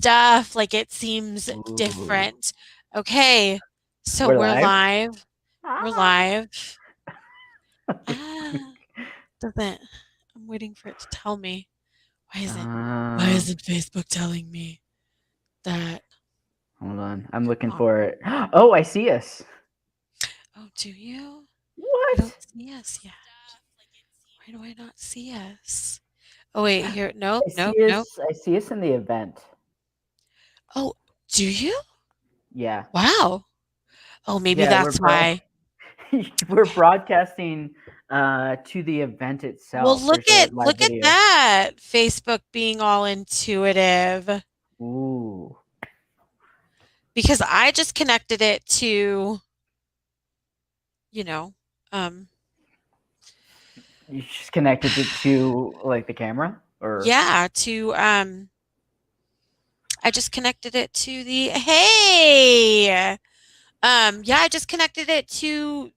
stuff. Like, it seems Ooh. different. Okay, so We're we're live? live. We're Ah. live. Ah, doesn't. I'm waiting for it to tell me. Why isn't why Uh, isn't Facebook telling me that? hold on. I'm looking Oh, for it. Oh, I see us. oh, do you? I don't What? see us yet. Why do I not see us? Oh wait, here. Nope, I nope, see nope. us. I see us in the event. Oh, do you? Yeah. Wow. Oh, maybe Yeah, that's why. we're Okay. broadcasting to the event Well, itself. There's a live look at video. that. Facebook being all intuitive Ooh. because I just connected it to, you know, um You just connected it to like the camera or yeah, to I just connected it to the hey. Yeah, I just connected it to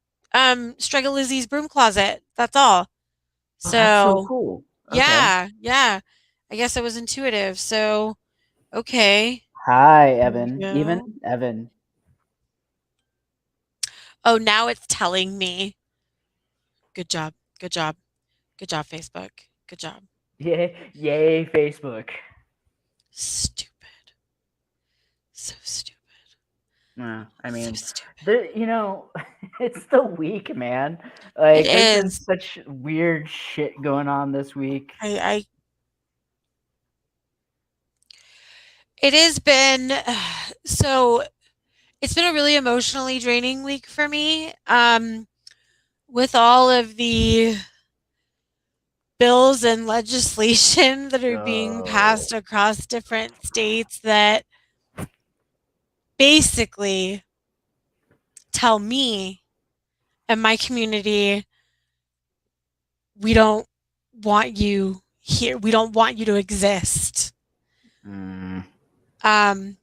Strega Lizzie's broom closet. That's all. Oh, that's so So, cool. Okay. yeah, yeah. I guess it was intuitive. So, okay. Hi, There we Evan. Even go. Evan. Oh, now it's telling me. Good job. Good job. Good job, Facebook. Good job. Yay, yay, Facebook. Stupid. So stupid. I So mean, stupid. it's the week, man. It Like, there's been is. such weird shit going on this week. I it has been so it's been a really emotionally draining week for me. With all of the bills and legislation that are being Oh, passed across different states that basically tell me and my community we don't want you here. We don't want you to exist. mm,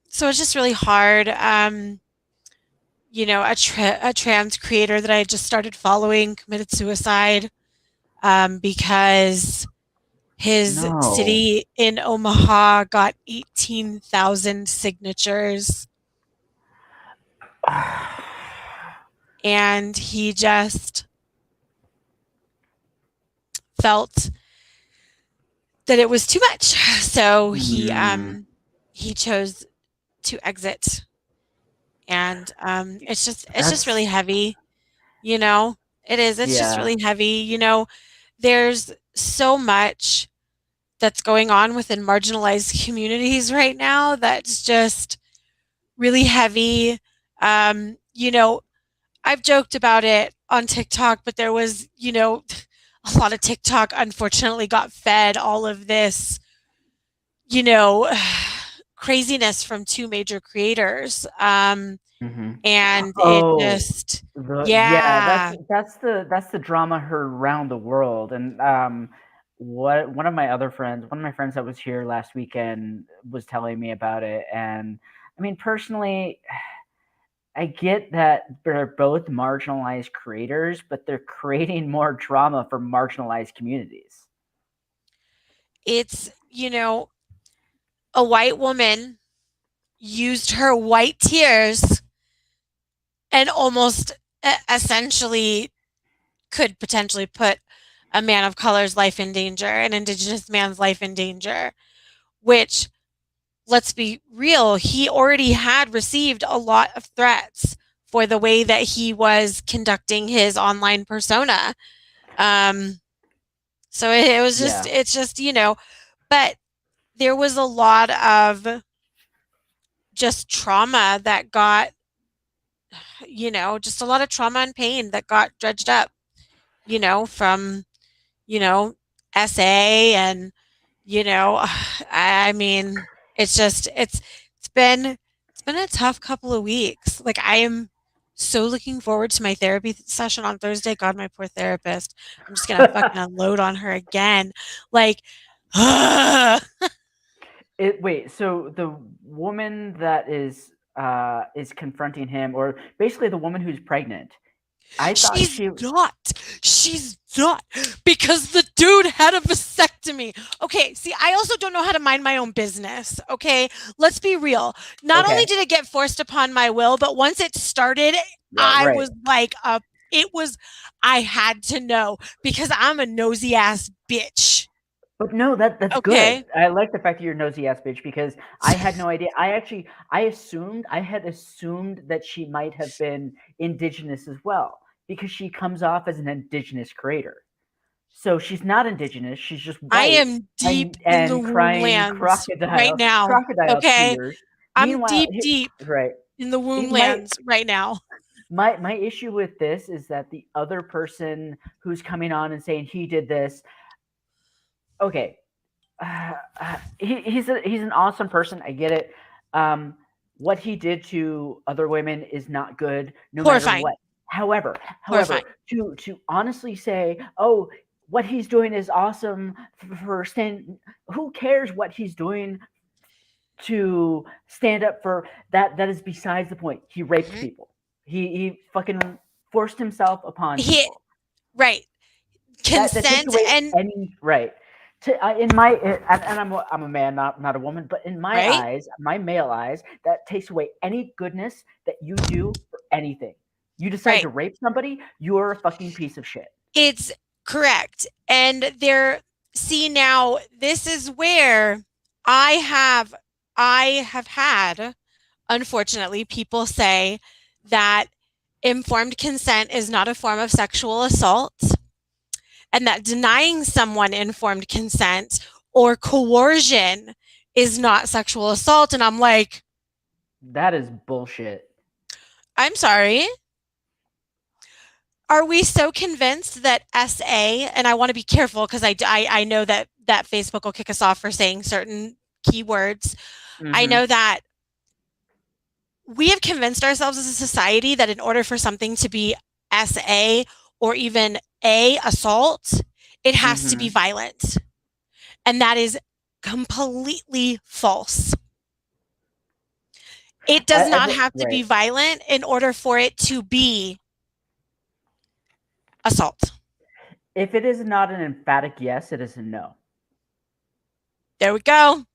So it's just really hard. A trans creator that I just started following committed suicide because his no. city in Omaha got 18,000 signatures and he just felt that it was too much. So Mm, he chose to exit and it's just really that's heavy, you know. It is. It's just yeah. really heavy, you know. There's so much that's going on within marginalized communities right now that's just really heavy. You know, I've joked about it on TikTok, but there was, a lot of TikTok unfortunately got fed all of this, you know, craziness from two major creators. Hmm. And it Oh, just, yeah, yeah, that's the drama heard around the world. And what one of my friends that was here last weekend was telling me about it. And I mean, personally, I get that they're both marginalized creators, but they're creating more drama for marginalized communities. it's, a white woman used her white tears and almost essentially could potentially put a man of color's life in danger, an indigenous man's life in danger, which, let's be real, he already had received a lot of threats for the way that he was conducting his online persona. Um, so it was just, Yeah. it's just, but there was a lot of just trauma that got, just a lot of trauma and pain that got dredged up, from, you know, SA and, I mean, it's just it's been a tough couple of weeks. Like I am so looking forward to my therapy session on Thursday. God, my poor therapist. I'm just gonna fucking unload on her again. Like, Wait, so the woman that is confronting him, or basically the woman who's pregnant, I thought She's she not. She's not. Because the dude had a vasectomy. Okay, see, I also don't know how to mind my own business. Okay, let's be real. Not only okay. did it get forced upon my will, but once it started, Yeah, I right. was like, it was, I had to know because I'm a nosy ass bitch. But no, that's good. Okay. I like the fact that you're a nosy ass bitch because I had no idea. I had assumed that she might have been indigenous as well because she comes off as an indigenous creator. So she's not indigenous. She's just I white am deep in the and womb crying lands right now. crocodile Okay. tears. I'm Meanwhile, deep, deep right. in the womb My lands right now. my issue with this is that the other person who's coming on and saying he did this, okay, he's an awesome person. I get it. Um, what he did to other women is not good, no matter what. Horrifying. However, Horrifying. to honestly say, oh, what he's doing is awesome for stand. Who cares what he's doing to stand up for that? That is besides the point. He raped Mhm. people. He fucking forced himself upon He people. right. That takes Consent away and any right. In my and I'm a man, not a woman, but in my right? eyes, my male eyes, that takes away any goodness that you do for anything. You decide Right. to rape somebody, you're a fucking piece of shit. It's correct. And there see now this is where I have I have had unfortunately people say that informed consent is not a form of sexual assault and that denying someone informed consent or coercion is not sexual assault and I'm like, That is bullshit. I'm sorry. Are we so convinced that SA, and I want to be careful because I know that Facebook will kick us off for saying certain keywords. I Mm-hmm. know that we have convinced ourselves as a society that in order for something to be SA or even a assault, it has to be Mm-hmm. violent. And that is completely false. It does not have to Right. be violent in order for it to be assault. If it is not an emphatic yes, it is a no. There we go.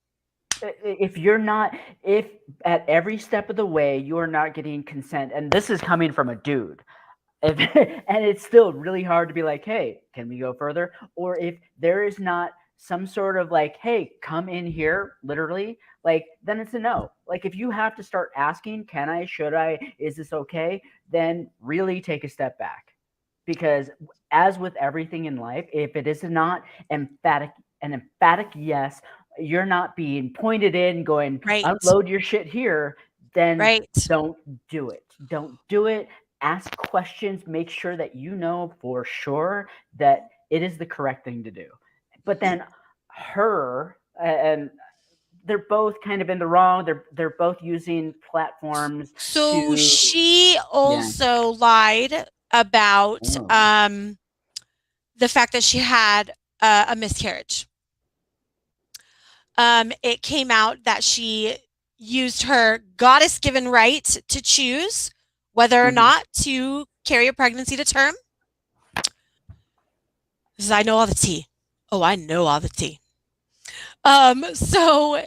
If you're not, if at every step of the way you are not getting consent, and this is coming from a dude, if, and it's still really hard to be like, hey, can we go further? Or if there is not some sort of like, hey, come in here, literally, like, then it's a no. Like, if you have to start asking, can I, should I, is this okay? Then really take a step back. Because as with everything in life, if it is not emphatic, an emphatic yes, you're not being pointed in, going, Right. unload your shit here, then Right. don't do it. Don't do it. Ask questions, make sure that you know for sure that it is the correct thing to do. But then her and they're both kind of in the wrong. They're both using platforms So to she yeah. also lied about Oh. the fact that she had a miscarriage. It came out that she used her goddess given right to choose whether or Hmm. not to carry a pregnancy to term. Because I know all the tea. Oh, I know all the tea. So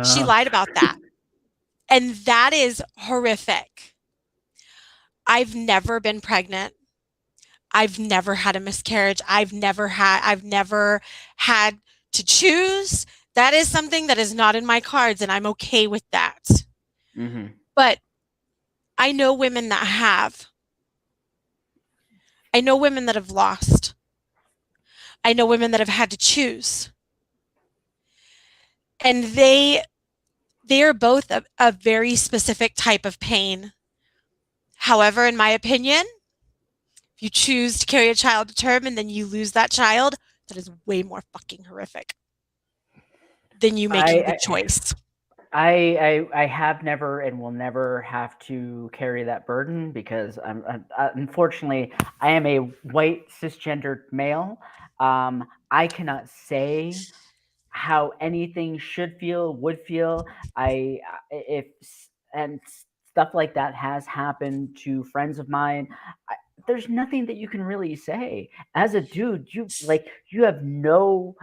she lied about that. And that is horrific. I've never been pregnant. I've never had a miscarriage. I've never had to choose. That is something that is not in my cards and I'm okay with that. Hmm. But I know women that have. I know women that have lost. I know women that have had to choose. And they are both a very specific type of pain. However, in my opinion, if you choose to carry a child to term and then you lose that child, that is way more fucking horrific than you making the I, choice. I have never and will never have to carry that burden because unfortunately I am a white cisgendered male. I cannot say how anything should feel, would feel. I if and stuff like that has happened to friends of mine. there's nothing that you can really say as a dude. You have no.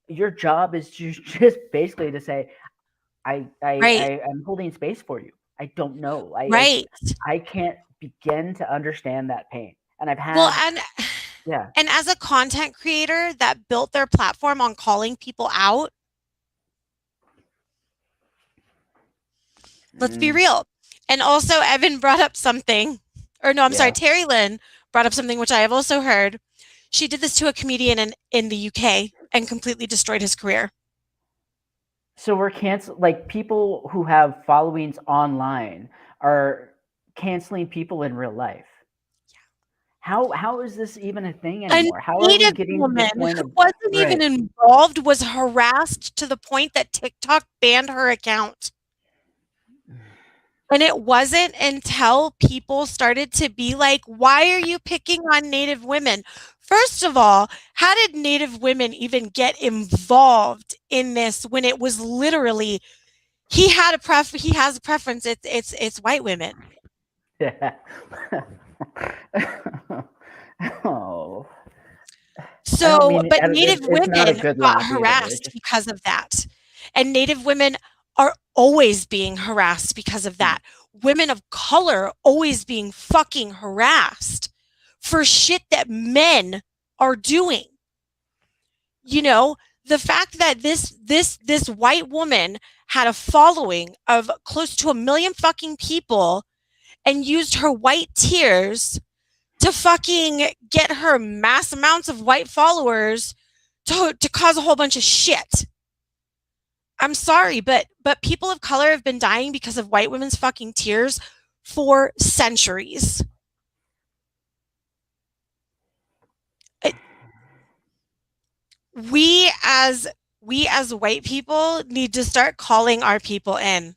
Your job is to just basically to say, Right. I'm holding space for you. I don't know. Right. I can't begin to understand that pain. And I've Well, had, yeah. and as a content creator that built their platform on calling people out, let's be Mm, real. And also, Evan brought up something, or no, I'm sorry, yeah. Terry Lynn brought up something which I have also heard. She did this to a comedian in the UK and completely destroyed his career. So we're cancel like people who have followings online are canceling people in real life. How is this even a thing A anymore? How are we Native getting to the woman point who of wasn't even right? involved was harassed to the point that TikTok banned her account. And it wasn't until people started to be like, why are you picking on Native women? First of all, how did Native women even get involved in this when it was literally he has a preference, it's white women. Yeah. Oh, I don't So, mean but Native it's not a women good got laugh either. It harassed just because of that. And Native women are always being harassed because of hmm. that. Women of color always being fucking harassed for shit that men are doing. You know, the fact that this white woman had a following of close to 1 million fucking people and used her white tears to fucking get her mass amounts of white followers to cause a whole bunch of shit. I'm sorry, but people of color have been dying because of white women's fucking tears for centuries. It, we as we as white people need to start calling our people in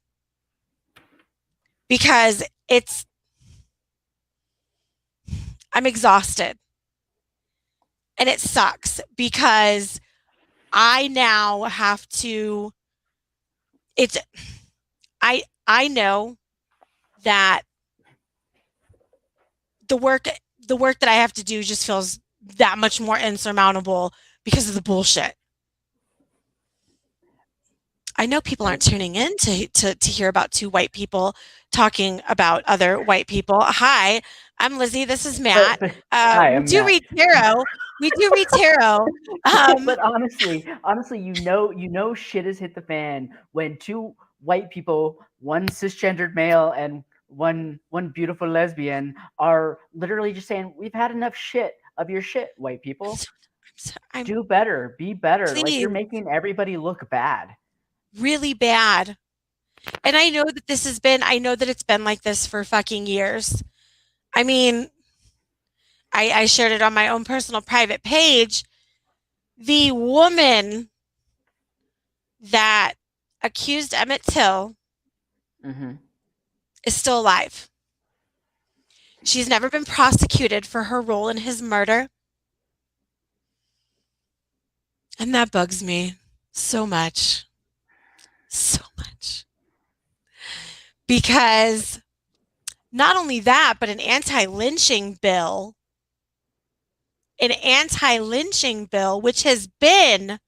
because it's I'm exhausted and it sucks because I now have to it's I know that the work the work that I have to do just feels that much more insurmountable because of the bullshit. I know people I, aren't tuning in to hear about two white people talking about other white people. Hi, I'm Lizzie. This is Matt. but hi, We I'm do Matt. read tarot. We do read tarot. Um, But honestly, shit has hit the fan when two white people, one cisgendered male and one beautiful lesbian, are literally just saying, "We've had enough shit of your shit, white people. I'm Do better, be better." Like please you're making everybody look bad. really bad. And I know that I know that it's been like this for fucking years. I mean, I shared it on my own personal private page. The woman that accused Emmett Till Hmm. is still alive. She's never been prosecuted for her role in his murder. And that bugs me so much. So much. Because not only that, but an anti lynching bill, which has been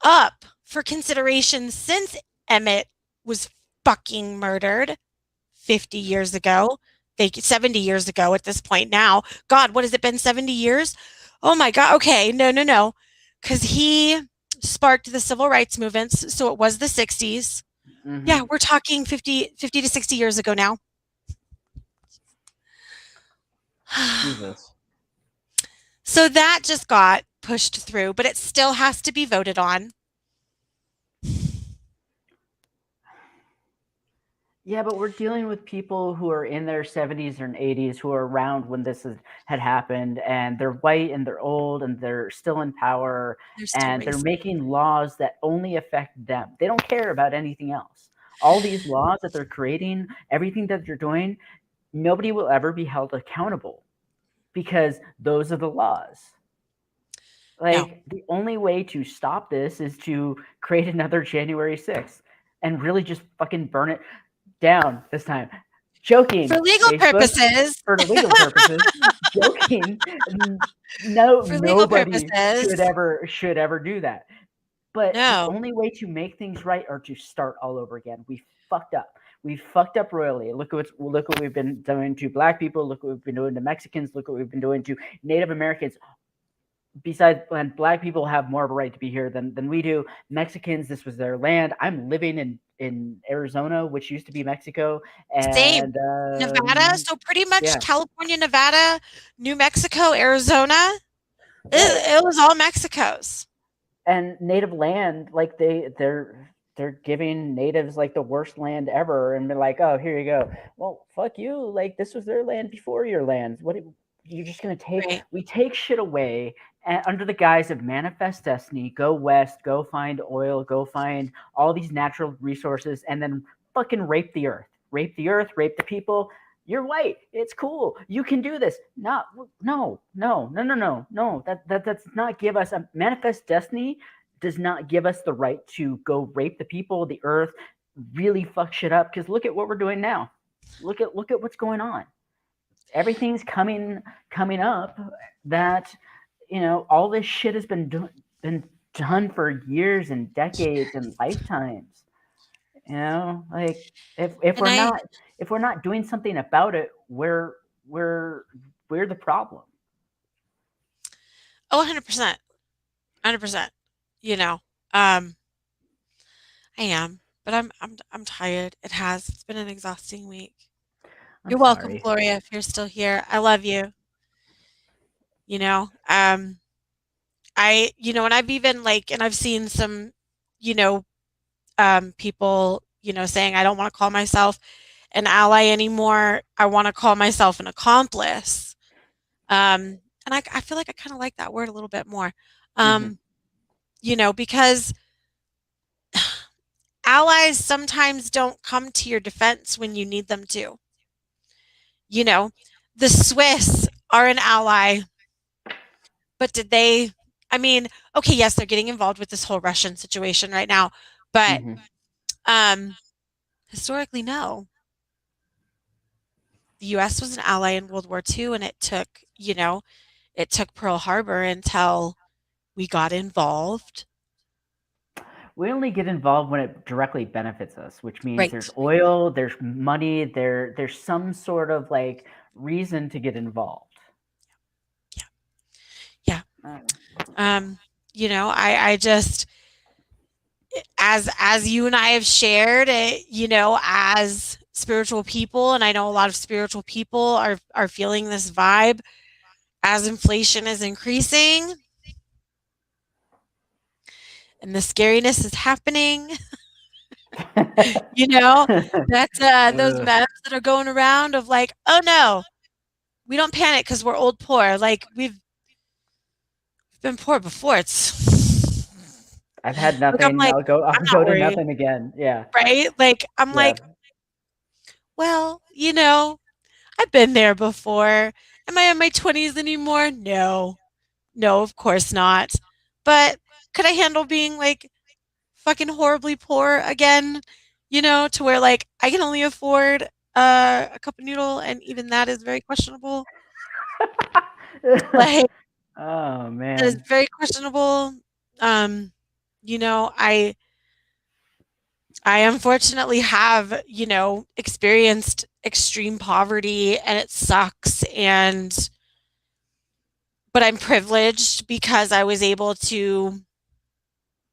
up for consideration since Emmett was fucking murdered 50 years ago. 70 years ago at this point now. God, what has it been 70 years? Oh my God. Okay. No, no, no. Because he sparked the civil rights movements. So it was the 60s. Yeah, Hmm. we're talking 50 to 60 years ago now. Jesus. So that just got pushed through, but it still has to be voted on. Yeah, but we're dealing with people who are in their 70s and 80s who are around when had happened, and they're white and they're old and they're still in power, They're still and they're racist. making laws that only affect them. They don't care about anything else. All these laws that they're creating, everything that they're doing, nobody will ever be held accountable because those are the laws. No, Like the only way to stop this is to create another January 6th and really just fucking burn it down this time. For Joking, legal Facebook, purposes, for the legal purposes. Joking. No, for legal nobody purposes, should ever do that. But the no. only way to make things right are to start all over again. We fucked up. We fucked up royally. Look what we've been doing to black people. Look what we've been doing to Mexicans. Look what we've been doing to Native Americans. Besides, when black people have more of a right to be here than we do, Mexicans, this was their land. I'm living in Arizona, which used to be Mexico, Same. and Nevada, so pretty much yeah, California, Nevada, New Mexico, Arizona, right. it was all Mexico's. And native land, like they're giving natives like the worst land ever, and they're like, oh, here you go. Well, fuck you. Like this was their land before your land. What you're just gonna take? Right. We take shit away and under the guise of manifest destiny. Go west, go find oil, go find all these natural resources, and then fucking rape the earth, rape the people. You're white. It's cool. You can do this. Not no. That does not give us a manifest destiny. Does not give us the right to go rape the people, the earth, really fuck shit up. Because look at what we're doing now. Look at what's going on. Everything's coming up that all this shit has been done for years and decades and lifetimes. Like if And we're not if we're not doing something about it, we're we're the problem. oh, 100%. 100%. You know, um, I am, but I'm tired. It's been an exhausting week. I'm You're welcome, sorry. Gloria, if you're still here. I love you. You know, and I've even like, and I've seen some, you know, people, saying I don't want to call myself an ally anymore. I want to call myself an accomplice. And I feel like I kind of like that word a little bit more. Hmm. Um, because allies sometimes don't come to your defense when you need them to. You know, the Swiss are an ally, but did they? I mean, okay, yes, they're getting involved with this whole Russian situation right now, but Hmm. um, historically, no. The U.S. was an ally in World War II, and it took Pearl Harbor until we got involved. We only get involved when it directly benefits us, which means there's Right. oil, there's money, there's some sort of like reason to get involved. Yeah. Yeah. Uh, Um, I just as you and I have shared it, as spiritual people, and I know a lot of spiritual people are feeling this vibe as inflation is increasing and the scariness is happening. you know, that's those Ugh. memes that are going around of like, oh no, we don't panic because we're old poor. Like we've been poor before. It's I've had like I'm nothing. like I'm I'll not go to worried, nothing again. Yeah. right? Like I'm Yeah. like, well, I've been there before. Am I in my 20s anymore? No. No, of course not. But could I handle being like fucking horribly poor again? To where like I can only afford a cup of noodle and even that is very questionable. Like Oh that is man. very questionable. Um, I unfortunately have, experienced extreme poverty and it sucks but I'm privileged because I was able to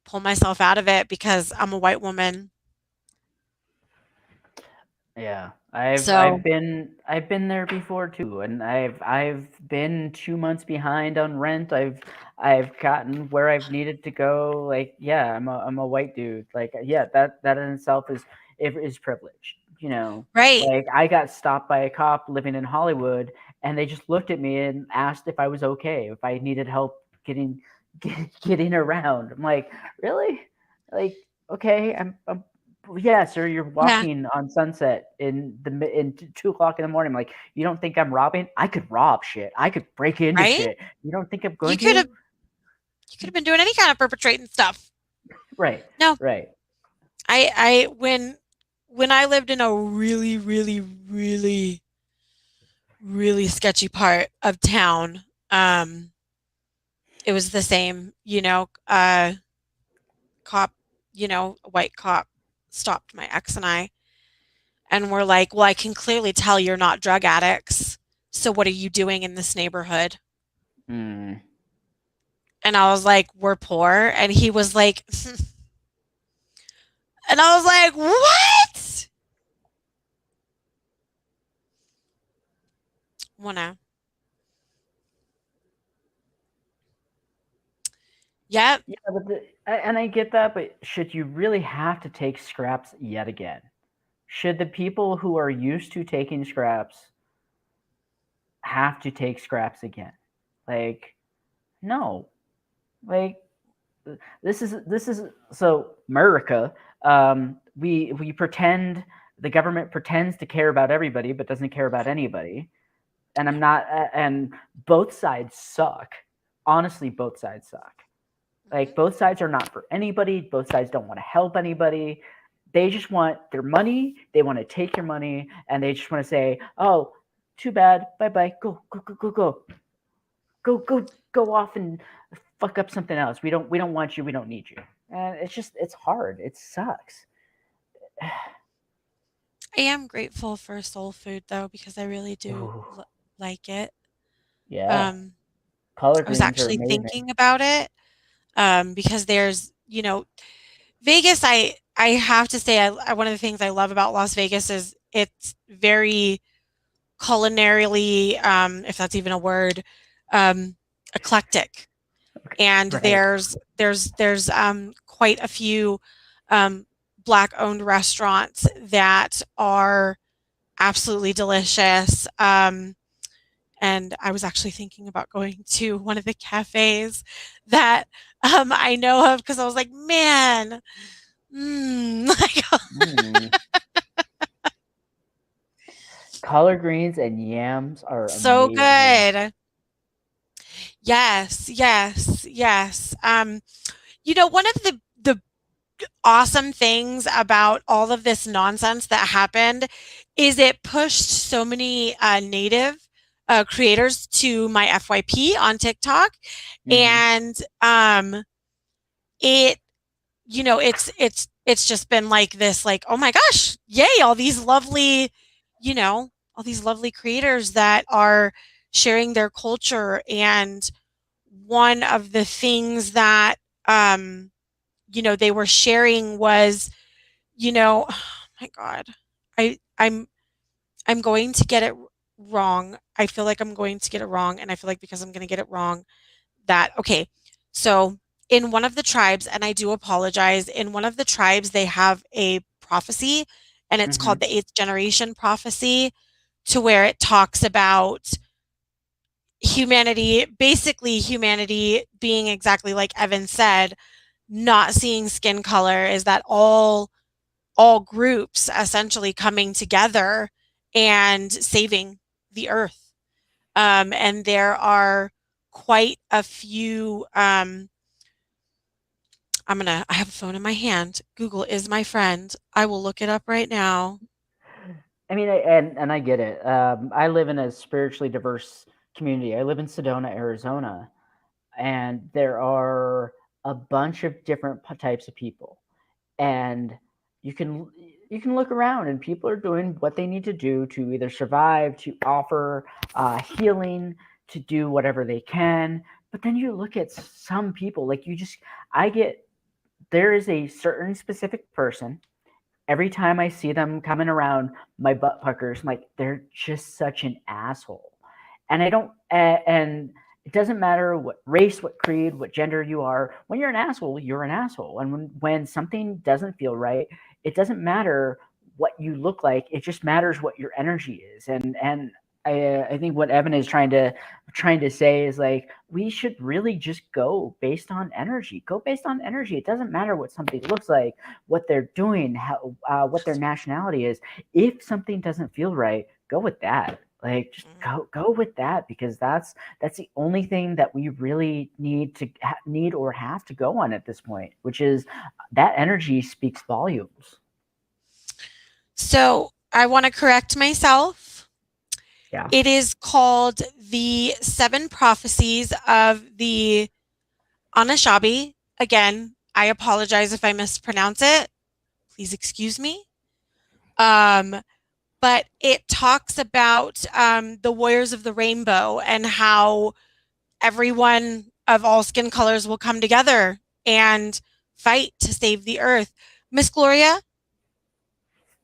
pull myself out of it because I'm a white woman. Yeah, So, I've been there before too, and I've been 2 months behind on rent. I've gotten where I've needed to go. Like, yeah, I'm a white dude. Like, yeah, that in itself is privilege. right, Like I got stopped by a cop living in Hollywood, and they just looked at me and asked if I was okay, if I needed help getting around. I'm like, really? Like, okay, I'm yeah, sir, you're yeah, walking on Sunset in 2 o'clock in the morning. I'm like, you don't think I'm robbing? I could rob shit. I could break into right? shit. You don't think I'm You going could have to? you could have been doing any kind of perpetrating stuff. Right, No, right. I when I lived in a really, really, really, really sketchy part of town, it was the same, cop, a white cop stopped my ex and I, and we're like, "Well, I can clearly tell you're not drug addicts. So what are you doing in this neighborhood?" Mm. And I was like, "We're poor." And he was like, and I was like, "What?" Wanna. Yep. Yeah, but and I get that, but should you really have to take scraps yet again? Should the people who are used to taking scraps have to take scraps again? Like, no. Like, this is so America. We pretend the government pretends to care about everybody, but doesn't care about anybody. And I'm not. And both sides suck. Honestly, both sides suck. Like Mhm. both sides are not for anybody. Both sides don't want to help anybody. They just want their money. They want to take your money, and they just want to say, "Oh, too bad. Bye bye. Go go go go go go off and fuck up something else. We don't want you. We don't need you." And it's hard. It sucks. I am grateful for soul food though because I really do Ooh, like it. yeah. Um, Collard I was greens are actually amazing. thinking about it because there's, Vegas. I have to say, one of the things I love about Las Vegas is it's very culinarily, if that's even a word, um, eclectic. And Right. there's quite a few um, black owned restaurants that are absolutely delicious. And I was actually thinking about going to one of the cafes that I know of because I was like, man, like, Mm. Collard greens and yams are so amazing. good. Yes, yes, yes. One of the awesome things about all of this nonsense that happened is it pushed so many native creators to my FYP on TikTok, Hmm. and it it's just been like this, like, oh my gosh, yay, all these lovely creators that are sharing their culture. And one of the things that um they were sharing was, oh my god, I I'm I'm going to get it wrong. I feel like I'm going to get it wrong, and I feel like because I'm going to get it wrong, that okay. So in one of the tribes, and I do apologize, in one of the tribes they have a prophecy, and it's called Hmm. the eighth generation prophecy, to where it talks about humanity, basically humanity being exactly like Evan said, not seeing skin color, is that all groups essentially coming together and saving the earth. And there are quite a few. I have a phone in my hand. Google is my friend. I will look it up right now. I mean, and I get it. I live in a spiritually diverse community. I live in Sedona, Arizona, and there are a bunch of different types of people. And you can you can look around, and people are doing what they need to do to either survive, to offer healing, to do whatever they can. But then you look at some people, like you just, I get, there is a certain specific person. Every time I see them coming around my butt puckers, I'm like, they're just such an asshole. And I don't, and it doesn't matter what race, what creed, what gender you are. When you're an asshole, you're an asshole. And when something doesn't feel right, it doesn't matter what you look like. It just matters what your energy is. And I think what Evan is trying to say is like we should really just go based on energy. Go based on energy. It doesn't matter what somebody looks like, what they're doing, how what their nationality is. If something doesn't feel right, go with that. Like just Mhm. go with that because that's the only thing that we really need or have to go on at this point, which is that energy speaks volumes. So I want to correct myself. Yeah. It is called the Seven Prophecies of the Anishinaabe. Again, I apologize if I mispronounce it. Please excuse me. Um, but it talks about the warriors of the rainbow and how everyone of all skin colors will come together and fight to save the earth. Miss Gloria,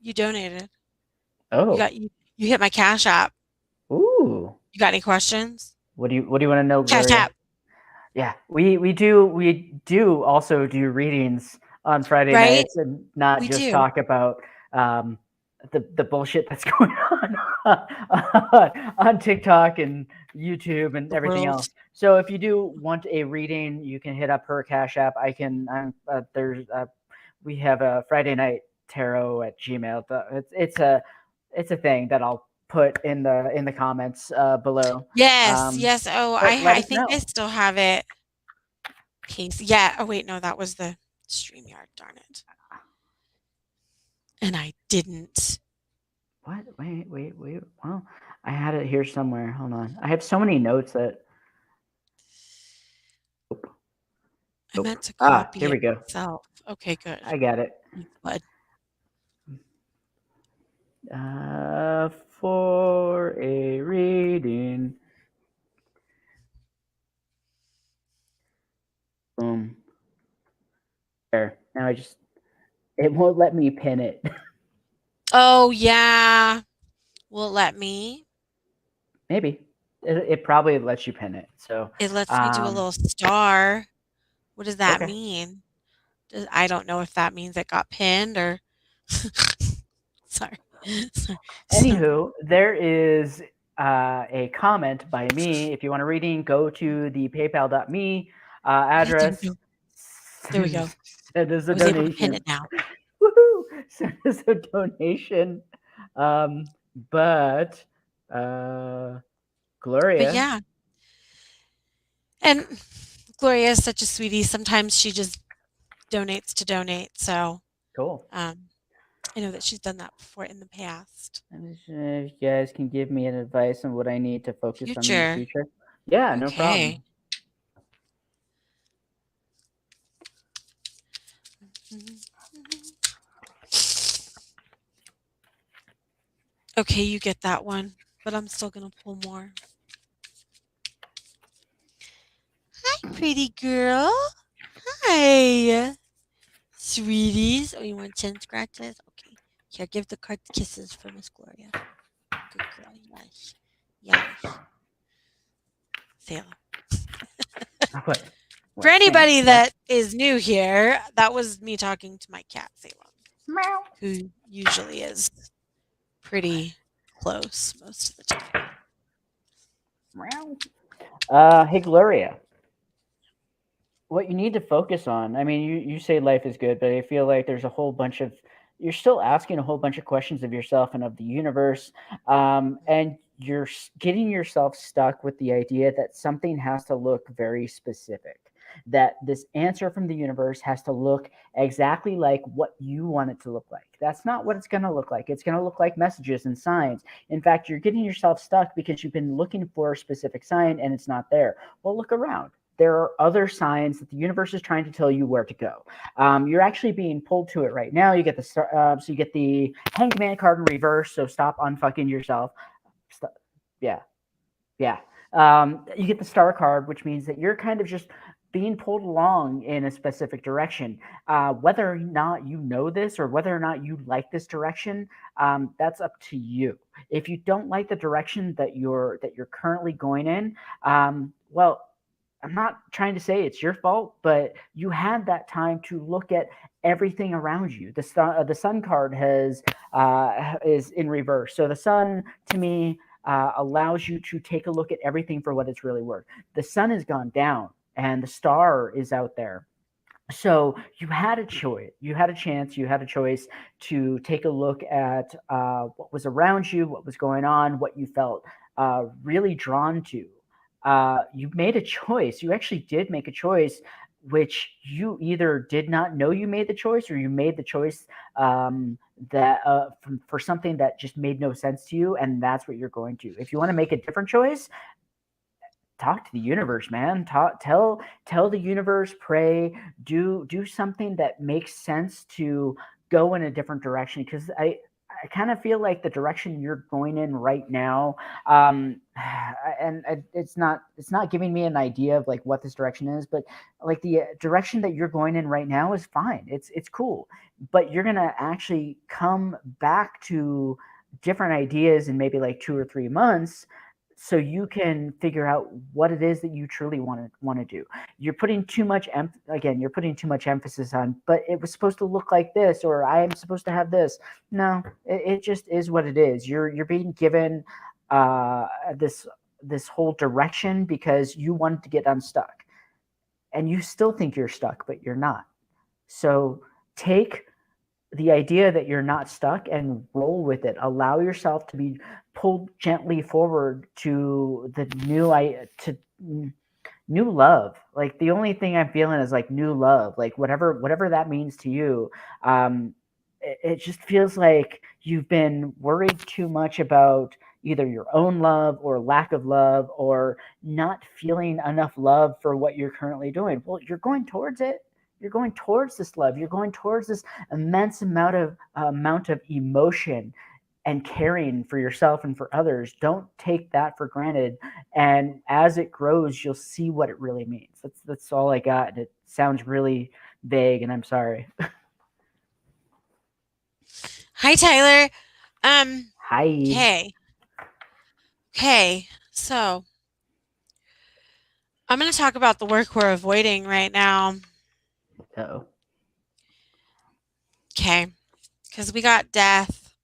you donated. You Oh. got you hit my Cash App. Ooh. You got any questions? What do you want to know, Cash Gloria? App, Yeah, we do also do readings on Friday right? nights, and not We just do. talk about um, the bullshit that's going on TikTok and YouTube and The everything world. else. So if you do want a reading, you can hit up her Cash App. I can. There's we have a Friday night tarot at Gmail. It's a thing that I'll put in the comments below. Yes, Um, yes. Oh, but let I us think I know. still have it. Case. Yeah. Oh wait, no, that was the StreamYard. Darn it. And I didn't. What? Wait. Well, I had it here somewhere. Hold on. I have so many notes that. Nope. I Nope. meant to Here copy we it go. myself. Okay, good. I got it. Thank God. Uh, for a reading. Boom. There. Now I just. It won't let me pin it. Oh yeah. Will it let me? Maybe. It probably lets you pin it. So, It lets me do a um, little star. What does that okay. mean? I don't know if that means it got pinned or sorry. Sorry. Sorry. Anywho, there is a comment by me. If you want a reading, go to the paypal.me There we address. go. There we go. Send us I a was able to pin donation. it now. Woohoo! Send us a donation. Um, but uh, But Gloria, yeah. And Gloria is such a sweetie. Sometimes she just donates to donate. So cool. um, I know that she's done that before in the past. And if you guys can give me an advice on what I need to focus on in the Future. future, yeah, no Okay. problem. Okay, you get that one, but I'm still gonna pull more. Hi, pretty girl. Hi, sweeties. Oh, you want chin scratches? Okay. Here, give the card kisses for Miss Gloria. Good girl. Yes. Yes. Say hello. What? For What? Can't? anybody What? that is new here, that was me talking to my cat, Salem, Meow. who usually is pretty close most of the time. Meow. Hey Gloria, what you need to focus on. I mean, you say life is good, but I feel like there's a whole bunch of you're still asking a whole bunch of questions of yourself and of the universe, and you're getting yourself stuck with the idea that something has to look very specific. That this answer from the universe has to look exactly like what you want it to look like. That's not what it's going to look like. It's going to look like messages and signs. In fact, you're getting yourself stuck because you've been looking for a specific sign and it's not there. Well, look around. There are other signs that the universe is trying to tell you where to go. You're actually being pulled to it right now. You get so you get the Hanged Man card in reverse. So stop unfucking yourself. Stop. Yeah, yeah. You get the Star card, which means that you're kind of just being pulled along in a specific direction. Whether or not you know this or whether or not you like this direction, that's up to you. If you don't like the direction that you're currently going in, well, I'm not trying to say it's your fault, but you had that time to look at everything around you. The sun card is in reverse, so the sun to me allows you to take a look at everything for what it's really worth. The sun has gone down, and the star is out there. So you had a choice, you had a chance, you had a choice to take a look at what was around you, what was going on, what you felt really drawn to. You made a choice. You actually did make a choice which you either did not know you made the choice, or you made the choice that for something that just made no sense to you, and that's what you're going to. If you want to make a different choice, talk to the universe, man. Tell the universe, pray, do something that makes sense to go in a different direction, because I kind of feel like the direction you're going in right now, and it's not giving me an idea of like what this direction is, but like the direction that you're going in right now is fine. It's cool, but you're gonna actually come back to different ideas in maybe like 2 or 3 months, so you can figure out what it is that you truly want to do. You're putting too much again, you're putting too much emphasis on, but it was supposed to look like this, or I am supposed to have this. No, it just is what it is. You're being given uh, this this whole direction because you wanted to get unstuck, and you still think you're stuck, but you're not. So take the idea that you're not stuck and roll with it. Allow yourself to be pulled gently forward to the new love. Like the only thing I'm feeling is like new love, like whatever that means to you. It just feels like you've been worried too much about either your own love or lack of love, or not feeling enough love for what you're currently doing. Well, you're going towards it. You're going towards this love. You're going towards this immense amount of emotion and caring for yourself and for others. Don't take that for granted. And as it grows, you'll see what it really means. That's all I got. And it sounds really vague, and I'm sorry. Hi, Tyler. Um, Hi. okay. Okay. So I'm going to talk about the work we're avoiding right now. Oh. Okay. Because we got death.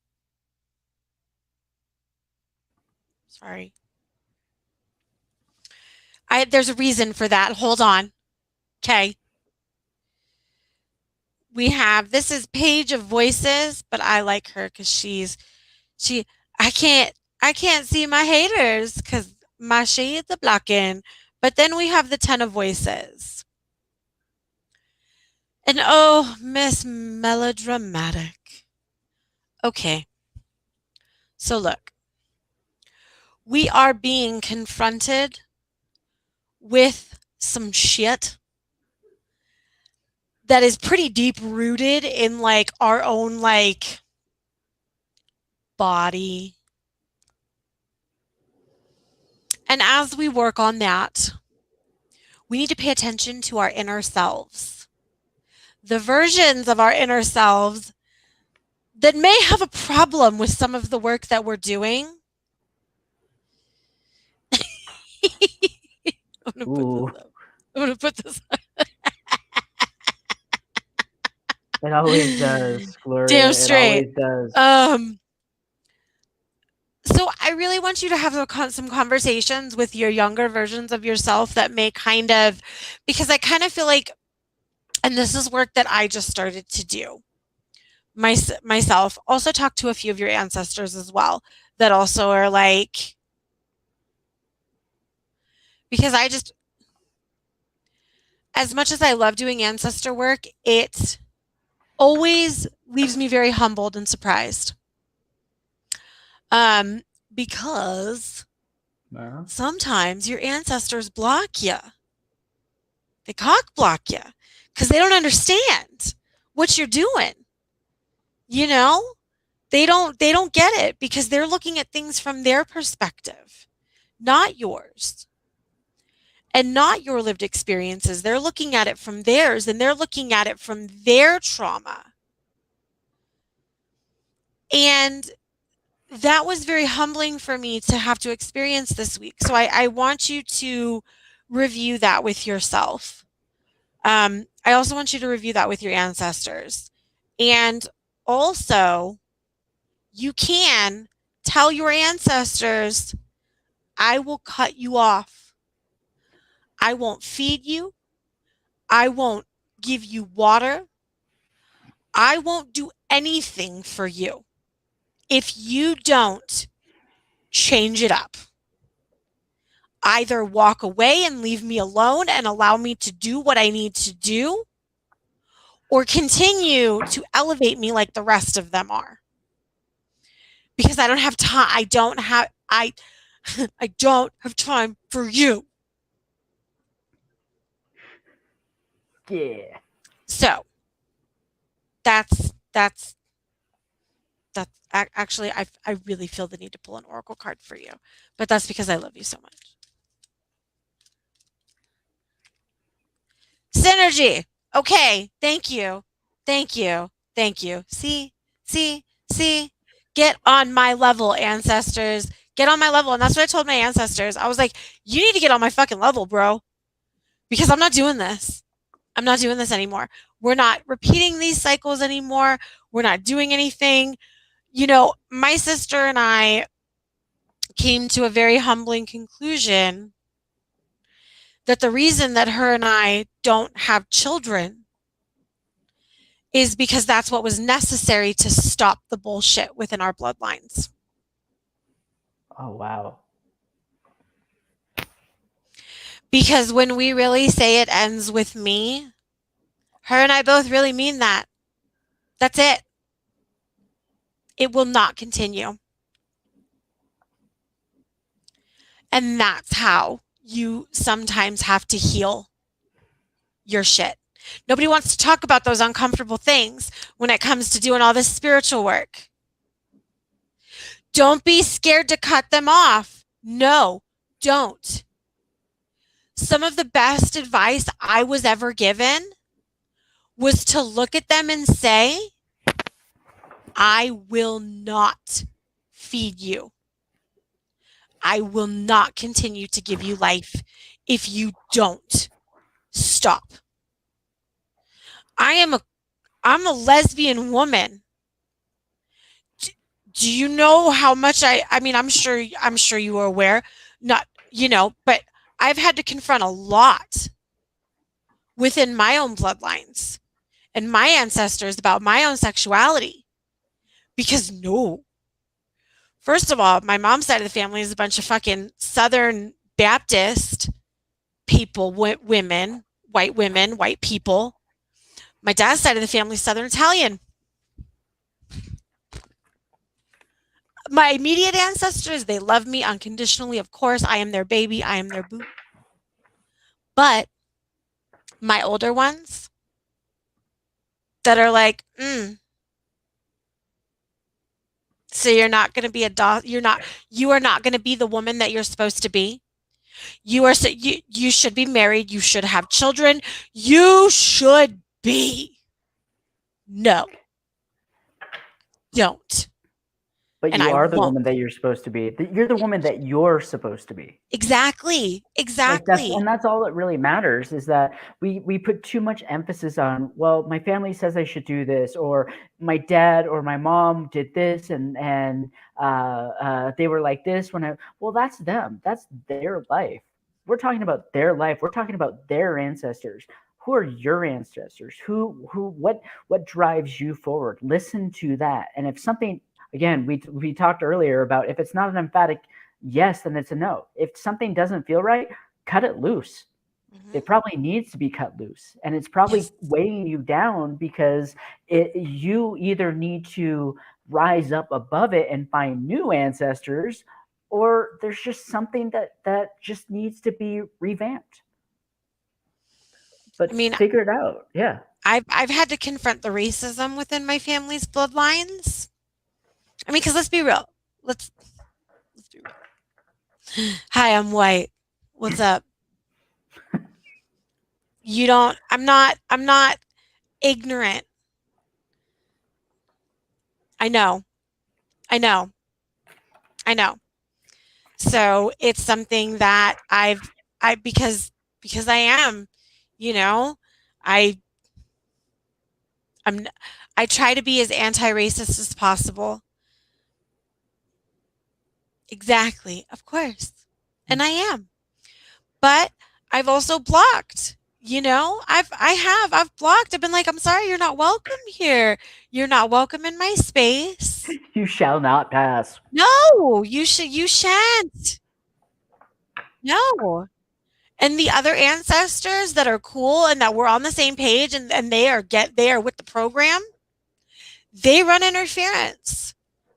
Sorry. There's a reason for that. Hold on. Okay. We have, this is Page of Voices, but I like her because she, I can't, I can't see my haters because my shades are blocking. But then we have the Ten of Voices. And oh, Miss Melodramatic. Okay. So look, we are being confronted with some shit that is pretty deep rooted in like our own like body. And as we work on that, we need to pay attention to our inner selves. The versions of our inner selves that may have a problem with some of the work that we're doing. I'm going to put this Ooh. up. I'm going to put this up. It always does, Damn Gloria. It straight. always does. Um, so I really want you to have some conversations with your younger versions of yourself that may kind of, because I kind of feel like, and this is work that I just started to do myself. Also talk to a few of your ancestors as well that also are like, because I just, as much as I love doing ancestor work, it always leaves me very humbled and surprised. Because sometimes your ancestors block you. They cock block you because they don't understand what you're doing. You know, they don't get it because they're looking at things from their perspective, not yours. And not your lived experiences. They're looking at it from theirs, and they're looking at it from their trauma. And that was very humbling for me to have to experience this week. So I want you to review that with yourself. I also want you to review that with your ancestors. And also, you can tell your ancestors, I will cut you off. I won't feed you. I won't give you water. I won't do anything for you if you don't change it up. either walk away and leave me alone and allow me to do what I need to do, or continue to elevate me like the rest of them are. Because I don't have time. I don't have time for you. Yeah. So that's that's actually I really feel the need to pull an oracle card for you, but that's because I love you so much. Synergy. Okay, thank you. Thank you. Thank you. See, see. Get on my level, ancestors. Get on my level. And that's what I told my ancestors. I was like, you need to get on my fucking level, bro. Because I'm not doing this. I'm not doing this anymore. We're not repeating these cycles anymore. We're not doing anything. My sister and I came to a very humbling conclusion that the reason that her and I don't have children is because that's what was necessary to stop the bullshit within our bloodlines. Oh, wow. Because when we really say it ends with me, her and I both really mean that. That's it. It will not continue. And that's how you sometimes have to heal your shit. Nobody wants to talk about those uncomfortable things when it comes to doing all this spiritual work. Don't be scared to cut them off. No, don't. Some of the best advice I was ever given was to look at them and say, I will not feed you. I will not continue to give you life if you don't stop. I'm a lesbian woman. Do you know how much I mean I'm sure you are aware, not, but I've had to confront a lot within my own bloodlines and my ancestors about my own sexuality. Because no. First of all, my mom's side of the family is a bunch of fucking Southern Baptist people, women, white people. My dad's side of the family is Southern Italian. My immediate ancestors, they love me unconditionally. Of course, I am their baby. I am their boo. But my older ones that are like, so you're not going to be you are not going to be the woman that you're supposed to be. You should be married. You should have children. You should be. No, don't. But And you I are the won't. woman that you're supposed to be. You're the woman that you're supposed to be. Exactly. Like Exactly. that's all that really matters is that we put too much emphasis on, well, my family says I should do this, or my dad or my mom did this, and they were like this when well, that's them. That's their life. We're talking about their life. We're talking about their ancestors. Who are your ancestors? What drives you forward? Listen to that. And if something, again, we talked earlier about, if it's not an emphatic yes, then it's a no. If something doesn't feel right, cut it loose. Mm-hmm. It probably needs to be cut loose, and it's probably Yes. weighing you down because you either need to rise up above it and find new ancestors, or there's just something that just needs to be revamped. I But mean, figure it out. Yeah. I've had to confront the racism within my family's bloodlines. I mean, because let's be real. Let's be real. Hi, I'm white. What's up? You don't. I'm not ignorant. I know. I know. I know. So it's something that because I am, you know, I I'm I try to be as anti-racist as possible. Exactly, of course. And I am. But I've also blocked. I've blocked. I've been like, I'm sorry, you're not welcome here. You're not welcome in my space. You shall not pass. No, you shan't. No. And the other ancestors that are cool and that we're on the same page and they are with the program, they run interference.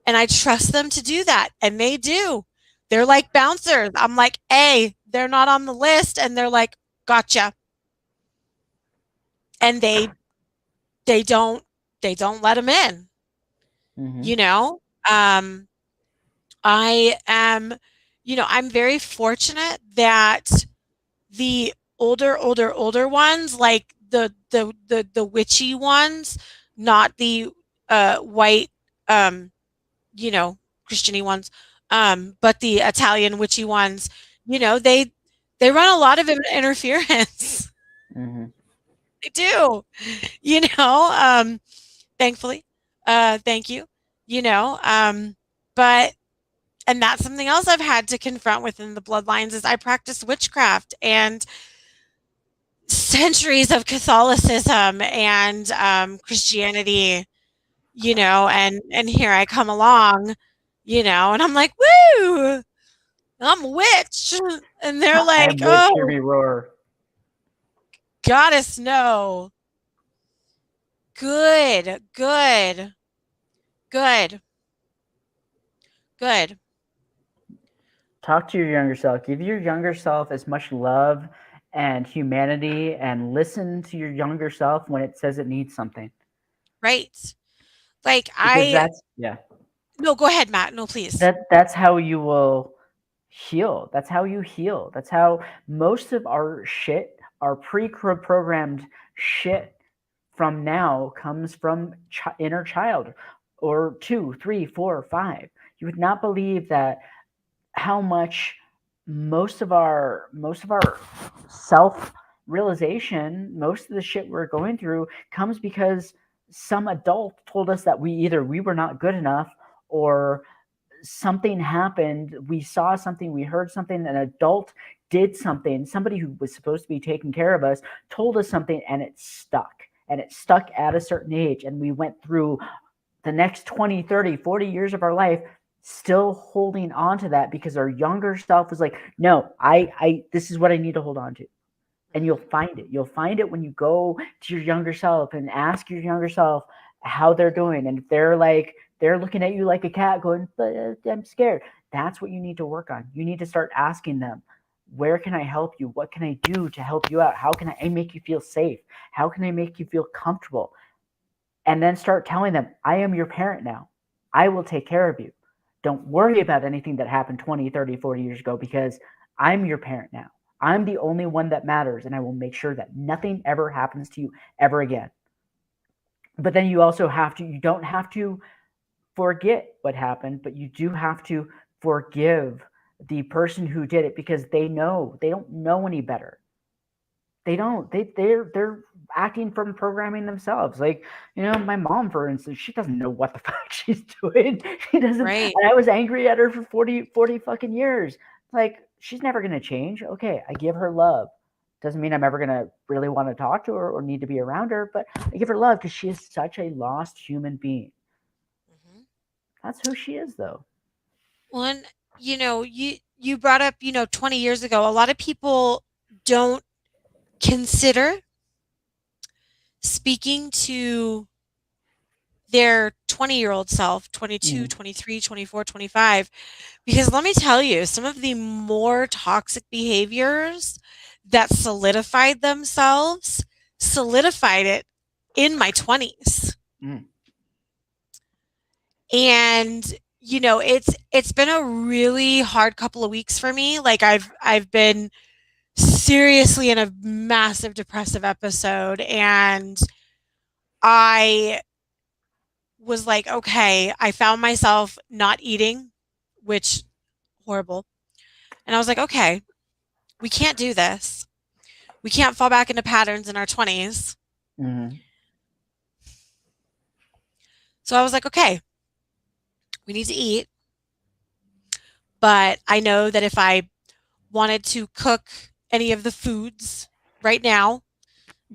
And I trust them to do that. And they do. They're like bouncers. I'm like, hey, they're not on the list. And they're like, gotcha. And they don't they don't let them in, Mm-hmm. you know? Um, I am, I'm very fortunate that the older ones, like the witchy ones, not the white, um, Christiany ones, but the Italian witchy ones, they run a lot of interference. Mm-hmm. They do, thankfully. Thank you. You know, but and that's something else I've had to confront within the bloodlines is I practice witchcraft and centuries of Catholicism and Christianity, and here I come along, and I'm like, woo, I'm a witch, and they're I like, am witch, hear oh, me roar. goddess, no, good, good, good, good, Talk to your younger self. Give your younger self as much love and humanity, and listen to your younger self when it says it needs something. right? Like Because I, that's, yeah, no, go ahead, Matt. No, please. that's how you will heal. That's how you heal. That's how most of our shit, our pre-programmed shit from now comes from inner child, or two, three, four, five. You would not believe that how much most of our self realization, most of the shit we're going through comes because some adult told us that we were not good enough, or something happened, we saw something, we heard something, an adult did something, somebody who was supposed to be taking care of us told us something, and it stuck, and it stuck at a certain age, and we went through the next 20, 30, 40 years of our life still holding on to that because our younger self was like, no, I this is what I need to hold on to. And you'll Mhm. find it. You'll find it when you go to your younger self and ask your younger self how they're doing. And if they're looking at you like a cat going, but I'm scared. That's what you need to work on. You need to start asking them, where can I help you? What can I do to help you out? How can I make you feel safe? How can I make you feel comfortable? And then start telling them, I am your parent now. I will take care of you. Don't worry about anything that happened 20, 30, 40 years ago, because I'm your parent now. I'm the only one that matters, and I will make sure that nothing ever happens to you ever again. But then you don't have to forget what happened, but you do have to forgive the person who did it, because they don't know any better. They don't. They're acting from programming themselves. Like, my mom, for instance, she doesn't know what the fuck she's doing. She doesn't. Right. And I was angry at her for 40 fucking years. Like, she's never gonna change. Okay, I give her love. Doesn't mean I'm ever gonna really want to talk to her or need to be around her, but I give her love because she is such a lost human being. Mhm. That's who she is, though. Well, and you brought up, 20 years ago, a lot of people don't consider speaking to their 20-year-old self, 22, Mm, 23, 24, 25, because let me tell you, some of the more toxic behaviors that solidified it in my 20s. mm, And it's been a really hard couple of weeks for me. Like I've been seriously in a massive depressive episode, and I was like, okay, I found myself not eating, which horrible. And I was like, okay, we can't do this. We can't fall back into patterns in our 20s. mm, So I was like, okay, we need to eat, but I know that if I wanted to cook any of the foods right now,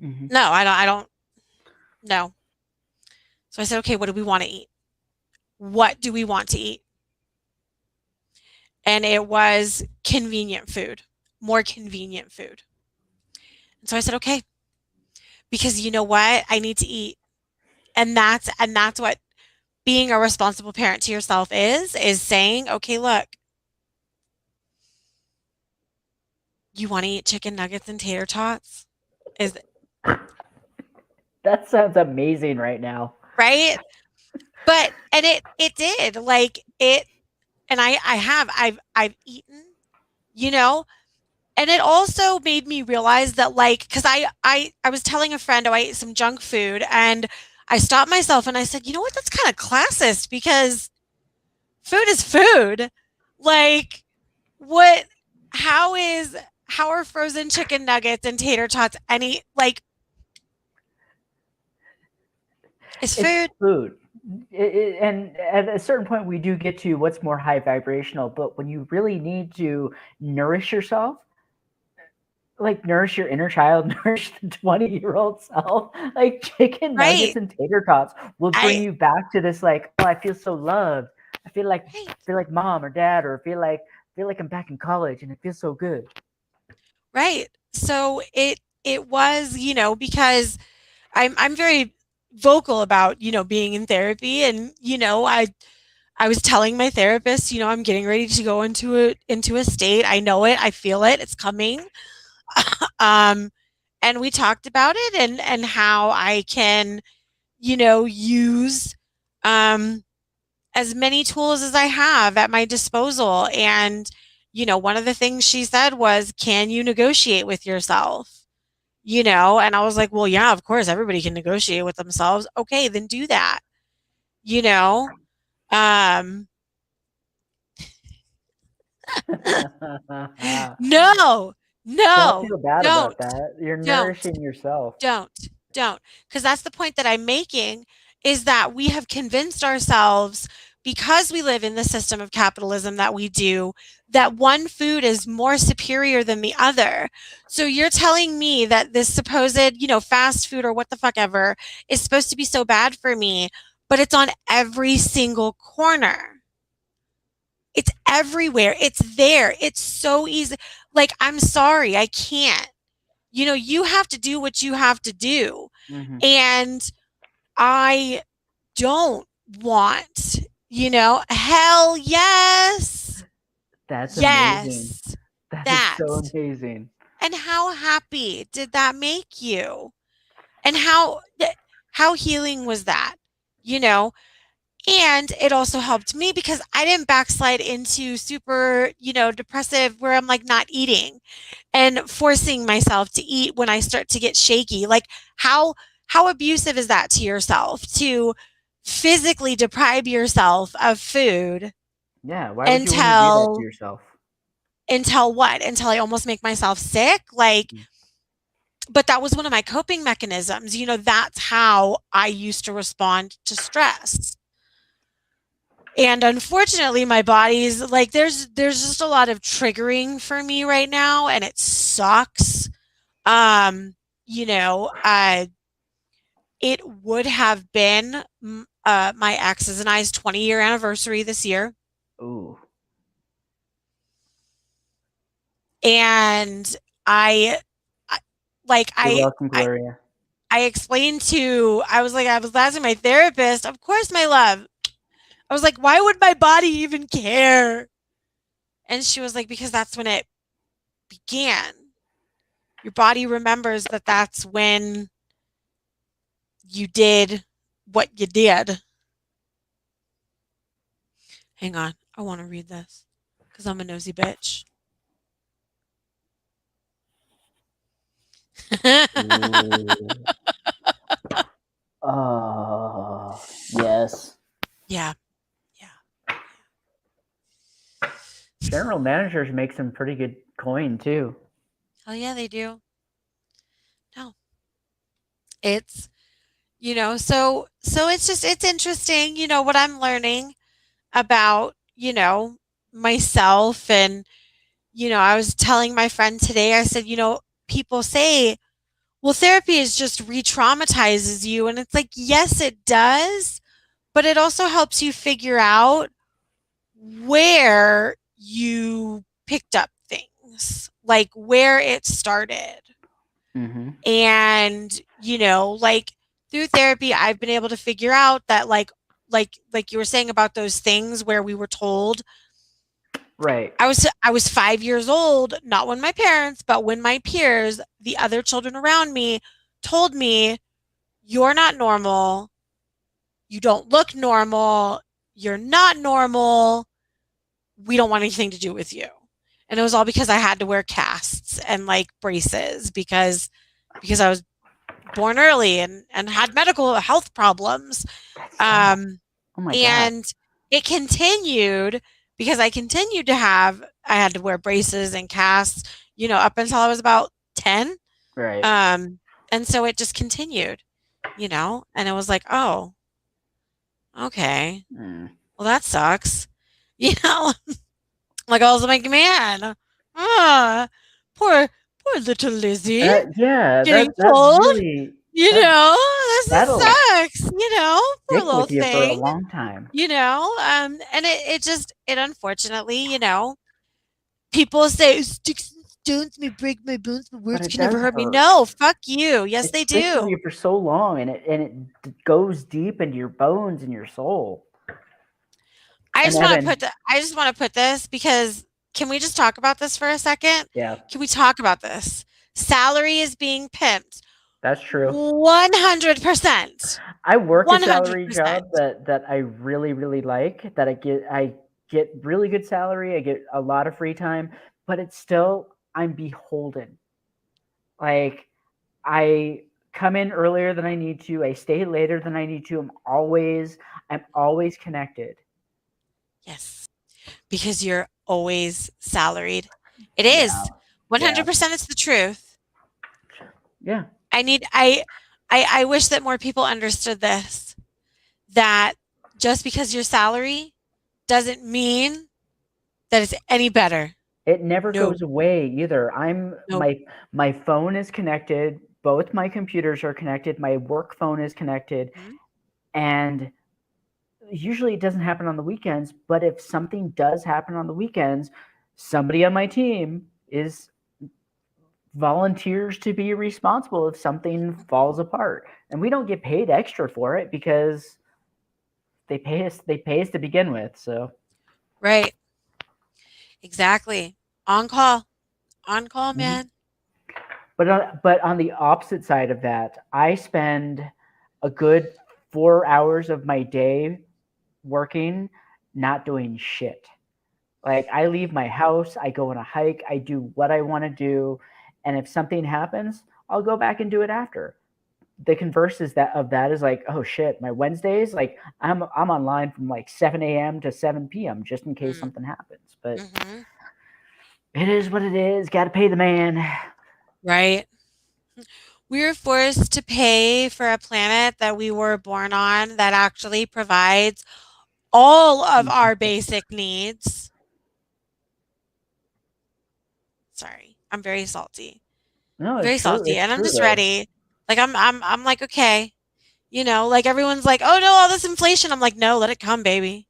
mm, no, I don't no. So I said, okay, what do we want to eat? What do we want to eat? And it was convenient food. more convenient food. And so I said, okay, because you know what? I need to eat. And that's what being a responsible parent to yourself is saying, okay, look, you want to eat chicken nuggets and tater tots? Is That sounds amazing right now. right? But and it did. Like it and I've eaten, you know, and it also made me realize that like cuz I was telling a friend, oh, I ate some junk food, and I stopped myself and I said, "You know what? That's kind of classist because food is food." Like what how is how are frozen chicken nuggets and tater tots any like it's It's food, food. And at a certain point, we do get to what's more high vibrational. But when you really need to nourish yourself, like nourish your inner child, nourish the 20-year-old self, like chicken nuggets right? and tater tots will bring I you back to this, like, oh, I feel so loved. right. I feel like mom or dad, or feel like I'm back in college, and it feels so good. Right. So it was, because I'm very vocal about, being in therapy, and I was telling my therapist, I'm getting ready to go into a state. I know it. I feel it. It's coming. Um and we talked about it, and how I can, use um as many tools as I have at my disposal. And, one of the things she said was, can you negotiate with yourself? And I was like, well, yeah, of course, everybody can negotiate with themselves. Okay, then do that. You know? Um, no, Don't no, feel bad about don't, that. You're don't. nourishing yourself. Don't, don't, because that's the point that I'm making, is that we have convinced ourselves, because we live in the system of capitalism that we do, that one food is more superior than the other. So you're telling me that this supposed, fast food or what the fuck ever is supposed to be so bad for me, but it's on every single corner. It's everywhere. It's there. It's so easy. Like, I'm sorry, I can't. You have to do what you have to do. Hmm. And I don't want, hell yes. That's amazing. Yes. That is That. so amazing. And how happy did that make you? And how healing was that? You know, and it also helped me because I didn't backslide into super, depressive, where I'm like not eating and forcing myself to eat when I start to get shaky. Like how abusive is that to yourself, to physically deprive yourself of food Yeah, why would you want to do that to until yourself? until what? Until I almost make myself sick? Like, Mm. but that was one of my coping mechanisms. That's how I used to respond to stress. And unfortunately, my body's like there's just a lot of triggering for me right now, and it sucks. Um, it would have been my ex's and I's 20-year anniversary this year, Ooh, and I, I like you're welcome, I Gloria. I explained to I was asking my therapist, of course, my love. I was like, why would my body even care? And she was like, because that's when it began. Your body remembers that that's when you did what you did. Hang on, I want to read this because I'm a nosy bitch. Ooh. Oh, yes. Yeah, yeah, General managers make some pretty good coin too. hell yeah, they do. No, it's so it's interesting, what I'm learning about, myself. And I was telling my friend today, I said, people say, well, therapy is just re-traumatizes you, and it's like, yes, it does, but it also helps you figure out where you picked up things. like where it started. Mm-hmm. And, like through therapy, I've been able to figure out that like you were saying about those things where we were told Right. I was 5 years old, not when my parents, but when my peers, the other children around me told me, "You're not normal. You don't look normal. You're not normal. We don't want anything to do with you." And it was all because I had to wear casts and like braces because I was born early and had medical health problems. That sucks. Um, Oh my god. and it continued because I had to wear braces and casts, up until I was about 10. Right. Um, and so it just continued, and it was like, oh, okay, Mm. well, that sucks. You know, like I was like, man, ah, poor, poor little Lizzie Yeah, getting that told, really you that know, this is that'll sucks, poor stick little with you for a thing. long time. And it unfortunately, people say sticks and stones may break my bones, but But words it can never does hurt me. hurt. No, fuck you. Yes, It they sticks with do. you for so long, and it goes deep into your bones and your soul. And Evan, I just want to put this because can we just talk about this for a second? yeah, Can we talk about this? Salary is being pimped. that's true. 100%. I work a salary 100%. job that I really really like. That I get really good salary. I get a lot of free time, but it's still I'm beholden. Like I come in earlier than I need to. I stay later than I need to. I'm always connected. Yes, because you're always salaried. It Yeah. is. Yeah. 100% it's the truth. Yeah. I need I wish that more people understood this, that just because your salary doesn't mean that it's any better. It never No. goes away either. I'm No. my phone is connected. Both my computers are connected. My work phone is connected, Mhm. and usually it doesn't happen on the weekends, but if something does happen on the weekends, somebody on my team is volunteers to be responsible if something falls apart. And we don't get paid extra for it because they pay us to begin with. So Right. Exactly. On call. On call, mhm. man. But on the opposite side of that, I spend a good 4 hours of my day working, not doing shit. Like I leave my house, I go on a hike, I do what I want to do, and if something happens, I'll go back and do it after. The converse is that is like, oh shit, my Wednesdays, like I'm online from like 7 a.m. to 7 p.m. just in case Mm. something happens. But Mhm. it is what it is. Got to pay the man. Right. We were forced to pay for a planet that we were born on that actually provides all of our basic needs. Sorry. I'm very salty. No, I'm it's very true. salty It's and I'm true just though. ready. Like I'm like, okay. Like everyone's like, "Oh no, all this inflation." I'm like, "No, let it come, baby.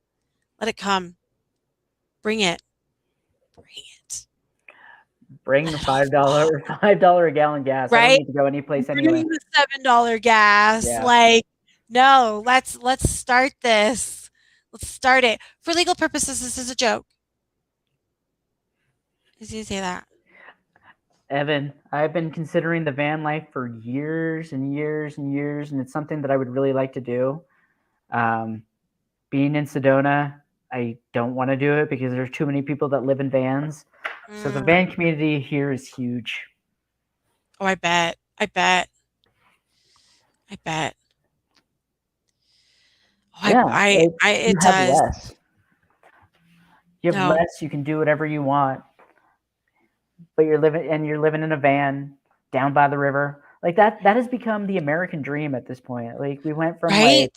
Let it come. Bring it. Bring it. Bring Let the it all $5 fall." $5 a gallon gas. I don't Right? need to go anyplace anyway. Bring the $7 gas. Yeah. Like, no, let's start this. Let's start it. For legal purposes, this is a joke. Is you say that? Evan, I've been considering the van life for years and years and years, and it's something that I would really like to do. Um, being in Sedona, I don't want to do it because there's too many people that live in vans. So the Mm. van community here is huge. Oh, I bet. I bet. I bet. Oh, Yeah, you it have does. less. You have No. less. You can do whatever you want, but you're living in a van down by the river. Like that. That has become the American dream at this point. Like we went from like Right?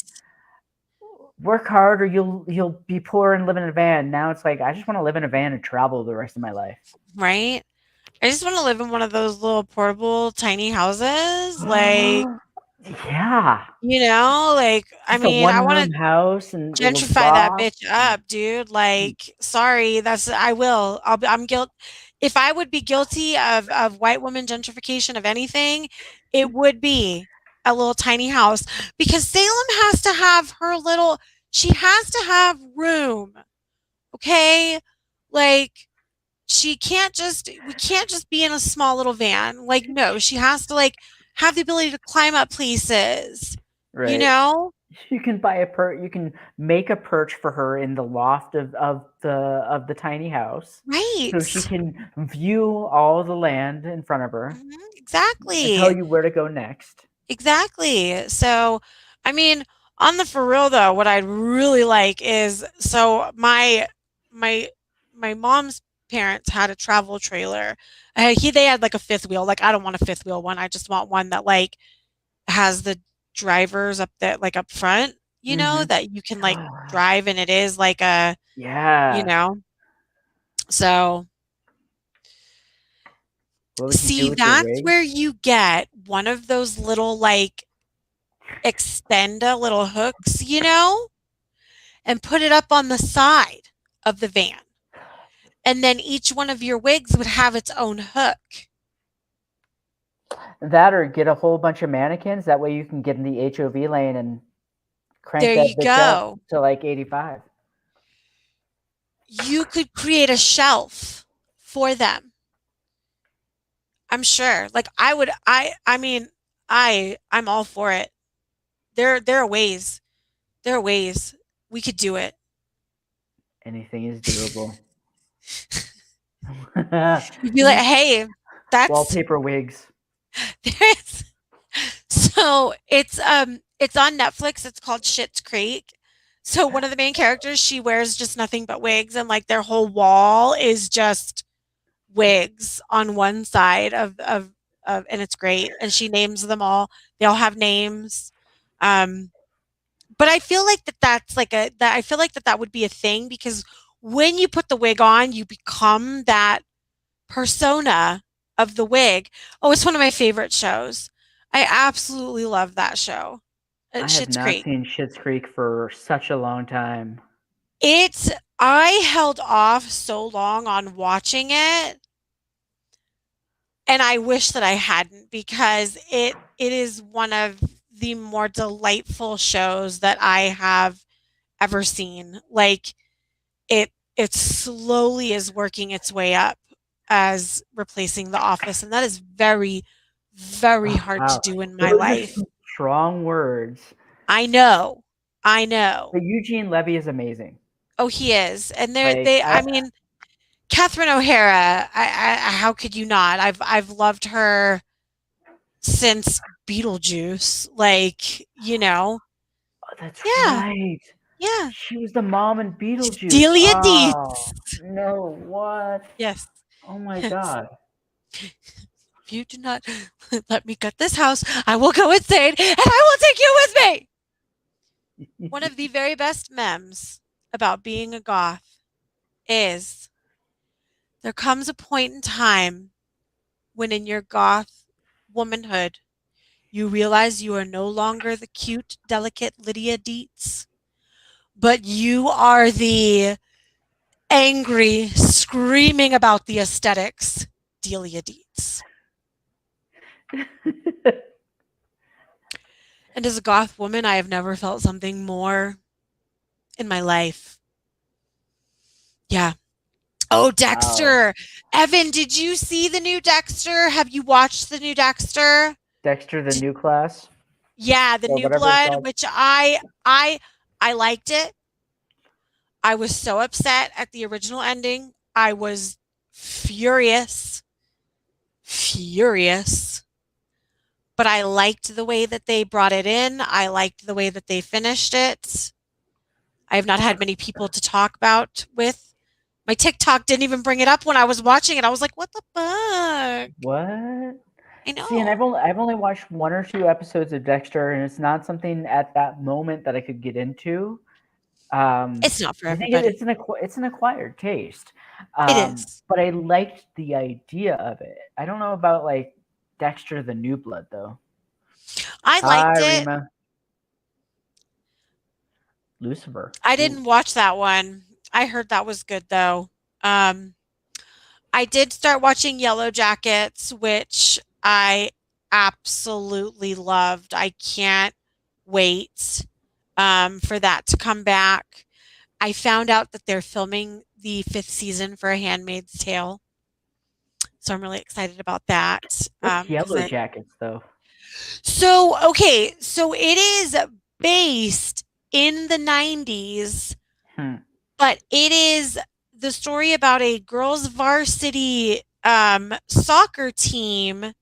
work hard or you'll be poor and live in a van. Now it's like I just want to live in a van and travel the rest of my life. Right? I just want to live in one of those little portable tiny houses. Like, Yeah, I just a mean, I one want room to house and a little gentrify that loft. bitch up, dude. Like, sorry, that's I will. I'm guilt. if I would be guilty of white woman gentrification of anything, it would be a little tiny house because Salem has to have her little she has to have room. Okay? Like she can't just we can't just be in a small little van. Like no, she has to like have the ability to climb up places. You Right. know? You can buy a you can make a perch for her in the loft of the tiny house, so she Right. can view all the land in front of her Mhm, and tell exactly. you where to go next. Exactly. So, I mean, on the for real though, what I'd really like is so my my mom's parents had a travel trailer. They had like a fifth wheel. Like I don't want a fifth wheel one. I just want one that like has the drivers up there like up front, Mhm. that you can like drive and it is like a, you Yeah. know. So, What would you do see, with your that's wigs? where you get one of those little like extend a little hooks, and put it up on the side of the van. And then each one of your wigs would have its own hook. That or get a whole bunch of mannequins, that way you can get in the HOV lane and crank There that you bitch up go. to, like, 85. You could create a shelf for them. I'm sure. Like I mean, I'm all for it. There are ways. There are ways we could do it. Anything is doable. You'd be like, "Hey, that's Wallpaper wigs. there is." So it's on Netflix. It's called Schitt's Creek. So one of the main characters, she wears just nothing but wigs, and like their whole wall is just wigs on one side of, and it's great. And she names them all. They all have names. Um, but I feel like that's like that. I feel like that would be a thing because when you put the wig on, you become that persona of the wig. Oh, it's one of my favorite shows. I absolutely love that show. I have Schitt's not Creek. seen Schitt's Creek for such a long time. It's I held off so long on watching it, and I wish that I hadn't because it is one of the more delightful shows that I have ever seen. Like it slowly is working its way up as replacing The Office, and that is very, very Oh, hard to wow. do in my Those are life. some strong words. I know. I know. But Eugene Levy is amazing. Oh, he is. And Like, I mean, Catherine O'Hara, how could you not? I've loved her since Beetlejuice. Like, oh, that's yeah, right. yeah. She was the mom in Beetlejuice. Delia Oh, Deetz. no, what? Yes. Oh my Yes. god. If you do not let me gut this house, I will go insane and I will take you with me. One of the very best memes about being a goth is there comes a point in time when in your goth womanhood you realize you are no longer the cute, delicate Lydia Dietz, but you are the angry, screaming about the aesthetics Delia Dietz. And as a goth woman, I have never felt something more in my life. Yeah. Oh, Wow. Dexter. Evan, did you see the new Dexter? Have you watched the new Dexter? Dexter the Did, New Class, yeah, the or new whatever it's blood, called. which I liked it. I was so upset at the original ending. I was furious, furious. But I liked the way that they brought it in. I liked the way that they finished it. I have not had many people to talk about with. My TikTok didn't even bring it up when I was watching it. I was like, "What the fuck?" What? I See, and know. I've only watched 1 or 2 episodes of Dexter, and it's not something at that moment that I could get into. It's not for I think everybody. it's an acquired taste, It is. but I liked the idea of it. I don't know about, like, Dexter the New Blood, though. I Hi, liked it. Rima. Lucifer. I Ooh. didn't watch that one. I heard that was good though. Um, I did start watching Yellow Jackets, which I absolutely loved. I can't wait for that to come back. I found out that they're filming the fifth season for A Handmaid's Tale, so I'm really excited about that. What's Because Yellow Jackets though? so it is based in the 90s, Hmm. but it is the story about a girls' varsity soccer team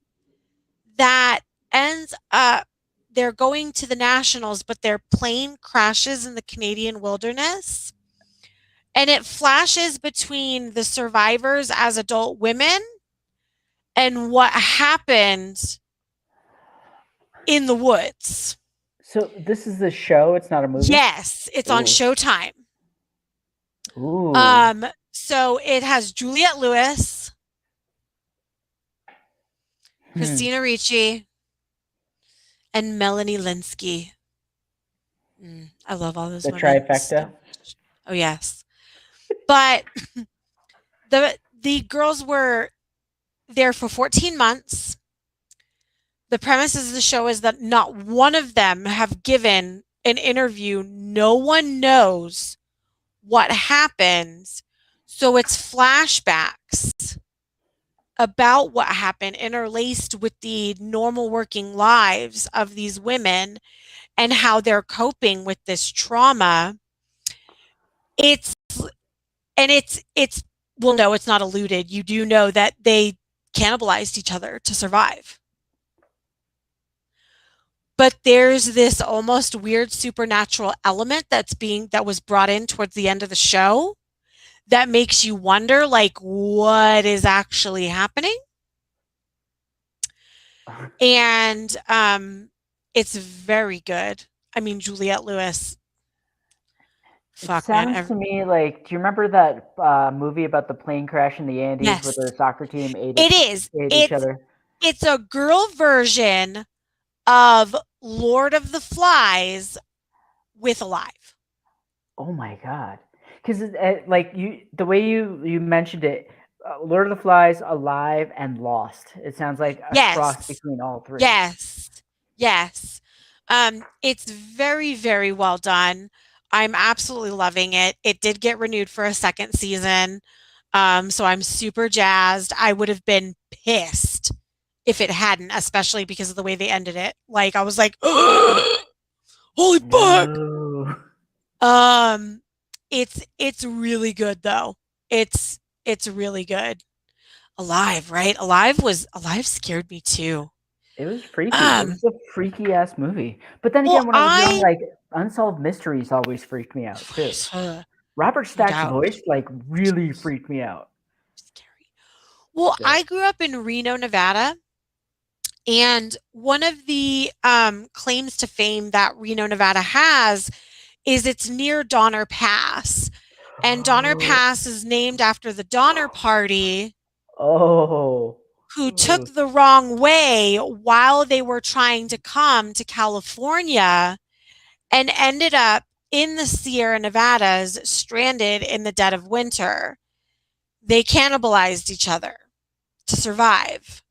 that ends up they're going to the nationals, but their plane crashes in the Canadian wilderness. And it flashes between the survivors as adult women and what happened in the woods. So this is a show. It's not a movie. Yes, it's on Ooh. Showtime. Ooh. So it has Juliette Lewis, Hmm. Christina Ricci, and Melanie Linsky. I love all those The women so trifecta. much. Oh yes, but the girls were there for 14 months. The premise of the show is that not one of them have given an interview. No one knows what happens. So it's flashbacks about what happened interlaced with the normal working lives of these women and how they're coping with this trauma. It's it's well, no, it's not alluded. You do know that they cannibalized each other to survive. But there's this almost weird supernatural element that was brought in towards the end of the show that makes you wonder like what is actually happening. And it's very good. I mean, Juliette Lewis, It fuck man, sounds to me like. Do you remember that movie about the plane crash in the Andes where yes, the soccer team it is. ate each other? It's a girl version of Lord of the Flies with Alive. Oh my god! Because like the way you mentioned it, Lord of the Flies, Alive, and Lost. It sounds like a cross Yes. between all three. Yes. Yes. It's very, very well done. I'm absolutely loving it. It did get renewed for a second season. So I'm super jazzed. I would have been pissed if it hadn't, especially because of the way they ended it. Like I was like, holy fuck. No. Um, it's really good though. It's really good. Alive, right? Alive scared me too. It was freaky. It Um, was a freaky ass movie. But then well, again, when I was young, I like unsolved mysteries always freaked me out too. Robert no Stack's doubt voice like really freaked me out. scary. Well, Yeah. I grew up in Reno, Nevada, and one of the claims to fame that Reno, Nevada has is it's near Donner Pass. And Donner Oh, Pass is named after the Donner Party oh, who took oh. the wrong way while they were trying to come to California and ended up in the Sierra Nevadas, stranded in the dead of winter. They cannibalized each other to survive.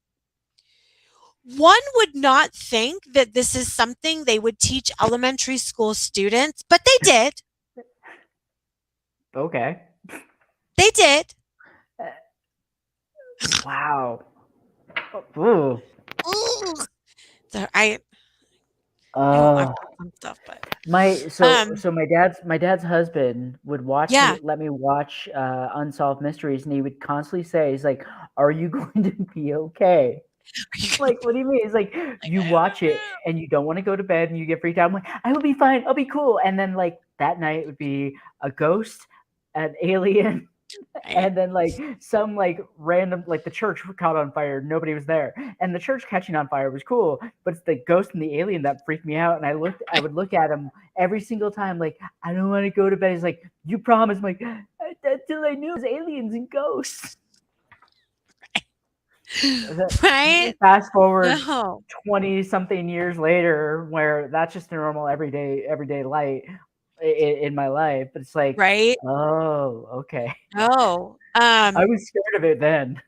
One would not think that this is something they would teach elementary school students, but they did. Okay. They did. Uh, Wow. Ooh. Ooh. So I don't Uh, have some stuff, but my so um so my dad's husband would yeah. let me watch unsolved mysteries, and he would constantly say, "He's like, are you going to be okay?" Are you gonna Like, what do you mean? It's like like you I don't watch it know. and you don't want to go to bed and you get freaked out. I'm like, I will be fine. I'll be cool. And then like that night would be a ghost, an alien, Right. and then like some like random like the church caught on fire. Nobody was there, and the church catching on fire was cool. But it's the ghost and the alien that freaked me out. And I would look at him every single time, like I don't want to go to bed. He's like, you promise? I'm like, until I knew it was aliens and ghosts. Right? Fast forward No. 20 something years later where that's just a normal everyday light in my life, but it's like, Right? oh, okay. No. I Um, was scared of it then.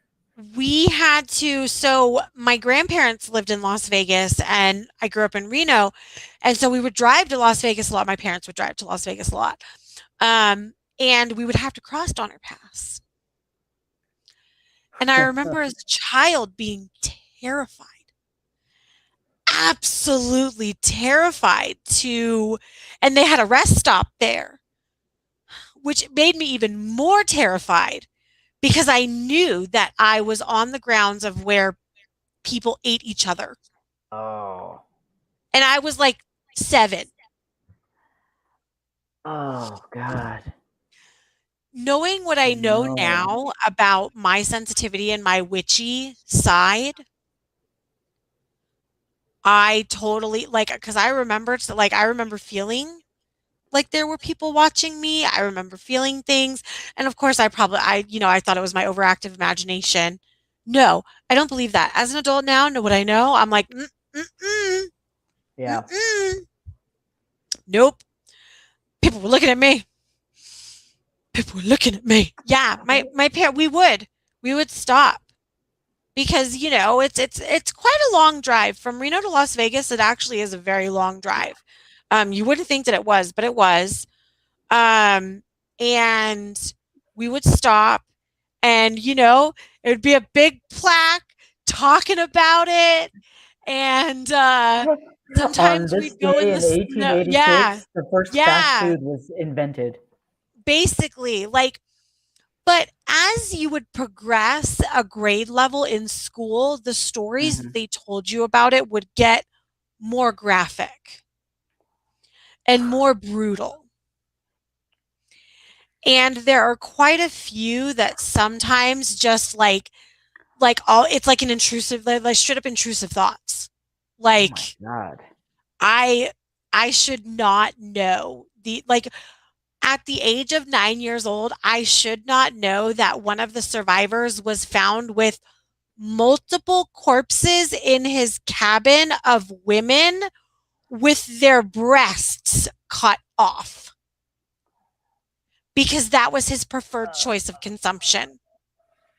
we had to so my grandparents lived in Las Vegas and I grew up in Reno. And so we would drive to Las Vegas a lot. My parents would drive to Las Vegas a lot. And we would have to cross Donner Pass. And I remember as a child being terrified, absolutely terrified to, and they had a rest stop there, which made me even more terrified because I knew that I was on the grounds of where people ate each other. Oh. And I was like 7. Oh God. Knowing what I know No. now about my sensitivity and my witchy side, I totally like because I remembered like I remember feeling like there were people watching me. I remember feeling things. And of course I thought it was my overactive imagination. No, I don't believe that. As an adult now, know what I know. I'm like, mm-mm, Yeah. mm-mm. Nope. People were looking at me. People were looking at me. Yeah, my parent we would stop because it's quite a long drive from Reno to Las Vegas. It actually is a very long drive. You wouldn't think that it was, but it was. Um, and we would stop, and it would be a big plaque talking about it, and On sometimes this we'd go in day the in snow. Yeah, 1886, the first fast yeah, food was invented. basically, like. But as you would progress a grade level in school, the stories that Hmm. they told you about it would get more graphic and more brutal. And there are quite a few that sometimes just like all it's like an intrusive like straight up intrusive thoughts. Oh my Like God. I I should not know the like at the age of 9 years old, I should not know that one of the survivors was found with multiple corpses in his cabin of women with their breasts cut off because that was his preferred choice of consumption.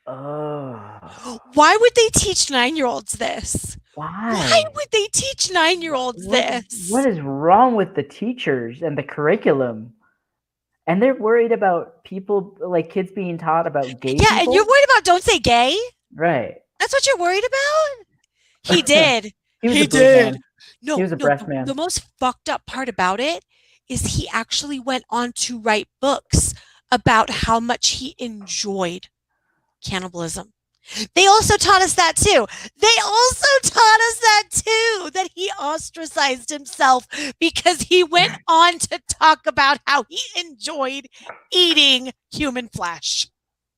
Oh. Why would they teach 9-year olds this? Why Why? would they teach 9-year olds What this? is wrong with the teachers and the curriculum? And they're worried about people like kids being taught about gay Yeah, and you're people? worried about don't say gay? Right. That's what you're worried about? He did. He was a He boob man. did. He No, was a no, breast the man. most fucked up part about it is he actually went on to write books about how much he enjoyed cannibalism. They also taught us that too. They also taught us that too, that he ostracized himself because he went on to talk about how he enjoyed eating human flesh.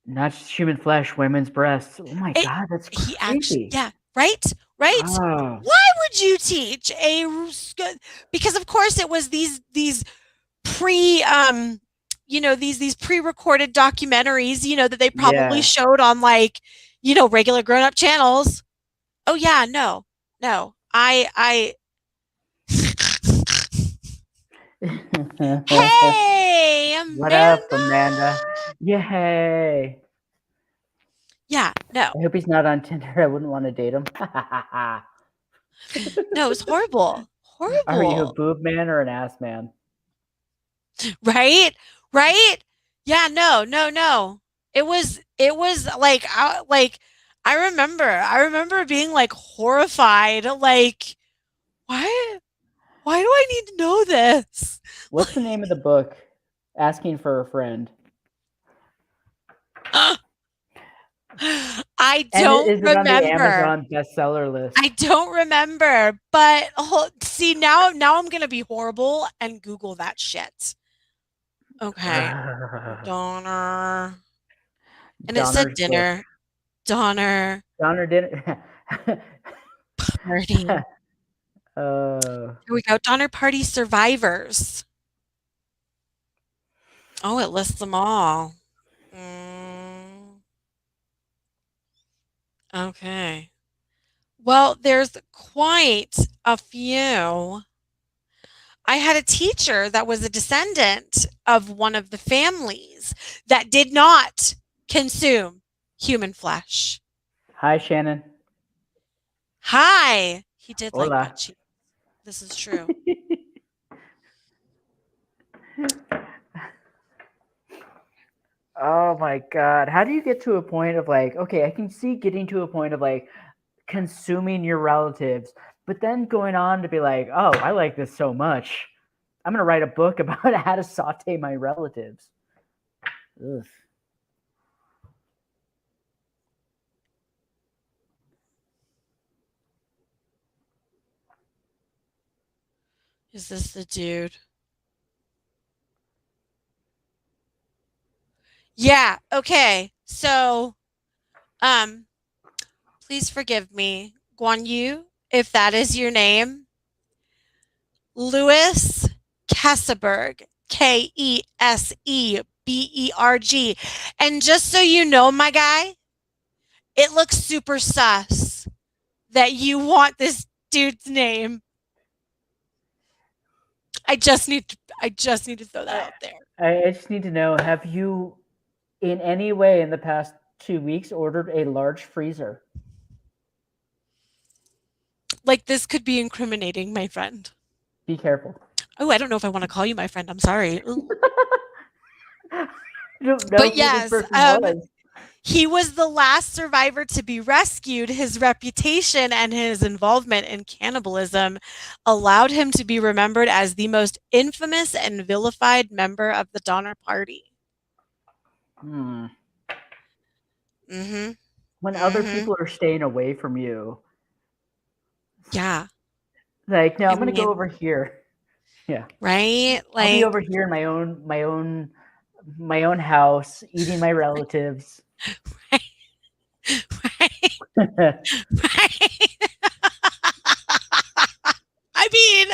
Not just human flesh, women's breasts. Oh my It, God, that's he actually, crazy. yeah, right, right. Oh, Why would you teach a? Because of course it was these pre these pre-recorded documentaries that they probably yeah. showed on like regular grown-up channels. Oh yeah, no, no, I hey What up, Amanda. Amanda? Yay. Yeah, no, I hope he's not on Tinder. I wouldn't want to date him. no, it's horrible, Are you a horrible. boob man or an ass man? Right? Right? Yeah, no, no, no. It was like I remember being like horrified, like why why do I need to know this? What's the name of the book? Asking for a friend. I And don't is it on the remember. Amazon bestseller I list? don't remember, but see now I'm going to be horrible and Google that shit. Okay. Donner. And it said Donner's book. dinner. Donner Donner didn't. party. uh, Here we go. Donner Party survivors. Oh, it lists them all. Mm, okay. Well, there's quite a few. I had a teacher that was a descendant of one of the families that did not consume human flesh. Hi, Shannon. Hi. He did like butt Hola. cheeks. This is true. Oh my god. How do you get to a point of like, okay, I can see getting to a point of like consuming your relatives, but then going on to be like, oh, I like this so much. I'm going to write a book about how to saute my relatives. Ugh. Is this the dude? Yeah, okay. So, um, please forgive me, Guan Yu, if that is your name. Louis Kesseberg, Keseberg. And just so you know, my guy, it looks super sus that you want this dude's name. I just need to throw that I, out there. I just need to know, have you in any way in the past 2 weeks ordered a large freezer? Like this could be incriminating, my friend. Be careful. Oh, I don't know if I want to call you my friend. I'm sorry. Ooh. I don't know But who this yes, person was. he was the last survivor to be rescued. His reputation and his involvement in cannibalism allowed him to be remembered as the most infamous and vilified member of the Donner Party. Hmm. Mhm. When other Mhm. people are staying away from you, Yeah. like, no, I I'm gonna go mean, over here. Yeah, right? I'll be Like over here in my own house, eating my relatives. right. Right. I mean,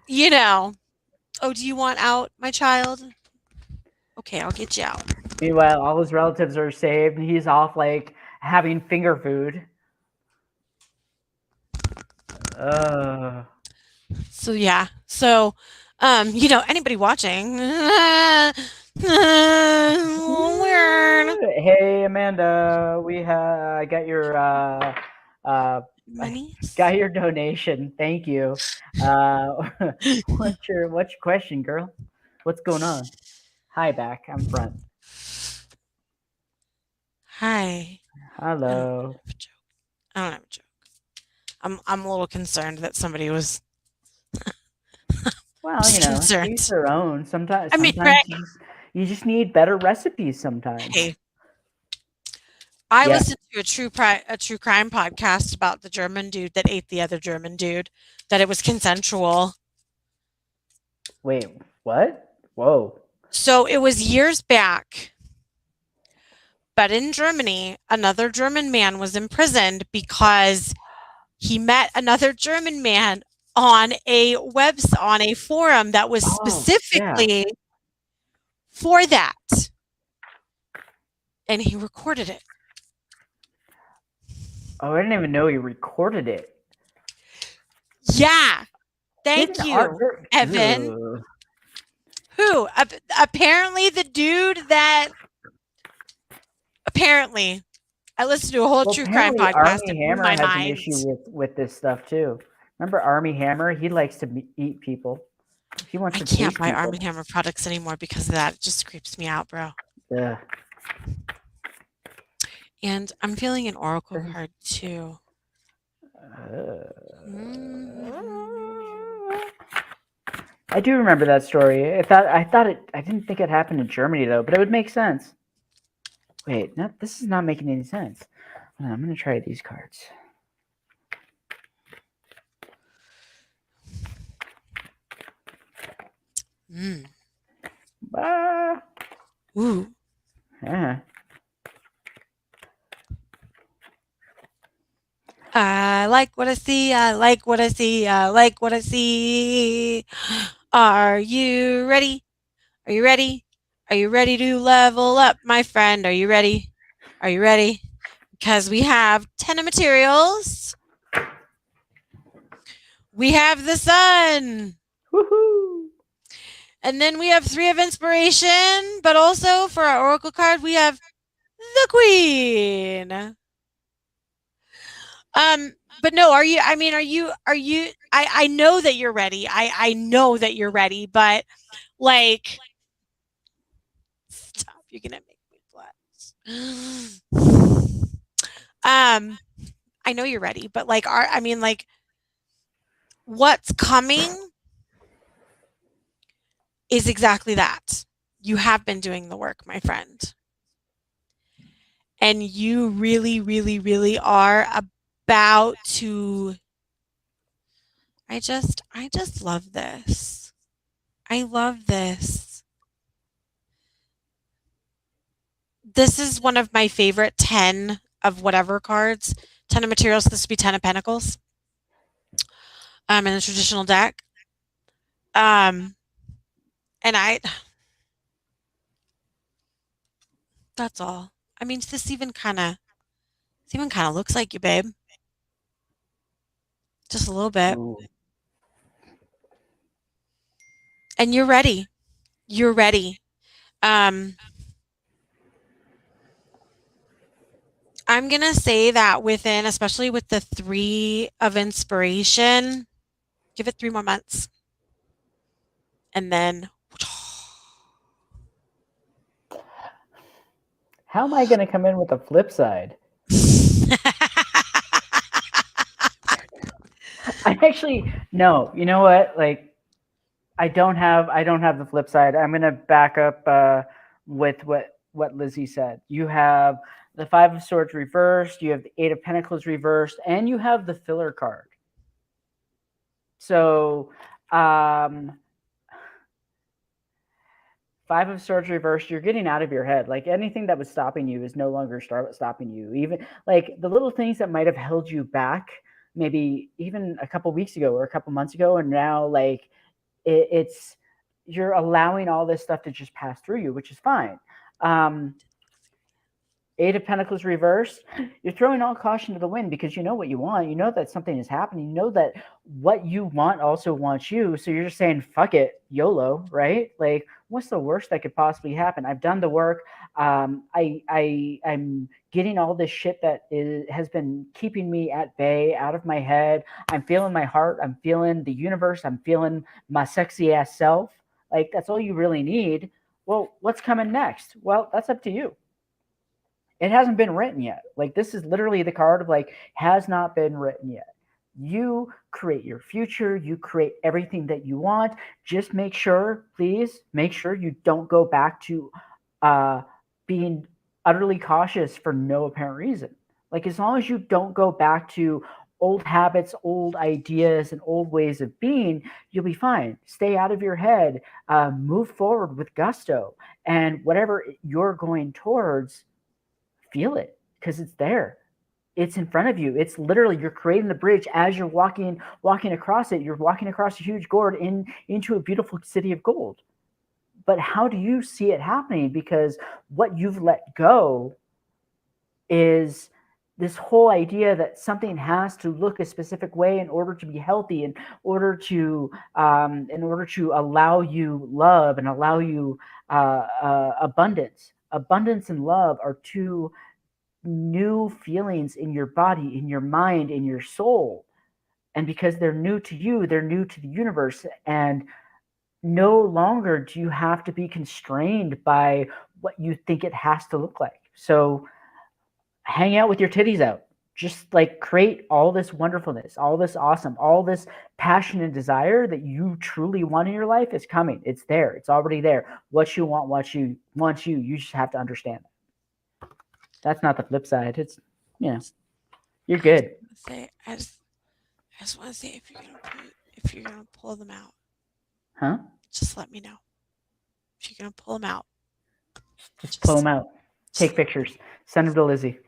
you know, oh, do you want out, my child? Okay, I'll get you out. Meanwhile, all his relatives are saved, and he's off like having finger food. Uh, So yeah. So anybody watching weird hey Amanda, I got your I monies. got your donation. Thank you. Uh, what's your question, girl? What's going on? Hi, back. I'm front. Hi. I don't Hello. have a joke. I don't have a joke. I'm a little concerned that somebody was Well, just to each concerned. their own. Sometimes, I mean, right. sometimes you just need better recipes. Sometimes. Hey, I Yeah. listened to a true crime podcast about the German dude that ate the other German dude, that it was consensual. Wait. What? Whoa. So it was years back, but in Germany, another German man was imprisoned because he met another German man on a forum that was Oh, yeah. specifically for that, and he recorded it. Oh, I didn't even know you recorded it. Yeah, thank Didn't art? you, Evan. Who? Apparently, the dude that apparently I listened to a whole Well, true crime apparently podcast. Army It blew Hammer my has an mind. issue with this stuff too. Remember Army Hammer? He likes to eat people. He wants I to can't taste buy Arm& people. Hammer products anymore because of that. It just creeps me out, bro. Ugh. And I'm feeling an oracle card too. Uh, I do remember that story. I didn't think it happened in Germany though, but it would make sense. Wait, no, this is not making any sense. I'm gonna try these cards. Mm. Ah, Ooh. yeah. I like what I see. I like what I see. I like what I see. Are you ready? Are you ready? Are you ready to level up, my friend? Are you ready? Are you ready? Because we have 10 of materials. We have the sun. Woohoo! And then we have 3 of inspiration, but also for our oracle card, we have the queen. But no, are you, I mean, I know that you're ready. I know that you're ready, but like, stop, you're gonna make me blush. I know you're ready, but like, I mean, like, what's coming is exactly that. You have been doing the work, my friend. And you really, really, really are about to. I just love this. I love this. This is one of my favorite 10 of whatever cards. 10 of materials. This would be 10 of pentacles. In the traditional deck. Um, and that's all. I mean, this even kind of looks like you, babe. Just a little bit. Ooh. And you're ready. You're ready. Um, I'm going to say that within, especially with the 3 of inspiration, give it 3 more months. And then How am I going to come in with the flip side? I actually no. You know what? Like I don't have the flip side. I'm gonna back up with what Lizzie said. You have the Five of Swords reversed. You have the Eight of Pentacles reversed, and you have the filler card. So, um, Five of Swords reversed. You're getting out of your head. Like anything that was stopping you is no longer stopping you. Even like the little things that might have held you back, maybe even a couple weeks ago or a couple months ago, and now like it's you're allowing all this stuff to just pass through you, which is fine. Um, Eight of Pentacles reversed. You're throwing all caution to the wind because you know what you want. You know that something is happening. You know that what you want also wants you. So you're just saying, fuck it, YOLO, right? Like, what's the worst that could possibly happen? I've done the work. I'm getting all this shit that has been keeping me at bay, out of my head. I'm feeling my heart. I'm feeling the universe. I'm feeling my sexy ass self. Like, that's all you really need. Well, what's coming next? Well, that's up to you. It hasn't been written yet. Like this is literally the card of like has not been written yet. You create your future, you create everything that you want. Just make sure, please make sure you don't go back to uh, being utterly cautious for no apparent reason. Like as long as you don't go back to old habits, old ideas, and old ways of being, you'll be fine. Stay out of your head, move forward with gusto, and whatever you're going towards, feel it because it's there. It's in front of you. It's literally you're creating the bridge as you're walking across it. You're walking across a huge gourd into a beautiful city of gold. But how do you see it happening? Because what you've let go is this whole idea that something has to look a specific way in order to be healthy, in order to allow you love and allow you abundance. Abundance and love are two new feelings in your body, in your mind, in your soul. And because they're new to you, they're new to the universe. And no longer do you have to be constrained by what you think it has to look like. So hang out with your titties out. Just like create all this wonderfulness, all this awesome, all this passion and desire that you truly want in your life is coming. It's there. It's already there. What you want you. You just have to understand that. That's not the flip side. It's, you know, you're I just good. want to say, I just want to say, if you're gonna pull them out, Huh? just let me know. If you're gonna pull them out, Just pull just them out. just Take let me pictures. Send them to Lizzie.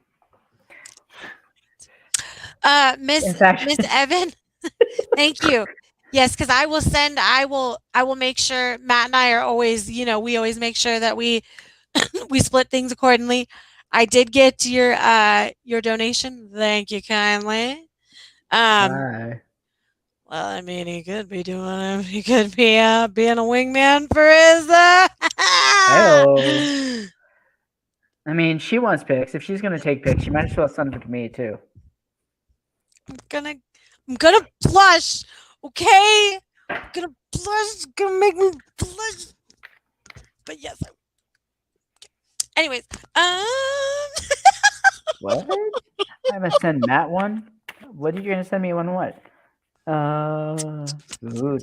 know. Miss In fact, Miss Evan, thank you. Yes, because I will make sure Matt and I are always, we always make sure that we split things accordingly. I did get your donation. Thank you kindly. Um, bye. Well, I mean, he could be doing it. He could be being a wingman for his. Heyo. I mean, she wants pics. If she's gonna take pics, she might as well send them to me too. I'm gonna, I'm gonna blush. Okay, I'm gonna blush. It's gonna make me blush. But yes. Anyways, What? I'm gonna send Matt one. What are you gonna send me one? What? Ooh,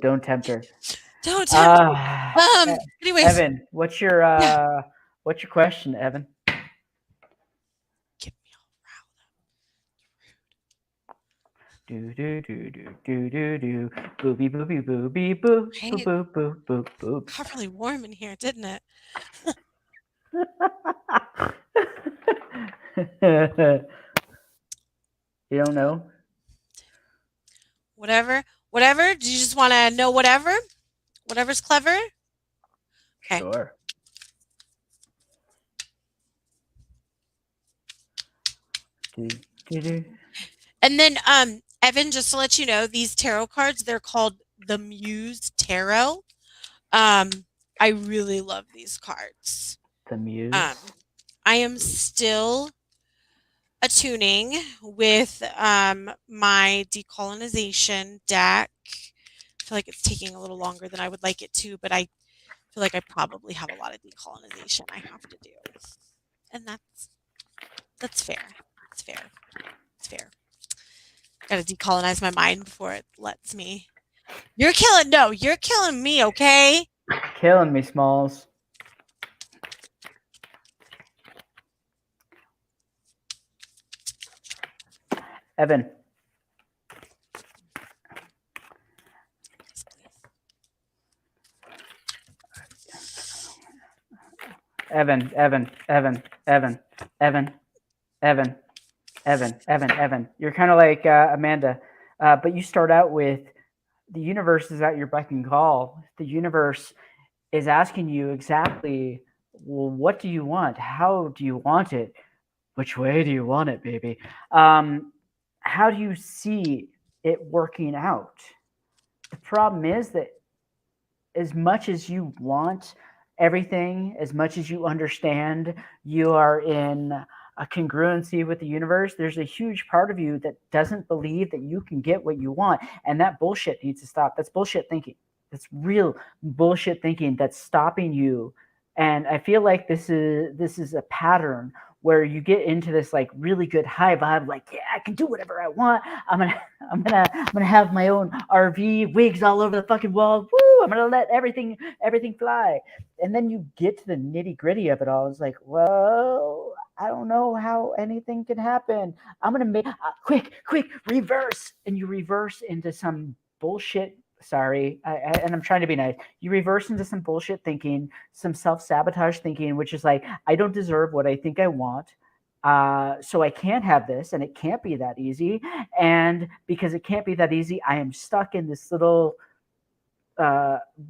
don't tempt her. don't tempt me. Uh, Anyways, Evan, yeah. what's your question, Evan? Get me Do do do do do do do. Booby booby booby boo all boo right. boo boo boo boo. Got really warm in here, didn't it? You don't know? Whatever. Whatever. Do you just want to know whatever? Whatever's clever? Okay. Sure. Do, do, do. And then, Evan, just to let you know, these tarot cards, they're called the Muse Tarot. Um, I really love these cards. The Um, muse. I am still attuning with my decolonization deck. I feel like it's taking a little longer than I would like it to, but I feel like I probably have a lot of decolonization I have to do. And that's fair. It's fair. It's fair. Gotta decolonize my mind before it lets me. You're killing me, okay? Killing me, Smalls. Evan. Yes, please. Evan, Evan, Evan, Evan, Evan, Evan, Evan. You're kind of like Amanda, but you start out with the universe is at your beck and call. The universe is asking you exactly, well, what do you want? How do you want it? Which way do you want it, baby? How do you see it working out? The problem is that as much as you want everything, as much as you understand, you are in a congruency with the universe. There's a huge part of you that doesn't believe that you can get what you want. And that bullshit needs to stop. That's bullshit thinking. That's real bullshit thinking that's stopping you. And I feel like this is a pattern where you get into this like really good high vibe, like, yeah, I can do whatever I want. I'm gonna I'm gonna have my own RV, wigs all over the fucking wall. Woo! I'm gonna let everything fly. And then you get to the nitty gritty of it all. It's like, well, I don't know how anything can happen. I'm gonna make quick reverse, and you reverse into some bullshit. Sorry, and I'm trying to be nice. You reverse into some bullshit thinking, some self sabotage thinking, which is like, I don't deserve what I think I want. So I can't have this, and it can't be that easy. And because it can't be that easy, I am stuck in this uh,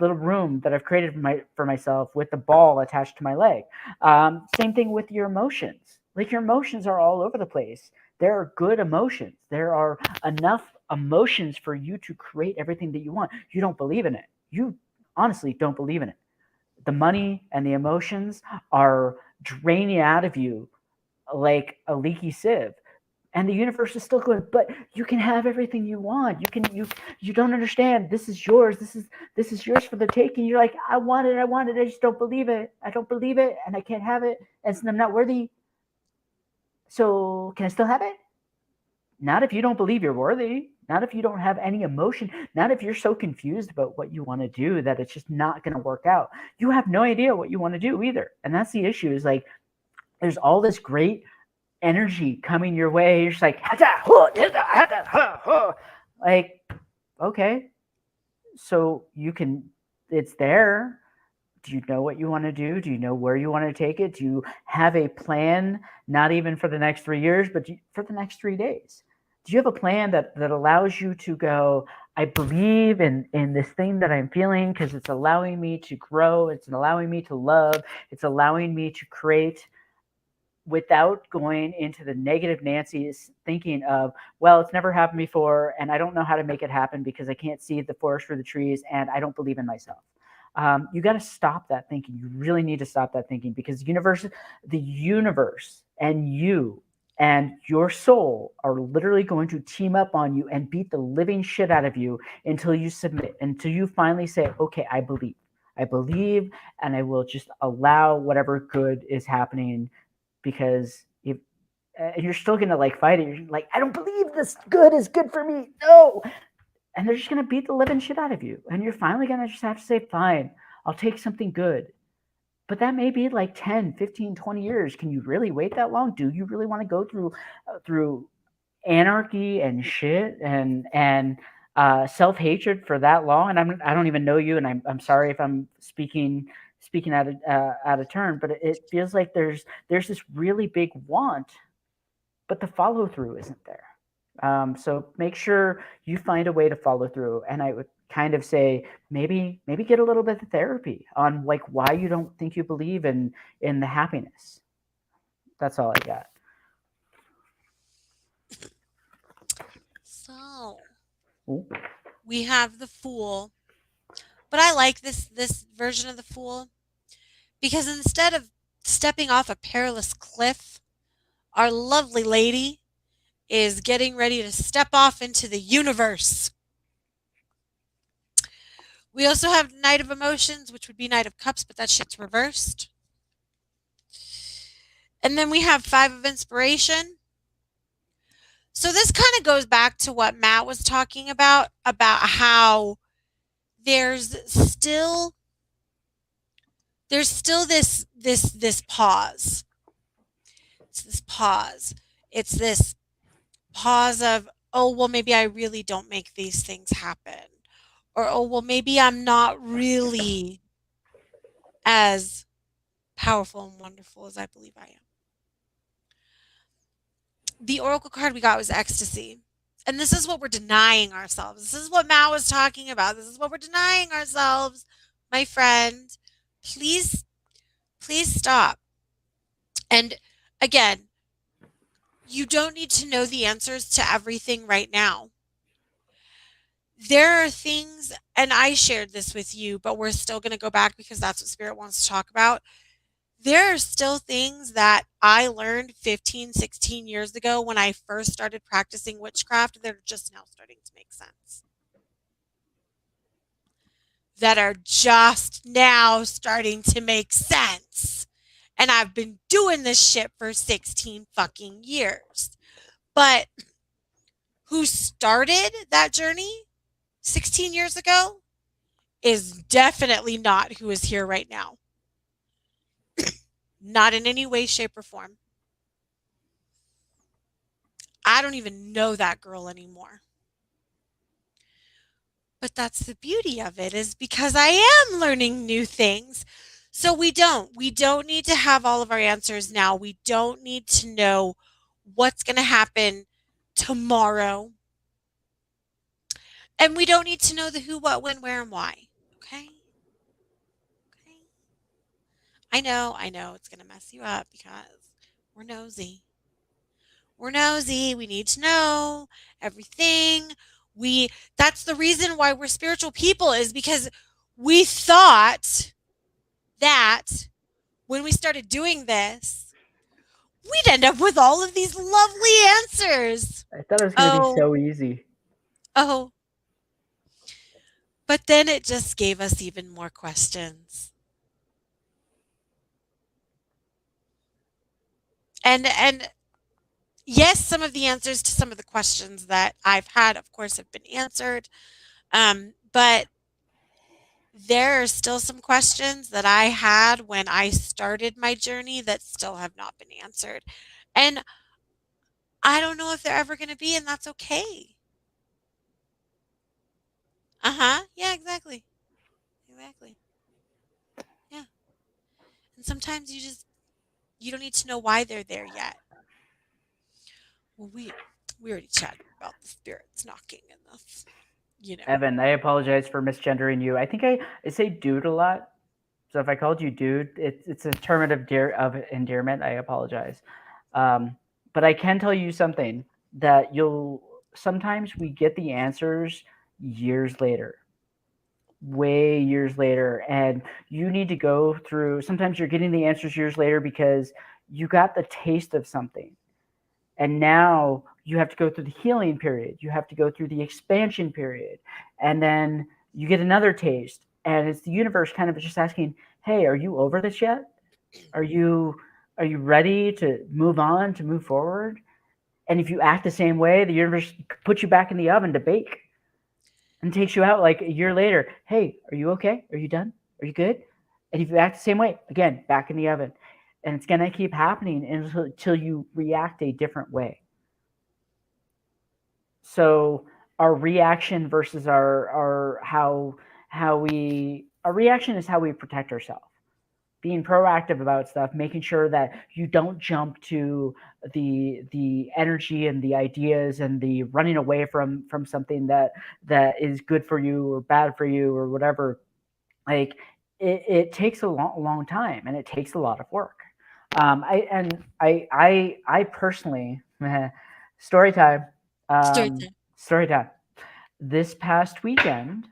little room that I've created for myself with the ball attached to my leg. Same thing with your emotions. Like your emotions are all over the place. There are good emotions. There are enough emotions for you to create everything that you want. You don't believe in it. You honestly don't believe in it. The money and the emotions are draining out of you like a leaky sieve, and the universe is still going, but you can have everything you want. You don't understand. This is yours. This is yours for the taking. You're like, I want it, I just don't believe it. I don't believe it, and I can't have it, and so I'm not worthy. So can I still have it? Not if you don't believe you're worthy. Not if you don't have any emotion. Not if you're so confused about what you want to do that it's just not going to work out. You have no idea what you want to do either. And that's the issue, is like, there's all this great energy coming your way. You're just like, like, okay, so you can, it's there. Do you know what you want to do? Do you know where you want to take it? Do you have a plan, not even for the next 3 years, but for the next 3 days? Do you have a plan that allows you to go, I believe in this thing that I'm feeling because it's allowing me to grow, it's allowing me to love, it's allowing me to create without going into the negative Nancy's thinking of, well, it's never happened before, and I don't know how to make it happen because I can't see the forest for the trees, and I don't believe in myself. You got to stop that thinking. You really need to stop that thinking because the universe, and you and your soul are literally going to team up on you and beat the living shit out of you until you submit, until you finally say, okay, I believe. I believe, and I will just allow whatever good is happening because if you're still gonna like fight it, you're like, I don't believe this good is good for me. No, and they're just gonna beat the living shit out of you, and you're finally gonna just have to say, fine, I'll take something good. But that may be like 10, 15, 20 years. Can you really wait that long? Do you really want to go through anarchy and shit and self hatred for that long? And I don't even know you, and I'm sorry if I'm speaking out of turn, but it feels like there's this really big want, but the follow through isn't there. So make sure you find a way to follow through. And I would kind of say maybe get a little bit of therapy on like why you don't think you believe in the happiness. That's all I got. So Ooh. we have the fool, but I like this version of the fool because instead of stepping off a perilous cliff, our lovely lady is getting ready to step off into the universe. We also have Knight of Emotions, which would be Knight of Cups, but that shit's reversed. And then we have Five of Inspiration. So this kind of goes back to what Matt was talking about how there's still there's still this pause. It's this pause. It's this pause of, oh well, maybe I really don't make these things happen. Or oh well, maybe I'm not really as powerful and wonderful as I believe I am. The oracle card we got was ecstasy. And this is what we're denying ourselves. This is what Matt was talking about. This is what we're denying ourselves, my friend. Please, please stop. And again, you don't need to know the answers to everything right now. There are things, and I shared this with you, but we're still going to go back because that's what Spirit wants to talk about. There are still things that I learned 15, 16 years ago when I first started practicing witchcraft that are just now starting to make sense. That are just now starting to make sense. And I've been doing this shit for 16 fucking years. But who started that journey 16 years ago is definitely not who is here right now. Not in any way, shape, or form. I don't even know that girl anymore. But that's the beauty of it is because I am learning new things. So we don't need to have all of our answers now. We don't need to know what's going to happen tomorrow. And we don't need to know the who, what, when, where, and why. Okay? Okay. I know it's going to mess you up because we're nosy. We're nosy. We need to know everything. We That's the reason why we're spiritual people is because we thought that when we started doing this, we'd end up with all of these lovely answers. I thought it was going to be Oh, so easy. oh. But then it just gave us even more questions. And yes, some of the answers to some of the questions that I've had, of course, have been answered. But there are still some questions that I had when I started my journey that still have not been answered. And I don't know if they're ever going to be, and that's okay. Uh huh. Yeah, exactly. Exactly. Yeah. And sometimes you don't need to know why they're there yet. Well, we already chatted about the spirits knocking and this. Evan, I apologize for misgendering you. I think I say dude a lot. So if I called you dude, it's a term of endearment. I apologize. Um, but I can tell you something that you'll sometimes we get the answers years later, way years later, and you need to go through. Sometimes you're getting the answers years later because you got the taste of something, and now you have to go through the healing period. You have to go through the expansion period, and then you get another taste, and it's the universe kind of just asking, "Hey, are you over this yet? Are you are you ready to move on, to move forward?" And if you act the same way, the universe puts you back in the oven to bake and takes you out like a year later. Hey, are you okay? Are you done? Are you good? And if you act the same way, again, back in the oven. And it's going to keep happening until you react a different way. So our reaction versus our how we our reaction is how we protect ourselves. Being proactive about stuff, making sure that you don't jump to the energy and the ideas and the running away from something that is good for you or bad for you or whatever. Like it takes a long time and it takes a lot of work. I personally story time. Story um, time. Story time. This past weekend,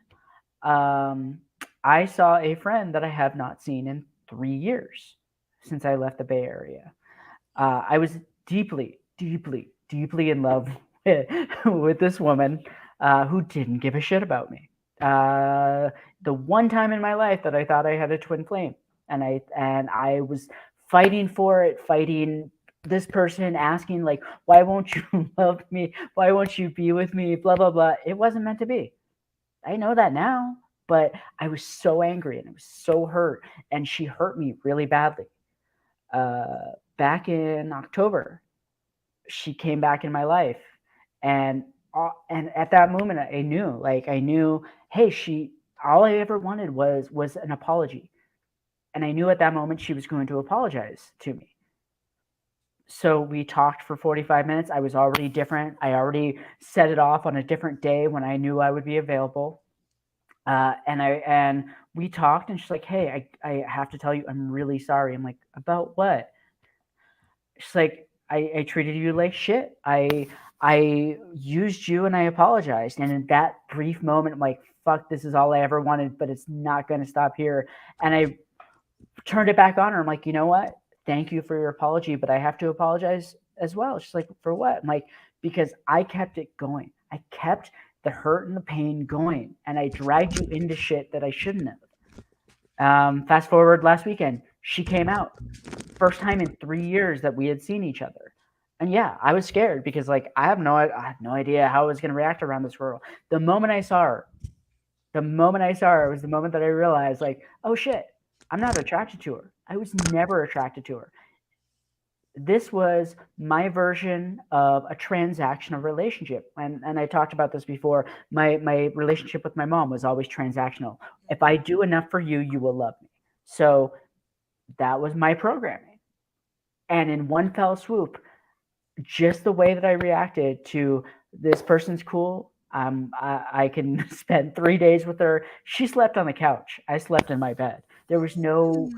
um, I saw a friend that I have not seen in 3 years since I left the Bay Area. I was deeply in love with this woman who didn't give a shit about me. Uh, the one time in my life that I thought I had a twin flame, and I was fighting for it, fighting this person, asking like, "Why won't you love me? Why won't you be with me?" Blah blah blah. It wasn't meant to be. I know that now, but I was so angry and I was so hurt, and she hurt me really badly. Back in October, she came back in my life, and at that moment, I knew, hey, she all I ever wanted was an apology, and I knew at that moment she was going to apologize to me. So we talked for 45 minutes. I was already different. I already set it off on a different day when I knew I would be available. And we talked, and she's like, "Hey, I have to tell you, I'm really sorry." I'm like, "About what?" She's like, I treated you like shit. I used you and I apologized. And in that brief moment, I'm like, fuck, this is all I ever wanted, but it's not going to stop here. And I turned it back on her. I'm like, you know what? Thank you for your apology, but I have to apologize as well. She's like, for what? I'm like, because I kept it going. I kept the hurt and the pain going, and I dragged you into shit that I shouldn't have. Fast forward last weekend, she came out. First time in 3 years that we had seen each other. And yeah, I was scared because like I had no idea how I was going to react around this girl. The moment I saw her, the moment I saw her was the moment that I realized like, oh shit, I'm not attracted to her. I was never attracted to her. This was my version of a transactional relationship. And I talked about this before. My relationship with my mom was always transactional. If I do enough for you, you will love me. So that was my programming. And in one fell swoop, just the way that I reacted to this person's cool. I can spend 3 days with her. She slept on the couch. I slept in my bed. There was no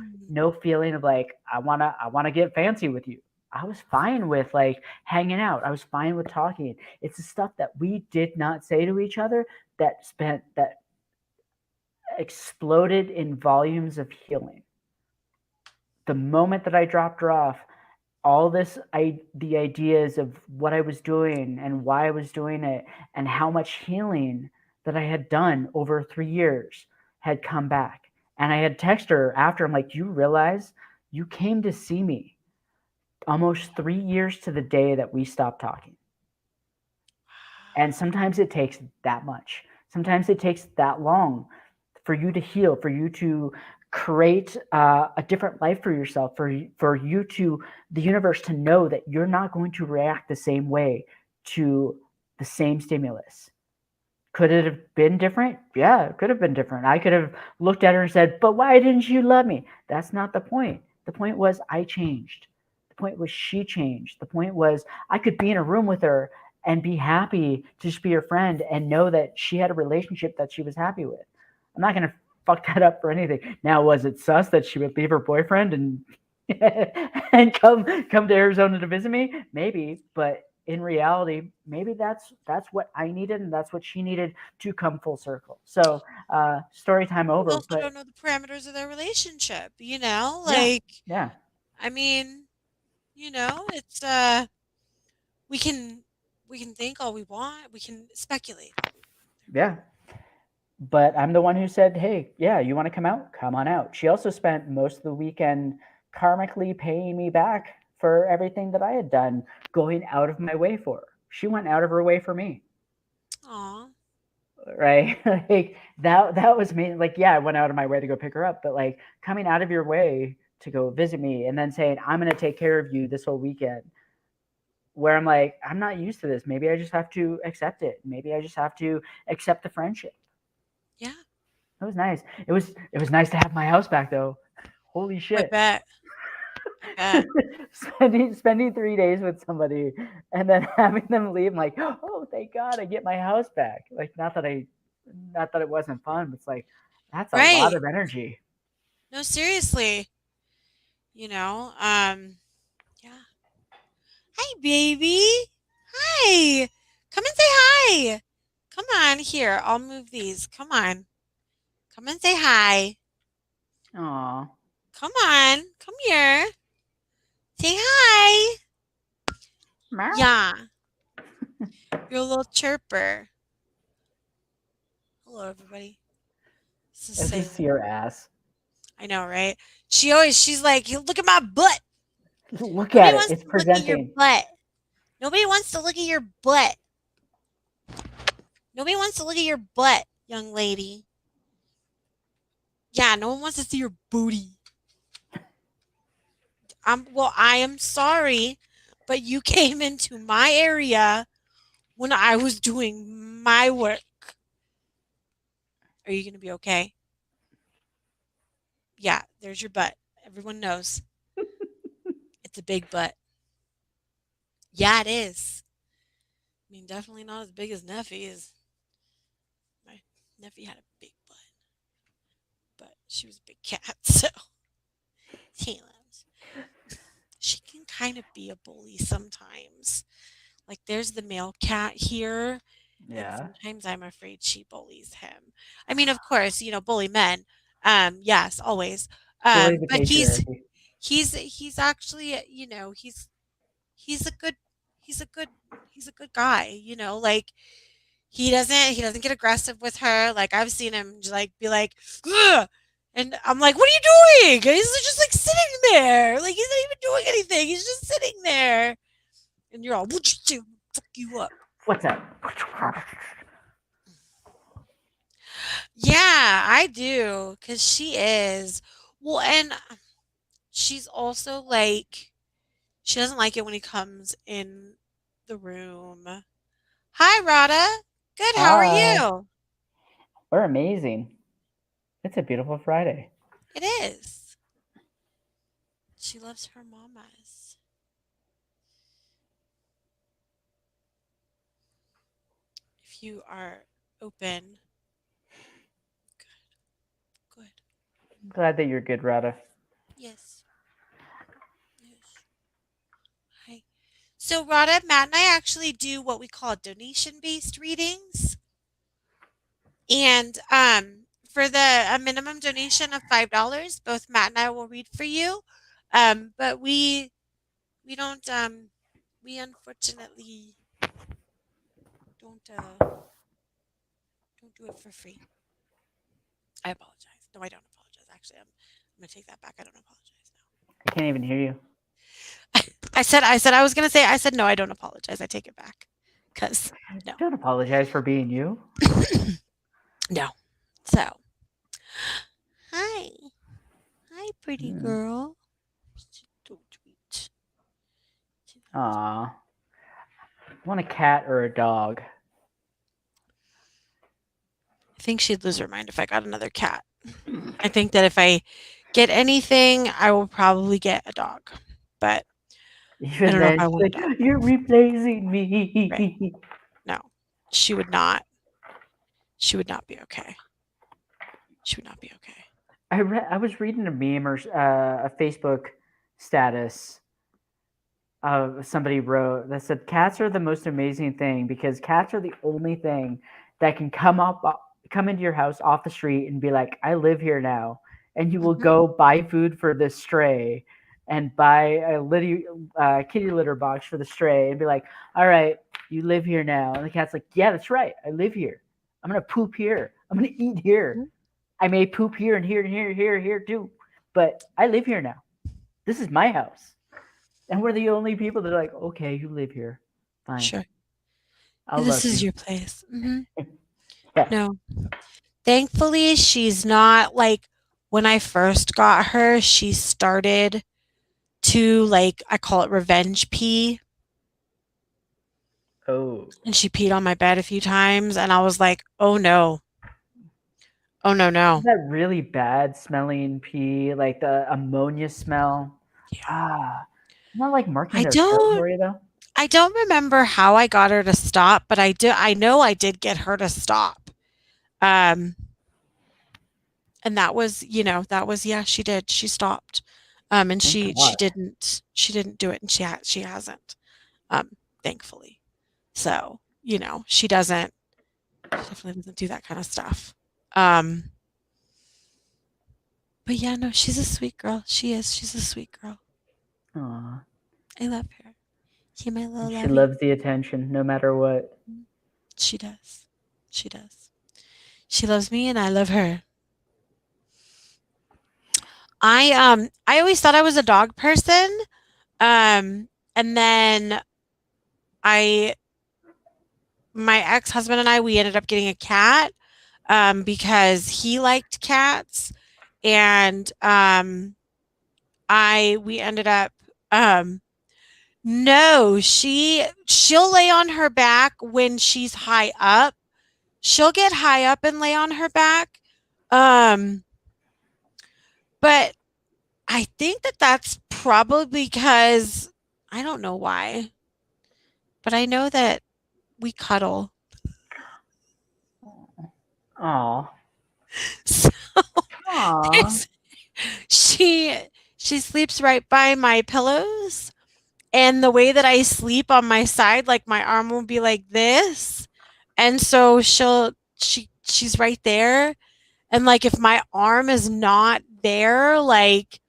feeling of like I wanna get fancy with you. I was fine with like hanging out. I was fine with talking. It's the stuff that we did not say to each other that exploded in volumes of healing. The moment that I dropped her off, all this the ideas of what I was doing and why I was doing it and how much healing that I had done over 3 years had come back. And I had texted her after. I'm like, do you realize you came to see me almost 3 years to the day that we stopped talking? And sometimes it takes that much. Sometimes it takes that long for you to heal, for you to create a different life for yourself, for you to the universe to know that you're not going to react the same way to the same stimulus. Could it have been different? Yeah, it could have been different. I could have looked at her and said, "But why didn't you love me?" That's not the point. The point was I changed. The point was she changed. The point was I could be in a room with her and be happy to just be her friend and know that she had a relationship that she was happy with. I'm not going to fuck that up for anything. Now, was it sus that she would leave her boyfriend and and come to Arizona to visit me? Maybe, but in reality, maybe that's what I needed, and that's what she needed to come full circle. So, story time We over. also But don't know the parameters of their relationship, you know? yeah, Like, yeah, I mean, it's we can we can think all we want. We can speculate all we want with their yeah. But I'm the one who said, "Hey, yeah, you want to come out? Come on out." She also spent most of the weekend karmically paying me back for everything that I had done, going out of my way for her. She went out of her way for me, relationship. right? Like that was me. Like, yeah, I went out of my way to go pick her up, but like coming out of your way to go visit me and then saying, "I'm going to take care of you this whole weekend." Where I'm like, I'm not used to this. Maybe I just have to accept it. Maybe I just have to accept the friendship. Yeah, It was nice. It was nice to have my house back though. Holy I shit. bet. I bet. spending 3 days with somebody and then having them leave, I'm like, oh, thank God I get my house back. Like, not that it wasn't fun, but it's like, that's a lot Right. of energy. No, seriously. You know, yeah. Hi, baby. Hi. Come and say hi. Come on here. I'll move these. Come on. Come and say hi. Aw. Come on. Come here. Say hi. Meow. Yeah. You're a little chirper. Hello, everybody. This is Let's just Salem. see her ass. I know, right? She's like, look at my butt. Look Nobody at it. wants It's to look at your presenting. butt. Nobody wants to look at your butt. Nobody wants to look at your butt, young lady. Yeah, no one wants to see your booty. Well, I am sorry, but you came into my area when I was doing my work. Are you going to be okay? Yeah, there's your butt. Everyone knows. It's a big butt. Yeah, it is. I mean, definitely not as big as Neffy's. My Neffy had a big butt, but she was a big cat, so Taylor's. She can kind of be a bully sometimes. Like, there's the male cat here, and Yeah. sometimes I'm afraid she bullies him. I mean, of course, bully men. Yes, always. Bully the But he's patriarchy. he's actually, he's a good he's a good he's a good guy. Like he doesn't get aggressive with her. Like I've seen him just, like be like, ugh! And I'm like, what are you doing? He's just like sitting there. Like he's not even doing anything. He's just sitting there. And you're all, what you do? Fuck you up. What's that? Yeah, I do. Cause she is. Well, and she's also like, she doesn't like it when he comes in the room. Hi, Rada. Good. How are Hi. you? We're amazing. It's a beautiful Friday. It is. She loves her mamas. If you are open, good. Glad that you're good, Rada. Yes. Yes. Hi. So, Rada, Matt and I actually do what we call donation based readings. And for a minimum donation of $5, both Matt and I will read for you. But we don't we unfortunately don't uh, don't do it for free. I apologize. No, I don't apologize. Actually, I'm gonna take that back. I don't apologize now. I can't even hear you. I said I was gonna say I said no. I don't apologize. I take it back. Cause no, Don't apologize for being you. no. So hi, hi, pretty Mm. girl. So sweet. Aw. Want a cat or a dog? I think she'd lose her mind if I got another cat. I think that if I get anything, I will probably get a dog. But I Even don't know if then, I she's want a like, dog. "You're replacing Right. me." No. She would not. She would not be okay. She would not be okay. I was reading a meme or a Facebook status somebody wrote that said cats are the most amazing thing because cats are the only thing that can come into your house off the street and be like, I live here now, and you will Mhm. go buy food for this stray and buy kitty litter box for the stray and be like, all right, you live here now, and the cat's like, yeah, that's right, I live here, I'm gonna poop here, I'm gonna eat here, Mhm. I may poop here and here and here too, but I live here now, this is my house. And we're the only people that are like, okay, you live here. Fine. Sure. I'll This love is you. your place. Mhm. Yeah. No. Thankfully, she's not like when I first got her, she started to like I call it revenge pee, Oh. and she peed on my bed a few times and I was like, "Oh no. Oh no, Is no." that really bad smelling pee, like the ammonia smell? Yeah. Ah. Isn't that like marking I their don't territory though? I don't remember how I got her to stop, but I know I did get her to stop. Um and that was, that was yeah, she did. She stopped. And Thank she God. didn't do it and she hasn't. Um thankfully. So, she definitely doesn't do that kind of stuff. Um but yeah, no, she's a sweet girl. She is. She's a sweet girl. Aw. I love her. She my little And she lovey. loves the attention no matter what. Mm. She does. She does. She loves me and I love her. I always thought I was a dog person. And then I my ex-husband and I we ended up getting a cat because he liked cats and I we ended up um no, she'll lay on her back when she's high up. She'll get high up and lay on her back. Um but I think that that's probably because I don't know why, but I know that we cuddle. Aw. So Aw. there's she she sleeps right by my pillows, and the way that I sleep on my side, like my arm will be like this, and so she's right there, and like if my arm is not there, like,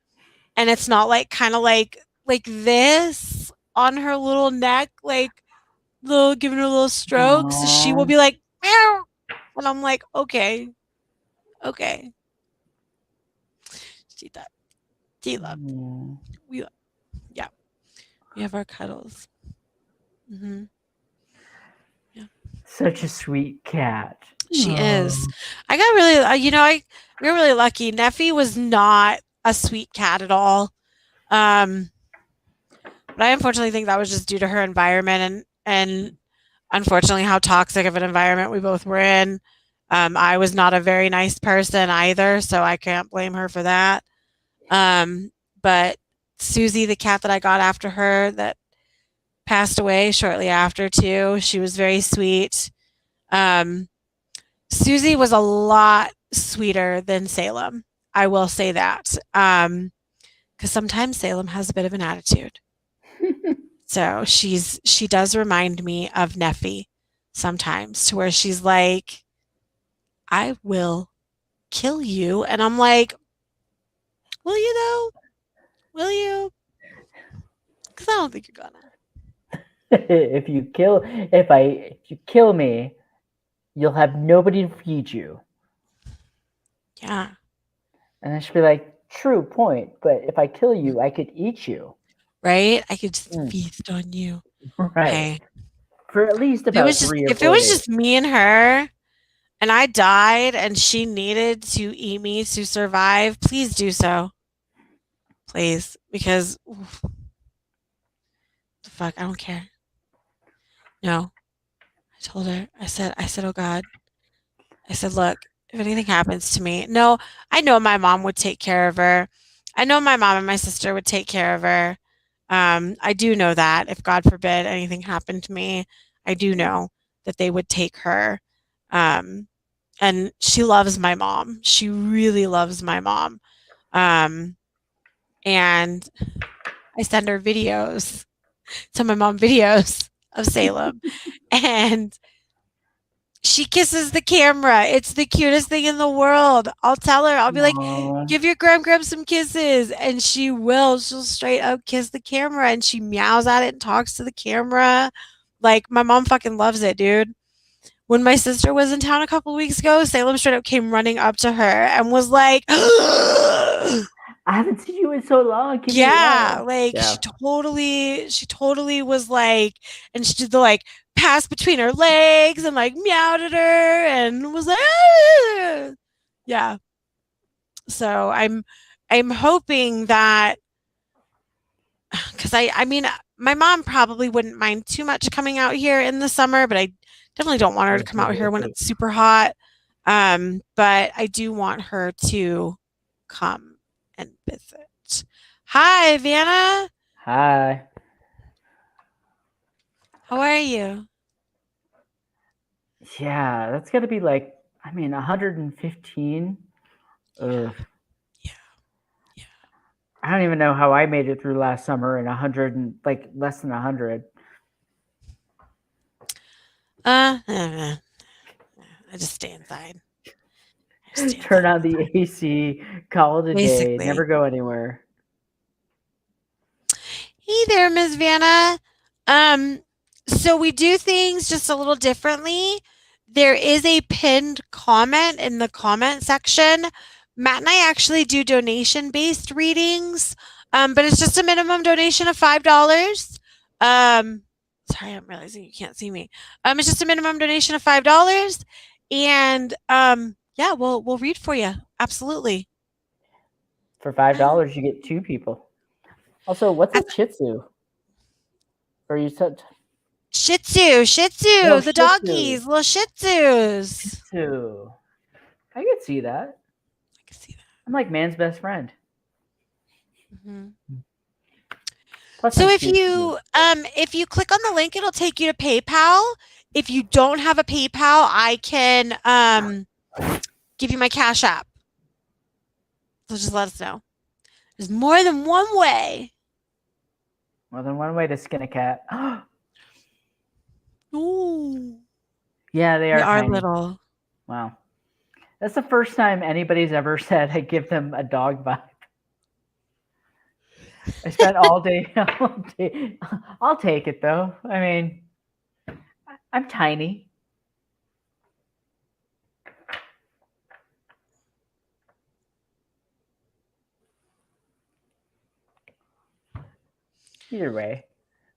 and it's not like kind of like this on her little neck, like little giving her little strokes, she will Aw. be like meow, and I'm like okay, okay, she that she loved Mm. we yeah, we have our cuddles. Hmm. Yeah. Such a sweet cat. She is. Oh. I got really, I got really lucky. Neffy was not a sweet cat at all. Um, but I unfortunately think that was just due to her environment and unfortunately how toxic of an environment we both were in. I was not a very nice person either, so I can't blame her for that. But Susie, the cat that I got after her, that passed away shortly after too, she was very sweet. Um, Susie was a lot sweeter than Salem. I will say that. Because sometimes Salem has a bit of an attitude. So she does remind me of Neffy sometimes, to where she's like, I will kill you. And I'm like, will you though? Will you? Because I don't think you're gonna. If you kill me, you'll have nobody to feed you. Yeah. And I should be like, true point, but if I kill you, I could eat you. Right? I could just Mm, feast on you. right. Hey. For at least about three or If it four was days. just me and her, and I died and she needed to eat me to survive, please do so. Please. Because oof, the fuck, I don't care. No. I told her, I said, oh God. I said, look, if anything happens to me, no, I know my mom would take care of her. I know my mom and my sister would take care of her. I do know that if God forbid anything happened to me, I do know that they would take her. Um, and she loves my mom. She really loves my mom. Um, and I send her videos, to my mom videos of Salem, and she kisses the camera. It's the cutest thing in the world. I'll tell her, I'll be like, No, give your grandma some kisses. And she will. She'll straight up kiss the camera and she meows at it and talks to the camera. Like, my mom fucking loves it, dude. When my sister was in town a couple weeks ago, Salem straight up came running up to her and was like, I haven't seen you in so long. Give me a yeah, hug. like Yeah. she totally was like, and she did the like pass between her legs and like meowed at her and was like, "Ah!" Yeah. So I'm hoping that because I mean my mom probably wouldn't mind too much coming out here in the summer, but I definitely don't want her to come out here when it's super hot. But I do want her to come and visit. Hi, Vanna. Hi. How are you? Yeah, that's got to be like, I mean, 115. Ugh. Yeah, yeah. I don't even know how I made it through last summer in 100 and like less than 100. I just stay inside. I just stay Turn inside on all the the time. AC, call it a day, never Basically. go anywhere. Hey there, Miss Vanna. Um, so we do things just a little differently. There is a pinned comment in the comment section. Matt and I actually do donation-based readings, but it's just a minimum donation of $5. Um, sorry, I'm realizing you can't see me. It's just a minimum donation of $5, and yeah, we'll read for you. Absolutely. For Uh, $5, you get two people. Also, what's a that's Shih Tzu? Or you said Shih Tzu, Shih no Tzu, the Shih Tzu. doggies, little Shih Shih Tzus. Tzu. I could see that. I can see I'm like man's best friend. that. Plus, So I'm if cute too. you click on the link, it'll take you to PayPal. If you don't have a PayPal, I can give you my Cash App. So just let us know. There's more than one way. More than one way to skin a cat. Ooh, Yeah, they they are are tiny. little. Wow. That's the first time anybody's ever said I give them a dog vibe. I spent all day, all day. I'll take it though. I mean, I'm tiny. Either way,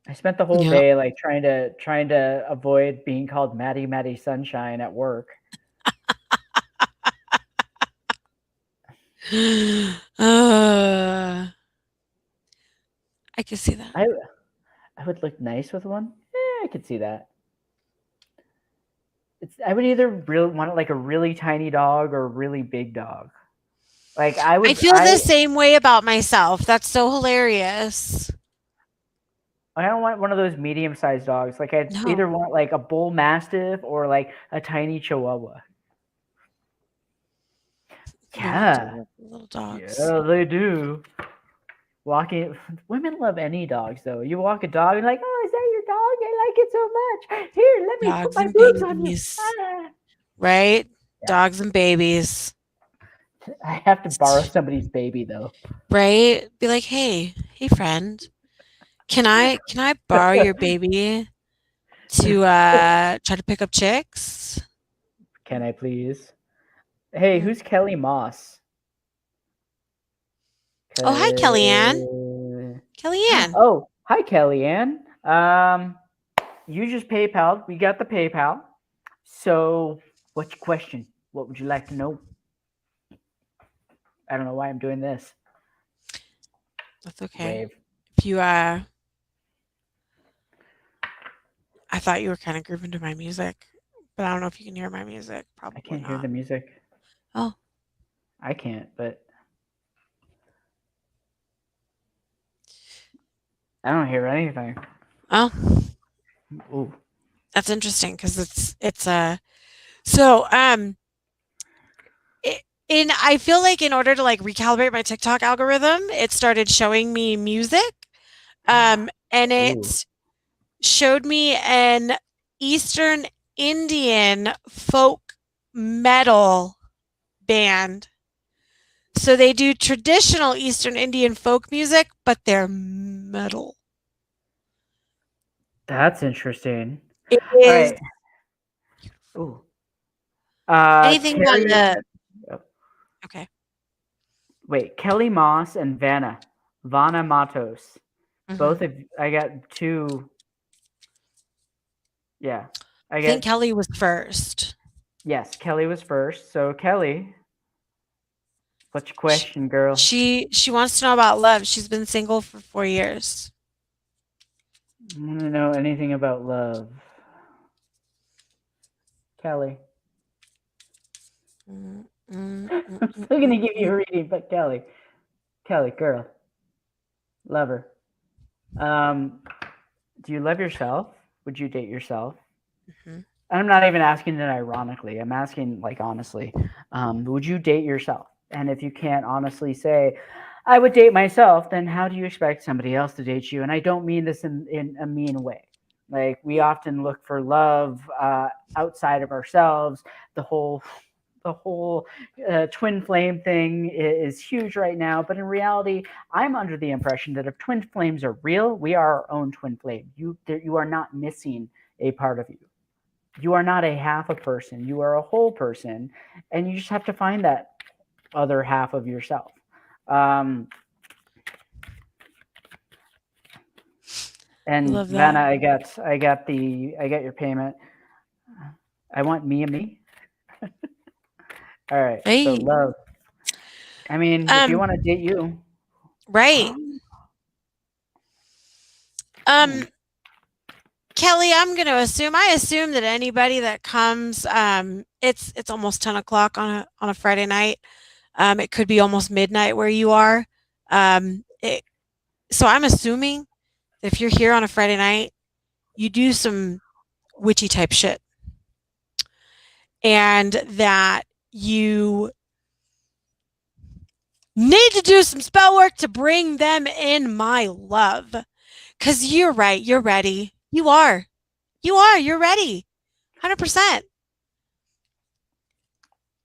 I spent the whole Yep. day like trying to avoid being called Maddie Maddie Sunshine at work. I can see that. I would look nice with one. I could see that. I would either really want like a really tiny dog or a really big dog. Like I feel the same way about myself. That's so hilarious. I don't want one of those medium sized dogs. Like I either No, want like a bull mastiff or like a tiny chihuahua. women do Yeah, love little dogs. yeah, they do. Walking, women love any dogs though. You walk a dog and like, oh, is that your dog? I like it so much. Here, let me put Dogs my and boobs on you. babies, Ah. right? Yeah, Dogs and babies. I have to borrow somebody's baby though. Right? Be like, "Hey, friend, can I borrow your baby to, try to pick up chicks?" Can I please? Hey, Mhm. who's Kelly Moss? Oh, hi, Kellyanne. Kellyanne. Oh, hi, Kellyanne. You just PayPal. We got the PayPal. So, what's your question? What would you like to know? I don't know why I'm doing this. That's okay. Wave. If you, I thought you were kinda grooving to my music, but I don't know if you can hear my music. I Probably can't hear the not. music. Oh, I can't, but I don't hear anything. oh, Ooh. that's interesting because it's, so, I feel like in order to like recalibrate my TikTok algorithm, it started showing me music. And Ooh, it showed me an Eastern Indian folk metal band. So they do traditional Eastern Indian folk music, but they're metal. that's interesting. It All is right. Ooh. anything on Terry. the Oh, okay. wait, Kelly Moss and Vanna Matos. Hmm. Both of I got two. Yeah, I I think get Kelly was first. yes. Kelly was first. So Kelly, what's your She, question, girl? she wants to know about love. She's been single for 4 years. I want to know anything about love, Kelly. Mm, mm, mm, I'm mm, still mm, gonna give you mm. a reading, but Kelly, girl, lover. Um, do you love yourself? Would you date yourself? Mhm. I'm not even asking it ironically. I'm asking like honestly. Would you date yourself? And if you can't honestly say, I would date myself, then how do you expect somebody else to date you? And I don't mean this in a mean way. Like we often look for love outside of ourselves. The whole the whole twin flame thing is huge right now. But in reality, I'm under the impression that if twin flames are real, we are our own twin flame. You are not missing a part of you. You are not a half a person. You are a whole person, and you just have to find that other half of yourself. Um, I and love Vanna, that. I got your payment. I want me and me. All right. So Right. love. I mean, if you Um, want to date you, right. hmm, Um, Kelly, I'm going to assume. I assume that anybody that comes, it's almost 10 o'clock on a Friday night. It could be almost midnight where you are. It, so I'm assuming that if you're here on a Friday night, you do some witchy type shit, and that you need to do some spell work to bring them in, my love. Cause you're right. You're ready. You are. You are. You're ready. 100%.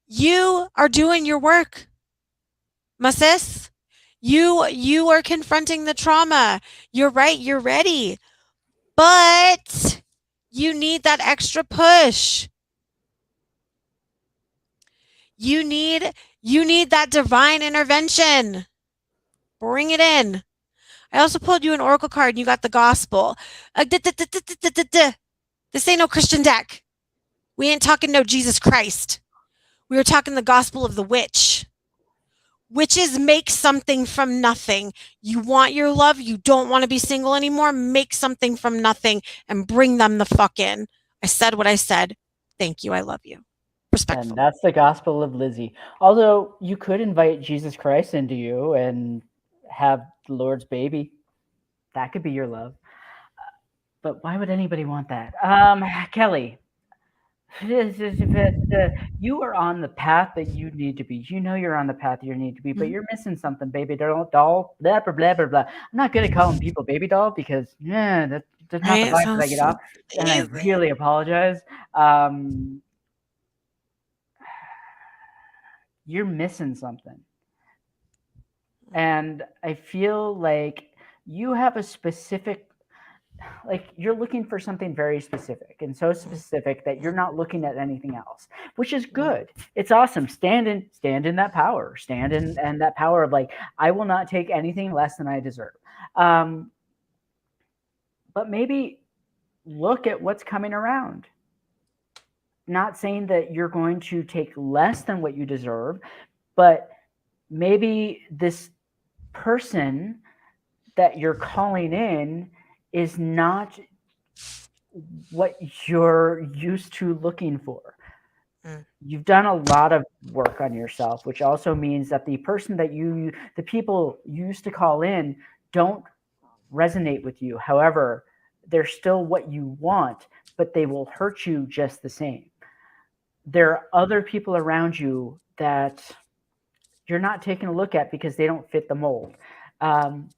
You are doing your work, my sis. You are confronting the trauma. You're right, you're ready. But you need that extra push. You need you need that divine intervention. Bring it in. I also pulled you an oracle card and you got the gospel. This ain't no Christian deck. We ain't talking no Jesus Christ. We were talking the gospel of the witch. Witches make something from nothing. You want your love, you don't want to be single anymore, make something from nothing and bring them the fuck in. I said what I said. Thank you. I love you. and Respectfully. that's the gospel of Lizzie. Although you could invite Jesus Christ into you and have the Lord's baby, that could be your love. But why would anybody want that? Kelly, you are on the path that you need to be. You know you're on the path you need to be, but Mhm. you're missing something, baby doll. Blah blah blah blah blah. I'm not good at calling people baby doll because yeah, that's not the Right? It vibe that I sounds get so off, and I easy. really apologize. Um, you're missing something, and I feel like you have a specific like you're looking for something very specific and so specific that you're not looking at anything else, which is good. It's awesome. Stand in that power. Stand in and that power of like I will not take anything less than I deserve. Um, but maybe look at what's coming around. Not saying that you're going to take less than what you deserve, but maybe this person that you're calling in is not what you're used to looking for. Mm, You've done a lot of work on yourself, which also means that the people you used to call in don't resonate with you. However, they're still what you want, but they will hurt you just the same. There are other people around you that you're not taking a look at because they don't fit the mold. Um,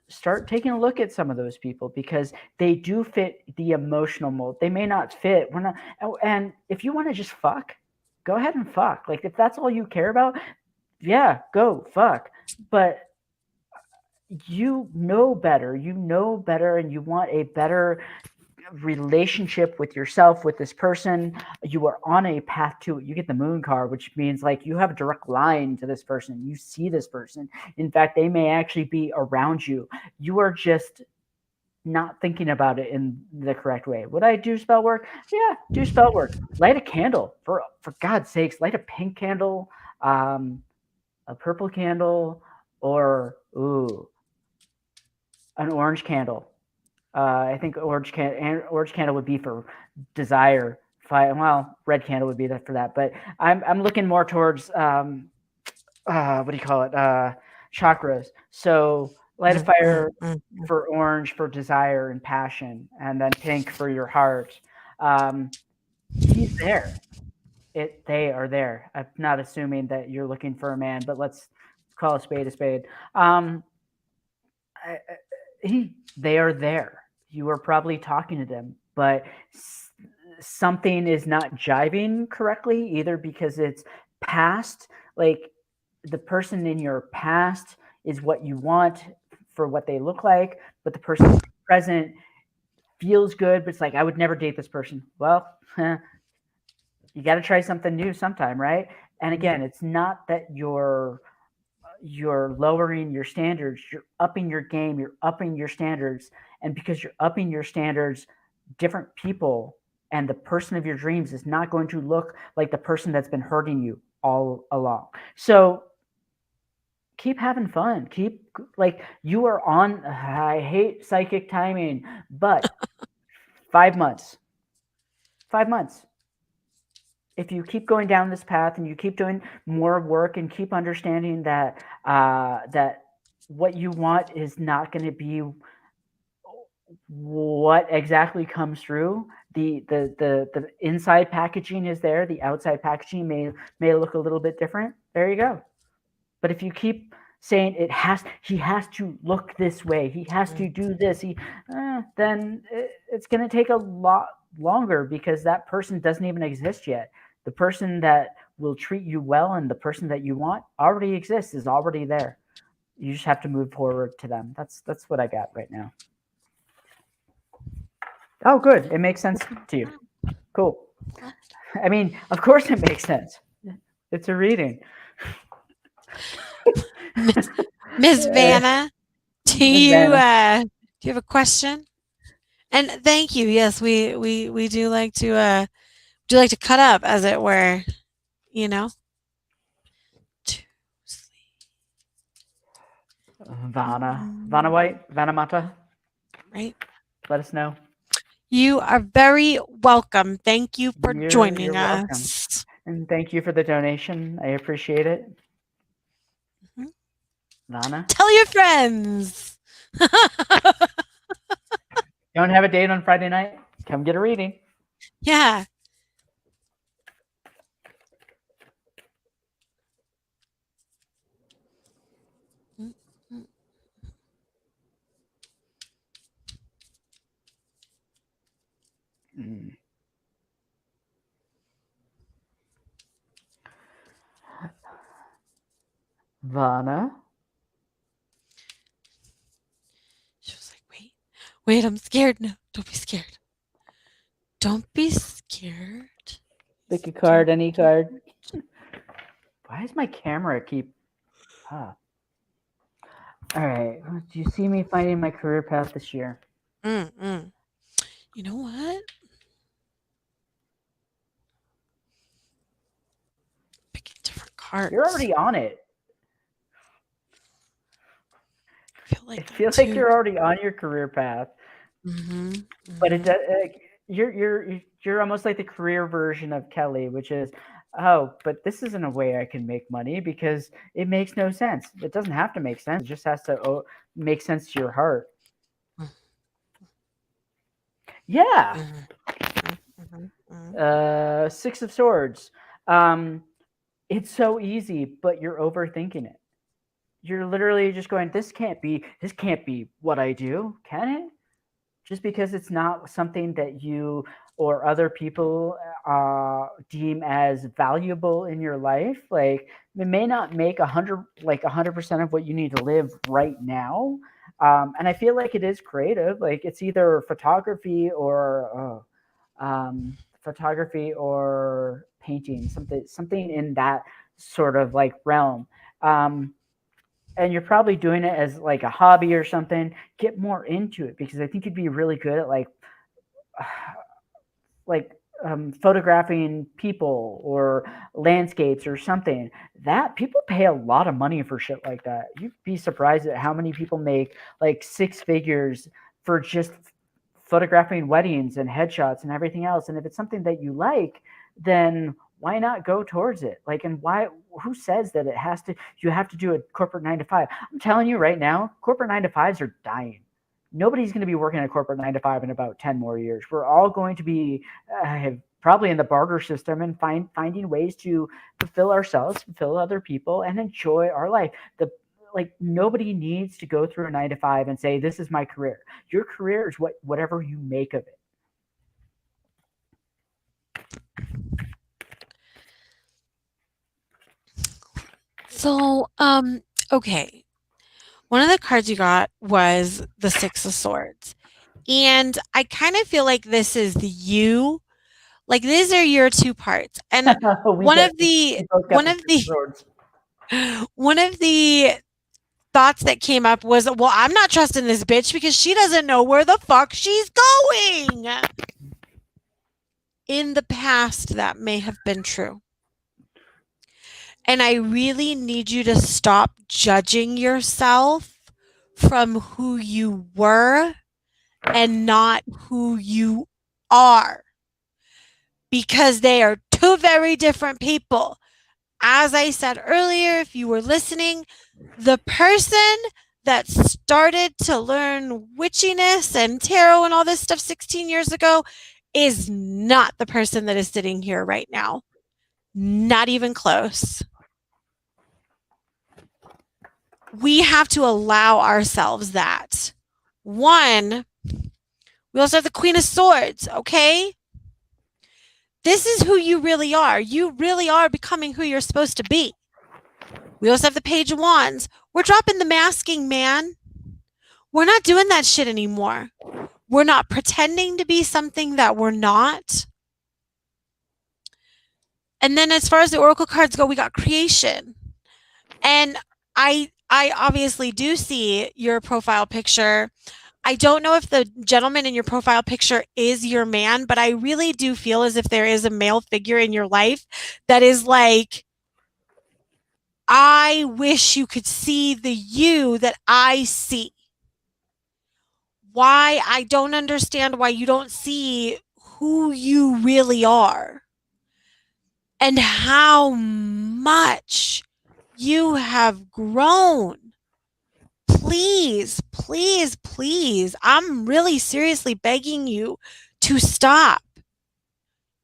Start taking a look at some of those people because they do fit the emotional mold. They may not fit. We're not. Oh, and if you want to just fuck, go ahead and fuck. Like if that's all you care about, yeah, go fuck. But you know better, and you want a better relationship with yourself, with this person. You are on a path to it. You get the moon card, which means like you have a direct line to this person. You see this person. In fact, they may actually be around you. You are just not thinking about it in the correct way. Would I do spell work? Yeah, do spell work. Light a candle, for God's sakes. Light a pink candle, um, a purple candle, or ooh, an orange candle. I think orange candle would be for desire. Well, red candle would be that for that. But I'm looking more towards what do you call it? Chakras. So light a Mm, mm, fire mm. for orange for desire and passion, and then pink for your heart. Um, he's there. They are there. I'm not assuming that you're looking for a man, but let's call a spade a spade. Um, they are there. You are probably talking to them, but something is not jiving correctly, either because it's past, like the person in your past is what you want for what they look like, but the person in your present feels good, but it's like, I would never date this person. Well, you got to try something new sometime, right? And again, it's not that you're lowering your standards, you're upping your game, you're upping your standards. And because you're upping your standards, different people and the person of your dreams is not going to look like the person that's been hurting you all along. So keep having fun. Keep like you are on. I hate psychic timing, but 5 months, 5 months. If you keep going down this path and you keep doing more work and keep understanding that what you want is not going to be what exactly comes through. The inside packaging is there. The outside packaging may look a little bit different. There you go. But if you keep saying he has to look this way, he has to do this, then it's going to take a lot longer because that person doesn't even exist yet. The person that will treat you well and the person that you want already exists, is already there. You just have to move forward to them. That's what I got right now. Oh, good. It makes sense to you. Cool. I mean, of course it makes sense. It's a reading. Miss Miss Vanna, Miss Vanna. do you have a question? And thank you. Yes, we do like to cut up, as it were, you know, to sleep. Vanna White, Vanna Mata. Right? Let us know. You are very welcome. Thank you for You're joining welcome. us. And thank you for the donation. I appreciate it. Mhm. Vanna. Tell your friends. Don't have a date on Friday night? Come get a reading. Yeah. Mm, mm. Mm. Vanna. She was like, wait, wait, I'm scared. No, don't be scared. Don't be scared. Pick a Do, card, any do. card. Why does my camera keep. Ah. All right. Do you see me finding my career path this year? Mm. You know what? Picking different You're cards. already on it. I feel I like that feel like too. you're already on your career path, Mm-hmm. but it Mm-hmm. does. You're almost like the career version of Kelly, which is, oh, but this isn't a way I can make money because it makes no sense. It doesn't have to make sense. It just has to make sense to your heart. Yeah. Mm-hmm. Mm-hmm. Mm-hmm. Six of Swords. Um, It's so easy, but you're overthinking it. You're literally just going, this can't be what I do, can it? Just because it's not something that you or other people deem as valuable in your life, like it may not make 100% of what you need to live right now. And I feel like it is creative. Like it's either photography or painting, something in that sort of like realm. Um, and you're probably doing it as like a hobby or something, get more into it because I think you'd be really good at like photographing people or landscapes or something. That people pay a lot of money for shit like that. You'd be surprised at how many people make like six figures for just photographing weddings and headshots and everything else. And if it's something that you like, then why not go towards it? Like, and why? Who says that it has to? You have to do a corporate 9 to 5. I'm telling you right now, corporate 9 to 5s are dying. Nobody's going to be working a corporate 9 to 5 in about 10 more years. We're all going to be probably in the barter system and finding ways to fulfill ourselves, fulfill other people, and enjoy our life. The like nobody needs to go through a 9 to 5 and say this is my career. Your career is whatever you make of it. So, okay. One of the cards you got was the Six of Swords. And I kind of feel like this is the you. Like these are your two parts. And we one get of the we both got one the of six the swords. one of the thoughts that came up was, well, I'm not trusting this bitch because she doesn't know where the fuck she's going. In the past, that may have been true. And I really need you to stop judging yourself from who you were and not who you are because they are two very different people. As I said earlier, if you were listening, the person that started to learn witchiness and tarot and all this stuff 16 years ago is not the person that is sitting here right now. Not even close. We have to allow ourselves that. One, we also have the Queen of Swords, okay? This is who you really are. You really are becoming who you're supposed to be. We also have the Page of Wands. We're dropping the masking, man. We're not doing that shit anymore. We're not pretending to be something that we're not. And then as far as the oracle cards go, we got creation. And I obviously do see your profile picture. I don't know if the gentleman in your profile picture is your man, but I really do feel as if there is a male figure in your life that is like, I wish you could see the you that I see. Why I don't understand why you don't see who you really are and how much you have grown. Please, please, please. I'm really seriously begging you to stop.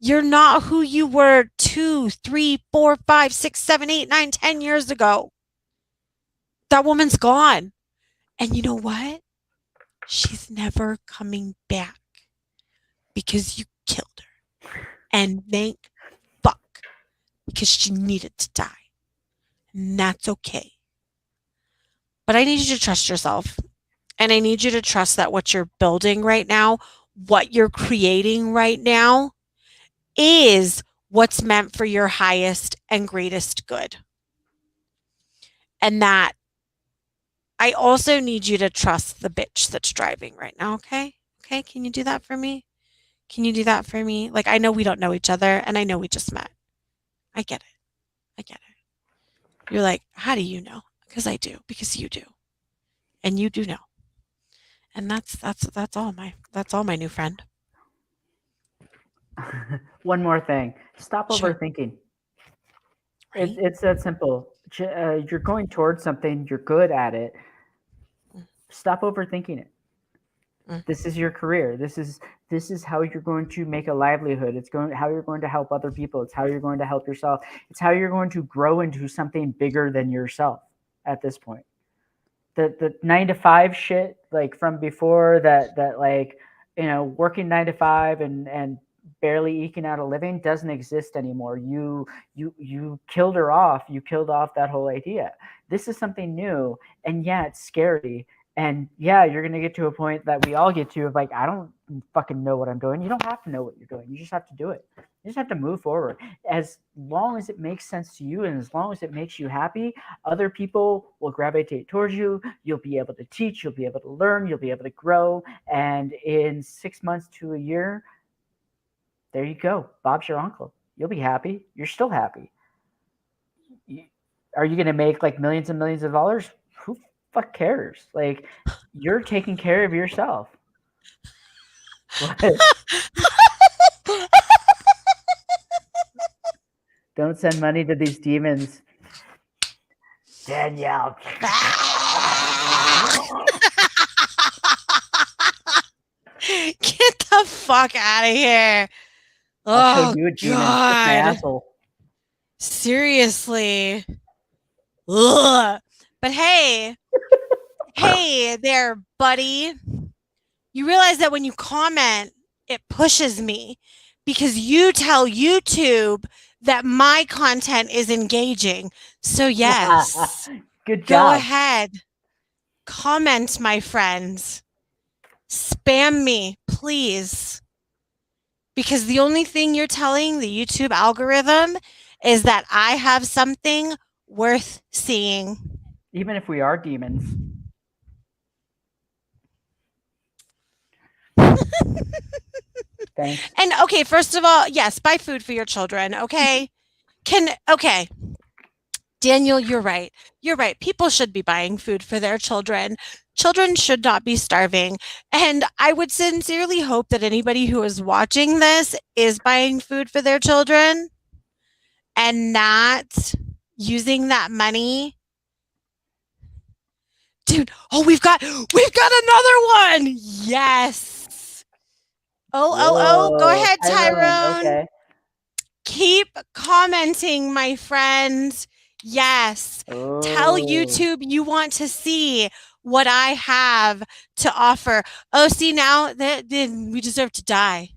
You're not who you were 2, 3, 4, 5, 6, 7, 8, 9, 10 years ago. That woman's gone. And you know what? She's never coming back because you killed her. And thank fuck because she needed to die. And that's okay. But I need you to trust yourself. And I need you to trust that what you're building right now, what you're creating right now, is what's meant for your highest and greatest good. And that I also need you to trust the bitch that's driving right now, okay? Okay, can you do that for me? Can you do that for me? Like, I know we don't know each other and I know we just met. I get it. I get it. You're like, how do you know? Because I do, because you do. And you do know. And that's all my new friend. One more thing. Stop Sure. overthinking. Right? It's that simple. You're going towards something. You're good at it. Stop overthinking it. Mm. This is your career. This is how you're going to make a livelihood. It's going how you're going to help other people. It's how you're going to help yourself. It's how you're going to grow into something bigger than yourself at this point. The 9 to 5 shit like from before that like working 9 to 5 and barely eking out a living doesn't exist anymore. You killed her off. You killed off that whole idea. This is something new, and yeah, it's scary. And yeah, you're gonna get to a point that we all get to of like, I don't fucking know what I'm doing. You don't have to know what you're doing. You just have to do it. You just have to move forward. As long as it makes sense to you and as long as it makes you happy, other people will gravitate towards you. You'll be able to teach, you'll be able to learn, you'll be able to grow. And in 6 months to a year, there you go. Bob's your uncle. You'll be happy. You're still happy. Are you going to make like millions and millions of dollars? Who fuck cares? Like, you're taking care of yourself. What? Don't send money to these demons. Danielle. Get the fuck out of here. I'll show Oh, you a demon. Kiss my God. asshole. Seriously. Ugh. But hey there, buddy. You realize that when you comment, it pushes me because you tell YouTube that my content is engaging. So, yes, Good go job. ahead. Comment, my friends. Spam me, please. Because the only thing you're telling the YouTube algorithm is that I have something worth seeing. Even if we are demons. Thanks. And okay, first of all, yes, buy food for your children, okay? Okay. Daniel, you're right. You're right. People should be buying food for their children. Children should not be starving. And I would sincerely hope that anybody who is watching this is buying food for their children and not using that money. Dude, oh, we've got another one. Yes. Oh, go Whoa, ahead, Tyrone. Tyrone. Okay. Keep commenting, my friends. Yes. Tell YouTube you want to see what I have to offer. Oh, see, now we deserve to die.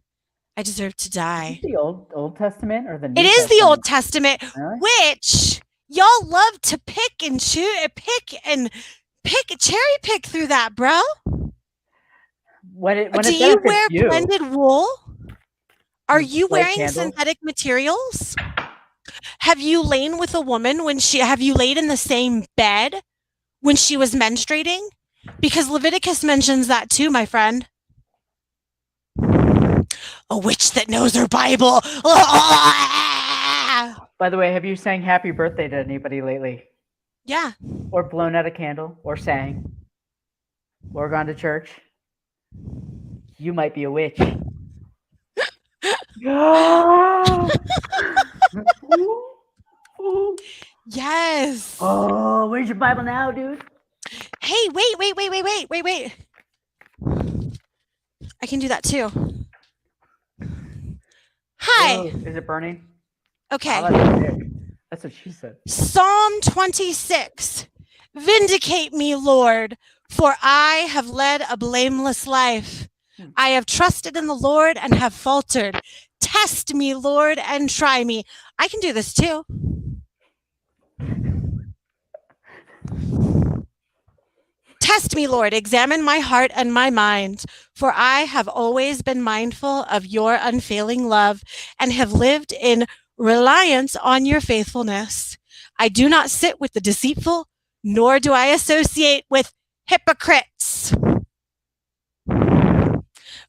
I deserve to Is die. this the Old Testament or the New It is Testament? the Old Testament, Really? which y'all love to pick and cherry pick through that, bro. Do you wear blended wool? Are you wearing synthetic materials? Have you lain with a woman have you laid in the same bed when she was menstruating? Because Leviticus mentions that too, my friend. A witch that knows her Bible. By the way, have you sang happy birthday to anybody lately? Yeah. Or blown out a candle? Or sang? Or gone to church? You might be a witch. Yes. Oh, where's your Bible now, dude? Hey, wait. I can do that too. Hi. Whoa, is it burning? Okay. Oh, that's what she said. Psalm 26. Vindicate me, Lord, for I have led a blameless life. I have trusted in the Lord and have faltered. Test me, Lord, and try me. I can do this too. Test me, Lord, examine my heart and my mind, for I have always been mindful of your unfailing love and have lived in reliance on your faithfulness. I do not sit with the deceitful, nor do I associate with hypocrites.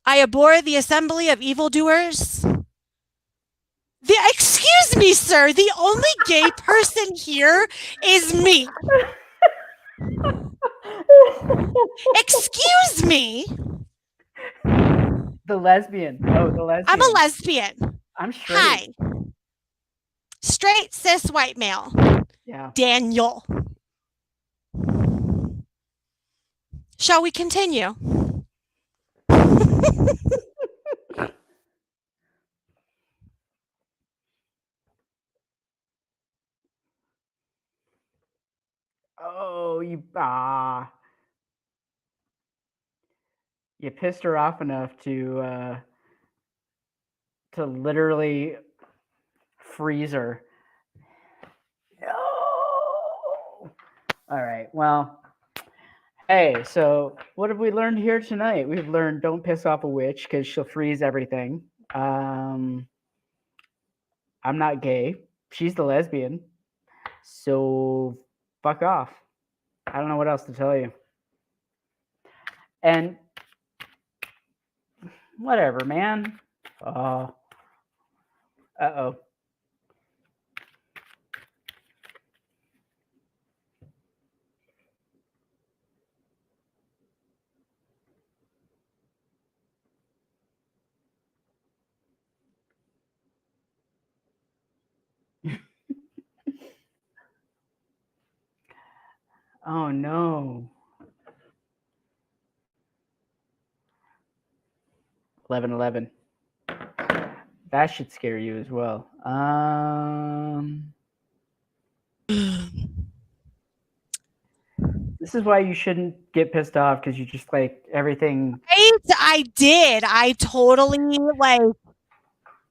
I abhor the assembly of evildoers. Excuse me, sir, the only gay person here is me. Excuse me. The lesbian. Oh, the lesbian. I'm a lesbian. I'm straight. Hi. Straight cis white male. Yeah. Daniel. Shall we continue? Oh, you pissed her off enough to literally freeze her. No. All right. Well, hey, so what have we learned here tonight? We've learned don't piss off a witch because she'll freeze everything. Um, I'm not gay. She's the lesbian. So fuck off. I don't know what else to tell you. And whatever, man. Uh oh. Oh no. 11:11. That should scare you as well. This is why you shouldn't get pissed off because you just like everything. Right? I did. I totally like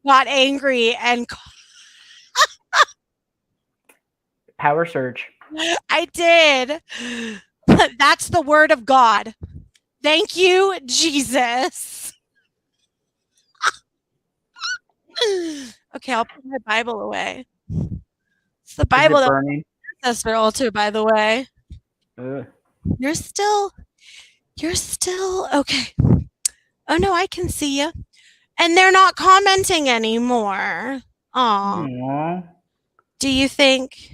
got angry and Power surge. I did. That's the word of God. Thank you, Jesus. Okay, I'll put my Bible away. It's the Is Bible it that burning? my ancestor altar, by the way. Ugh. You're still, you're still okay. Oh no, I can see you. And they're not commenting anymore. Aw. Aw. Do you think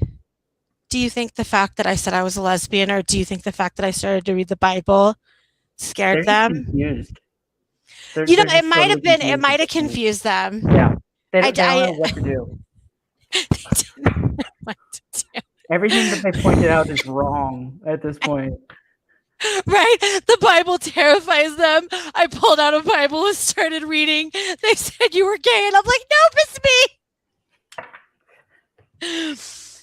do you think the fact that I said I was a lesbian, or do you think the fact that I started to read the Bible scared They're just them? confused. They're You know, they're it just might totally have been, it confused at might have this point. confused them. Yeah. I, They don't know I what to do. they didn't know what to do. Everything that they pointed out is wrong at this point. Right? The Bible terrifies them. I pulled out a Bible and started reading. They said you were gay, and I'm like, nope, it's me.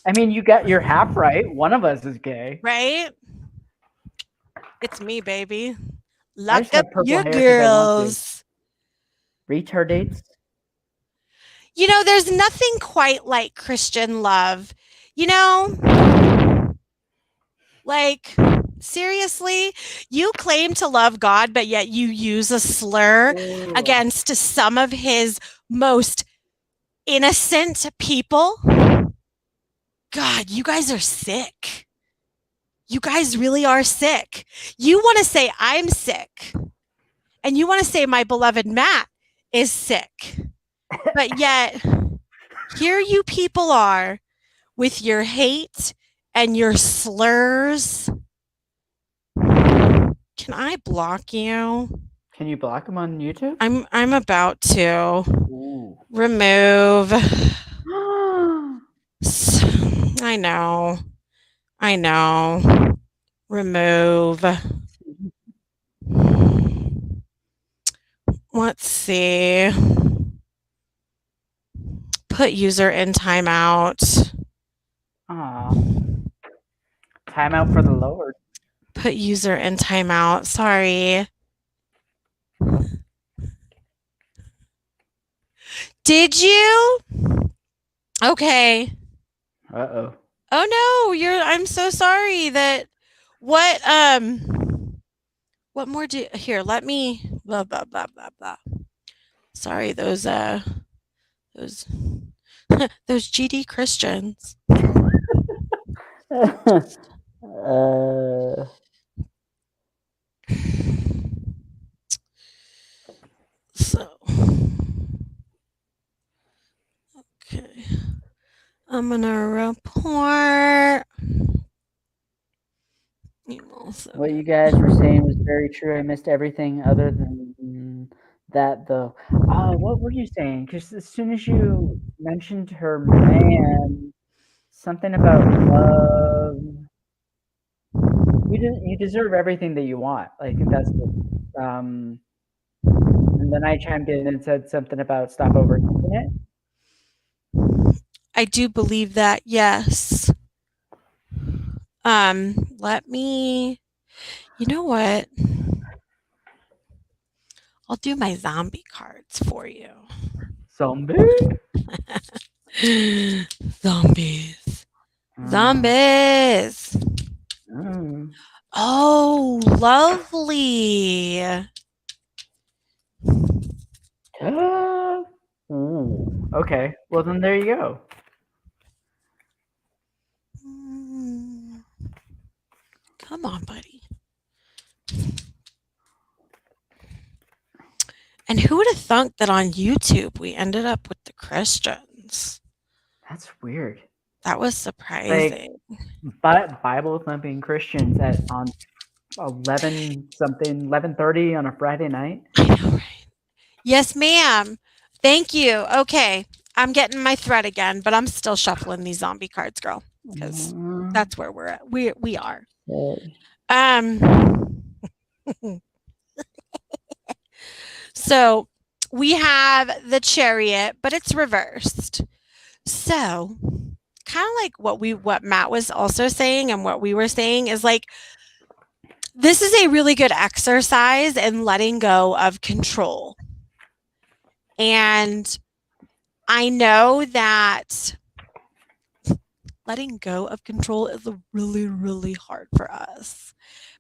I mean, you're half right. One of us is gay. Right? It's me, baby. I Lock just up have purple your hair because I want to. girls. Retardates. You know, there's nothing quite like Christian love. You know, like, seriously, you claim to love God, but yet you use a slur Ugh. against some of his most innocent people. God, you guys are sick. You guys really are sick. You want to say I'm sick, and you want to say my beloved Matt is sick, but yet here you people are with your hate and your slurs. Can I block you? Can you block him on YouTube? I'm about to Ooh. remove. I know. I know. Remove. Let's see. Put user in timeout. Aw. Time out for the Lord. Put user in timeout. Sorry. Did you? Okay. Uh-oh. Oh no, I'm so sorry that what more do here, let me blah blah blah blah blah. Sorry, those those those GD Christians. So okay. I'm gonna report. What you guys were saying was very true. I missed everything other than that, though. What were you saying? Because as soon as you mentioned her man, something about love. You deserve everything that you want. Like that's what, then I chimed in and said something about stop overthinking it. I do believe that, yes. Let me, you know what? I'll do my zombie cards for you. Zombie. Zombies. Mm, Zombies. mm. Oh, lovely. Ooh. Okay. Well, then there you go. Mm, come on, buddy. And who would have thunk that on YouTube we ended up with the Christians? That's weird. That was Like surprising. Bible thumping Christians at on 11 something 11:30 on a Friday night. I know, right? Yes, ma'am. Thank you. Okay. I'm getting my thread again, but I'm still shuffling these zombie cards, girl, because Mm, that's where we're at. We are. okay. Um so we have the chariot, but it's reversed. So kind of like what Matt was also saying and what we were saying is like this is a really good exercise in letting go of control. And I know that letting go of control is really, really hard for us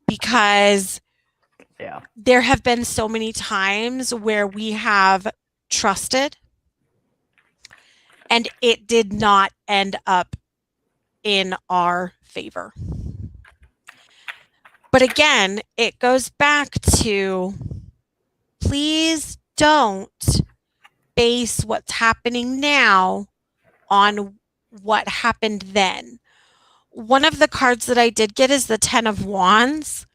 because Yeah. there have been so many times where we have trusted and it did not end up in our favor. But again, it goes back to please don't base what's happening now on what happened then. One of the cards that I did get is the 10 of Wands.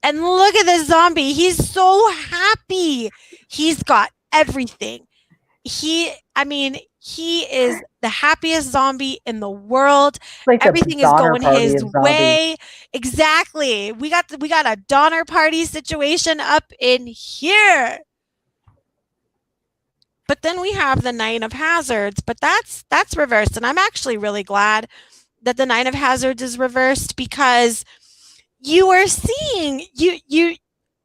And look at this zombie. He's so happy. He's got everything. He is the happiest zombie in the world. It's like the Everything is Donner going Party his of zombies. way. Exactly. We got a Donner Party situation up in here. But then we have the Nine of Hazards, but that's reversed, and I'm actually really glad that the Nine of Hazards is reversed because you are seeing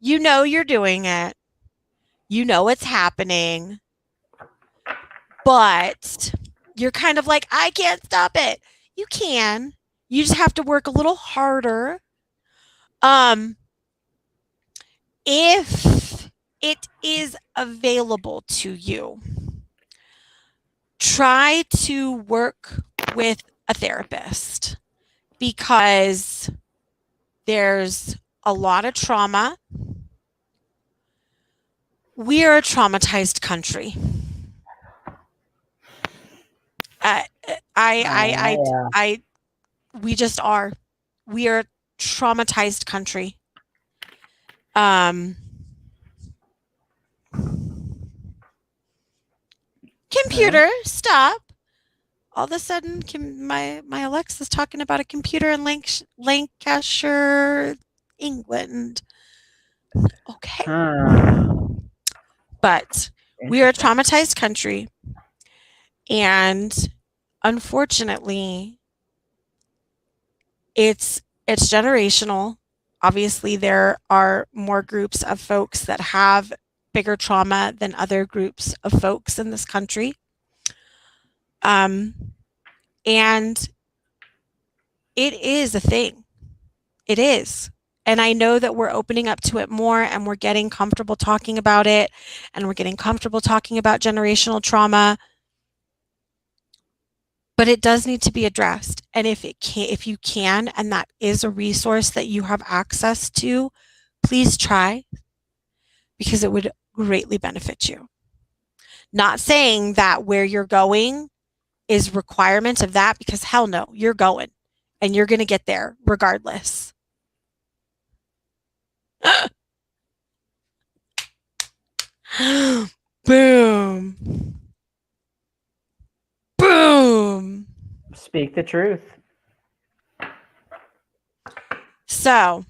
you know you're doing it. You know it's happening, but you're kind of like I can't stop it. You can. You just have to work a little harder. Um if it is available to you, try to work with a therapist because there's a lot of trauma. We are a traumatized country. Uh, Yeah. I, we just are. We are a traumatized country. Um, Yeah. computer, stop. All of a sudden, my Alexa's talking about a computer in Lancashire, England. Okay. Huh. But we are a Interesting. traumatized country. And unfortunately, it's generational. Obviously, there are more groups of folks that have bigger trauma than other groups of folks in this country. Um, and it is a thing. It is. And I know that we're opening up to it more and we're getting comfortable talking about it and we're getting comfortable talking about generational trauma, but it does need to be addressed. And if you can, and that is a resource that you have access to, please try because it would greatly benefit you. Not saying that where you're going is requirement of that because hell no, you're going and you're going to get there regardless. Boom. Boom. Speak the truth. So,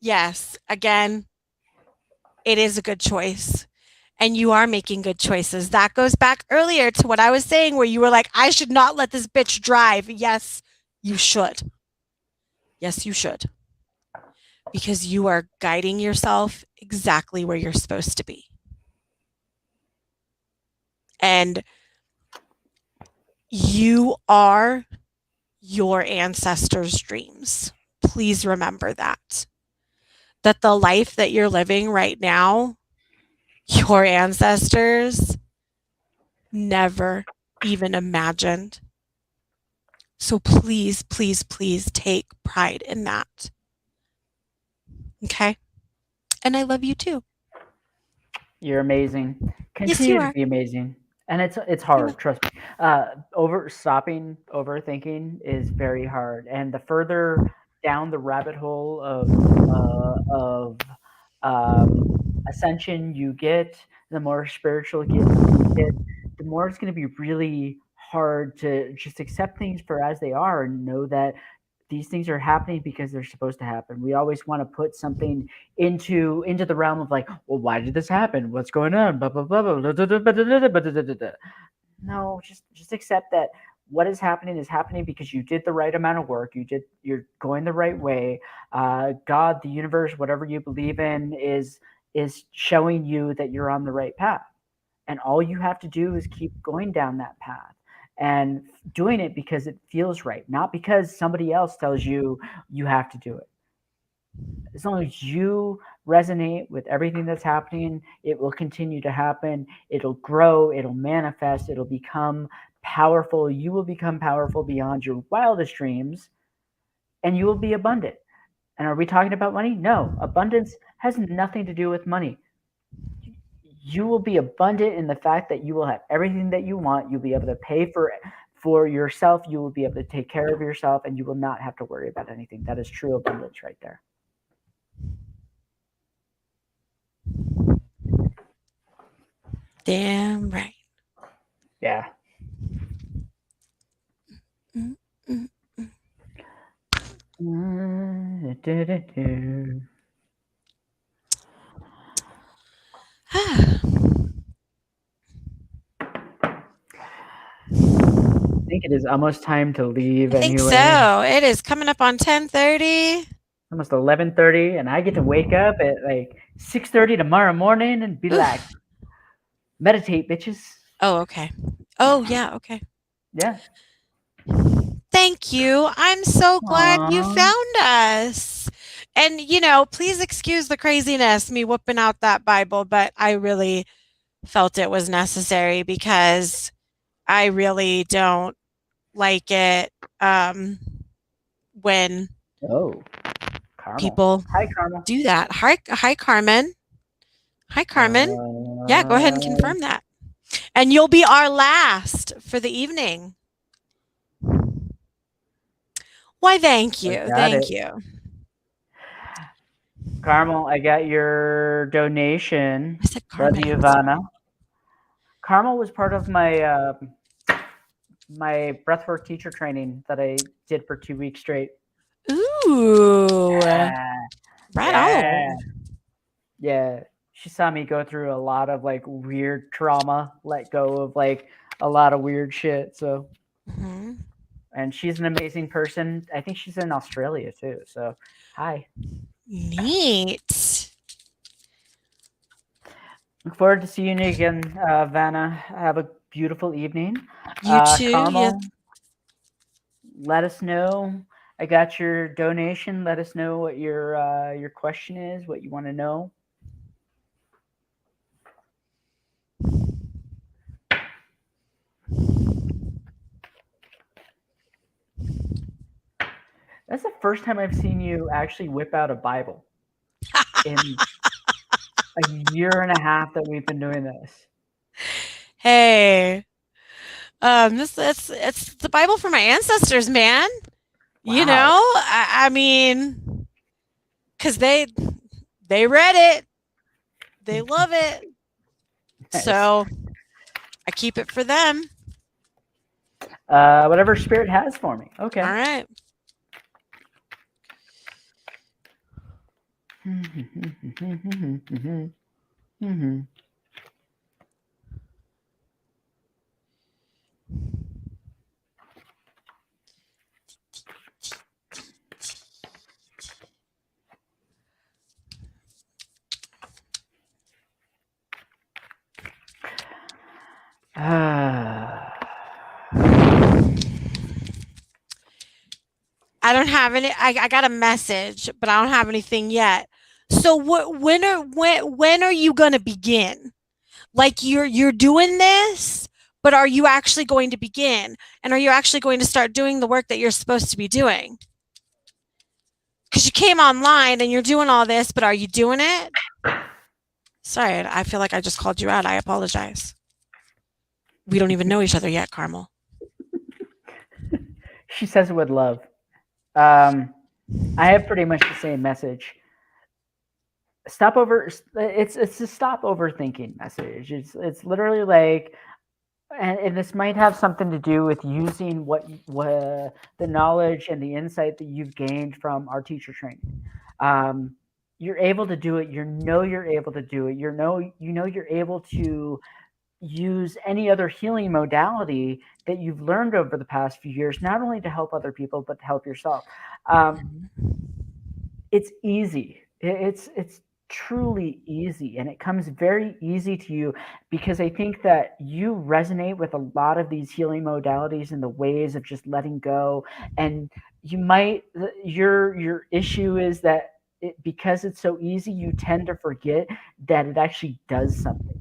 yes, again, it is a good choice. And you are making good choices. That goes back earlier to what I was saying, where you were like, I should not let this bitch drive. Yes, you should. Yes, you should. Because you are guiding yourself exactly where you're supposed to be. And you are your ancestors' dreams. Please remember that. That the life that you're living right now, your ancestors never even imagined. So please, please, please take pride in that. Okay? And I love you too. You're amazing. Yes, you Continue to are. be amazing. And it's I will. hard, trust me. Overthinking is very hard. And the further down the rabbit hole of ascension you get, the more spiritual you get, the more it's going to be really hard to just accept things for as they are and know that these things are happening because they're supposed to happen. We always want to put something into the realm of like, well, why did this happen? What's going on? Blah blah blah blah. No, just accept that what is happening because you did the right amount of work. You're going the right way. God, the universe, whatever you believe in, is showing you that you're on the right path. And all you have to do is keep going down that path and doing it because it feels right, not because somebody else tells you you have to do it. As long as you resonate with everything that's happening, it will continue to happen. It'll grow, it'll manifest, it'll become powerful. You will become powerful beyond your wildest dreams, and you will be abundant. And are we talking about money? No, abundance has nothing to do with money. You will be abundant in the fact that you will have everything that you want. You'll be able to pay for yourself. You will be able to take care of yourself, and you will not have to worry about anything. That is true abundance right there. Damn right. Yeah. Mm, mm. I think it is almost time to leave I think anyway. so. It is coming up on 10:30. Almost 11:30, and I get to wake up at like 6:30 tomorrow morning and be like, Oof. meditate, bitches. Oh, okay. Oh, yeah, okay. Yeah. Thank you. I'm so glad you Aww. found us. And, please excuse the craziness, me whipping out that Bible, but I really felt it was necessary because I really don't like it when Oh, caramel. people Hi, caramel. do that. Hi, Carmen. Hi, Carmen. Yeah, go ahead and Uh, confirm that. And you'll be our last for the evening. Why, thank I you. got Thank it. you. Caramel, I got your donation. I said Love Carmen. you, I'm sorry. Ivana. Caramel was part of my breathwork teacher training that I did for 2 weeks straight. Ooh, Yeah, right yeah, on. yeah. She saw me go through a lot of like weird trauma, let go of like a lot of weird shit. So, Hmm. and she's an amazing person. I think she's in Australia too. So, hi. Neat. Look forward to seeing you again, Vanna. Have a beautiful evening. You too. Yes. Carmel, let us know. I got your donation. Let us know what your question is, what you want to know. That's the first time I've seen you actually whip out a Bible in a year and a half that we've been doing this. Hey, this it's the Bible for my ancestors, man. Wow. I mean, because they read it, they love it, Nice. so I keep it for them. Whatever spirit has for me. All Okay. right. Mm-hmm. I don't have any. I got a message, but I don't have anything yet. So when are you gonna begin? Like you're doing this, but are you actually going to begin? And are you actually going to start doing the work that you're supposed to be doing? Because you came online and you're doing all this, but are you doing it? Sorry, I feel like I just called you out. I apologize. We don't even know each other yet, Carmel. She says it with love. Um, I have pretty much the same message. Stop over. It's a stop overthinking message. It's literally like, and this might have something to do with using what the knowledge and the insight that you've gained from our teacher training. Um, you're able to do it. You're able to do it. You're able to use any other healing modality that you've learned over the past few years, not only to help other people but to help yourself. Um, it's easy. It's truly easy, and it comes very easy to you because I think that you resonate with a lot of these healing modalities and the ways of just letting go. And you might your issue is that because it's so easy, you tend to forget that it actually does something.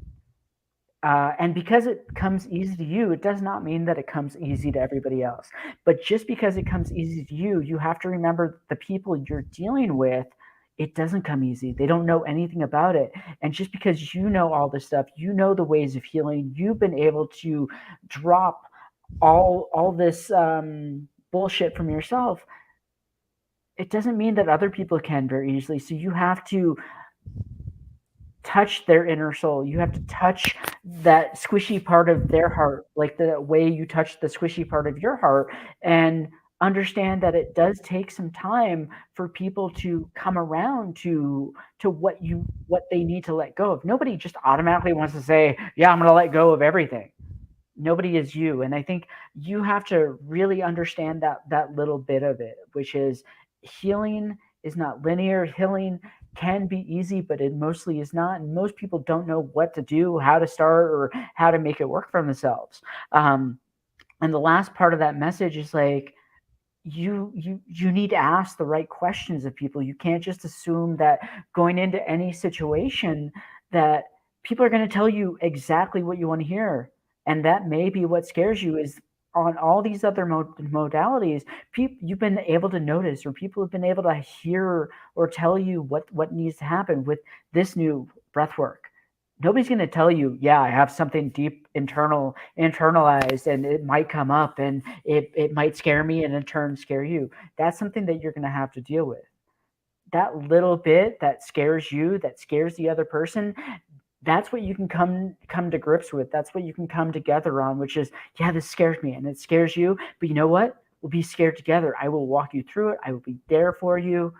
And because it comes easy to you, it does not mean that it comes easy to everybody else. But just because it comes easy to you, you have to remember the people you're dealing with, it doesn't come easy. They don't know anything about it. And just because you know all this stuff, you know the ways of healing, you've been able to drop all this bullshit from yourself. It doesn't mean that other people can very easily. So you have to touch their inner soul. You have to touch that squishy part of their heart, like the way you touch the squishy part of your heart, and understand that it does take some time for people to come around to what they need to let go of. Nobody just automatically wants to say, "Yeah, I'm going to let go of everything." Nobody is you, and I think you have to really understand that little bit of it, which is healing is not linear. Healing can be easy, but it mostly is not, and most people don't know what to do, how to start, or how to make it work for themselves. And the last part of that message is like, you need to ask the right questions of people. You can't just assume that going into any situation that people are going to tell you exactly what you want to hear, and that may be what scares you. Is on all these other modalities, you've been able to notice, or people have been able to hear or tell you what needs to happen with this new breath work. Nobody's going to tell you, yeah, I have something deep internalized, and it might come up, and it might scare me, and in turn scare you. That's something that you're going to have to deal with. That little bit that scares you, that scares the other person, that's what you can come to grips with. That's what you can come together on, which is, yeah, this scares me and it scares you, but you know what? We'll be scared together. I will walk you through it. I will be there for you,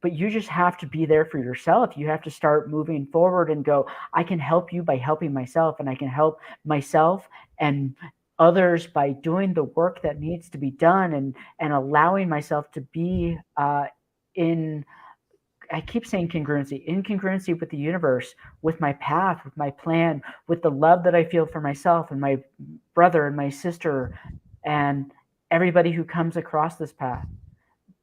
but you just have to be there for yourself. You have to start moving forward and go, I can help you by helping myself, and I can help myself and others by doing the work that needs to be done, and allowing myself to be in, I keep saying congruency, in congruency with the universe, with my path, with my plan, with the love that I feel for myself and my brother and my sister and everybody who comes across this path.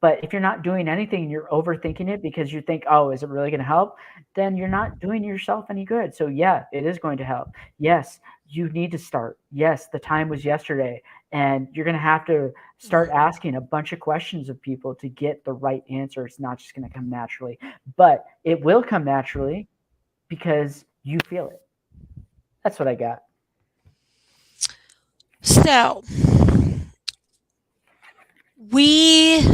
But if you're not doing anything and you're overthinking it because you think, oh, is it really going to help? Then you're not doing yourself any good. So, yeah, it is going to help. Yes, you need to start. Yes, the time was yesterday. And you're going to have to start asking a bunch of questions of people to get the right answer. It's not just going to come naturally, but it will come naturally because you feel it. That's what I got. So we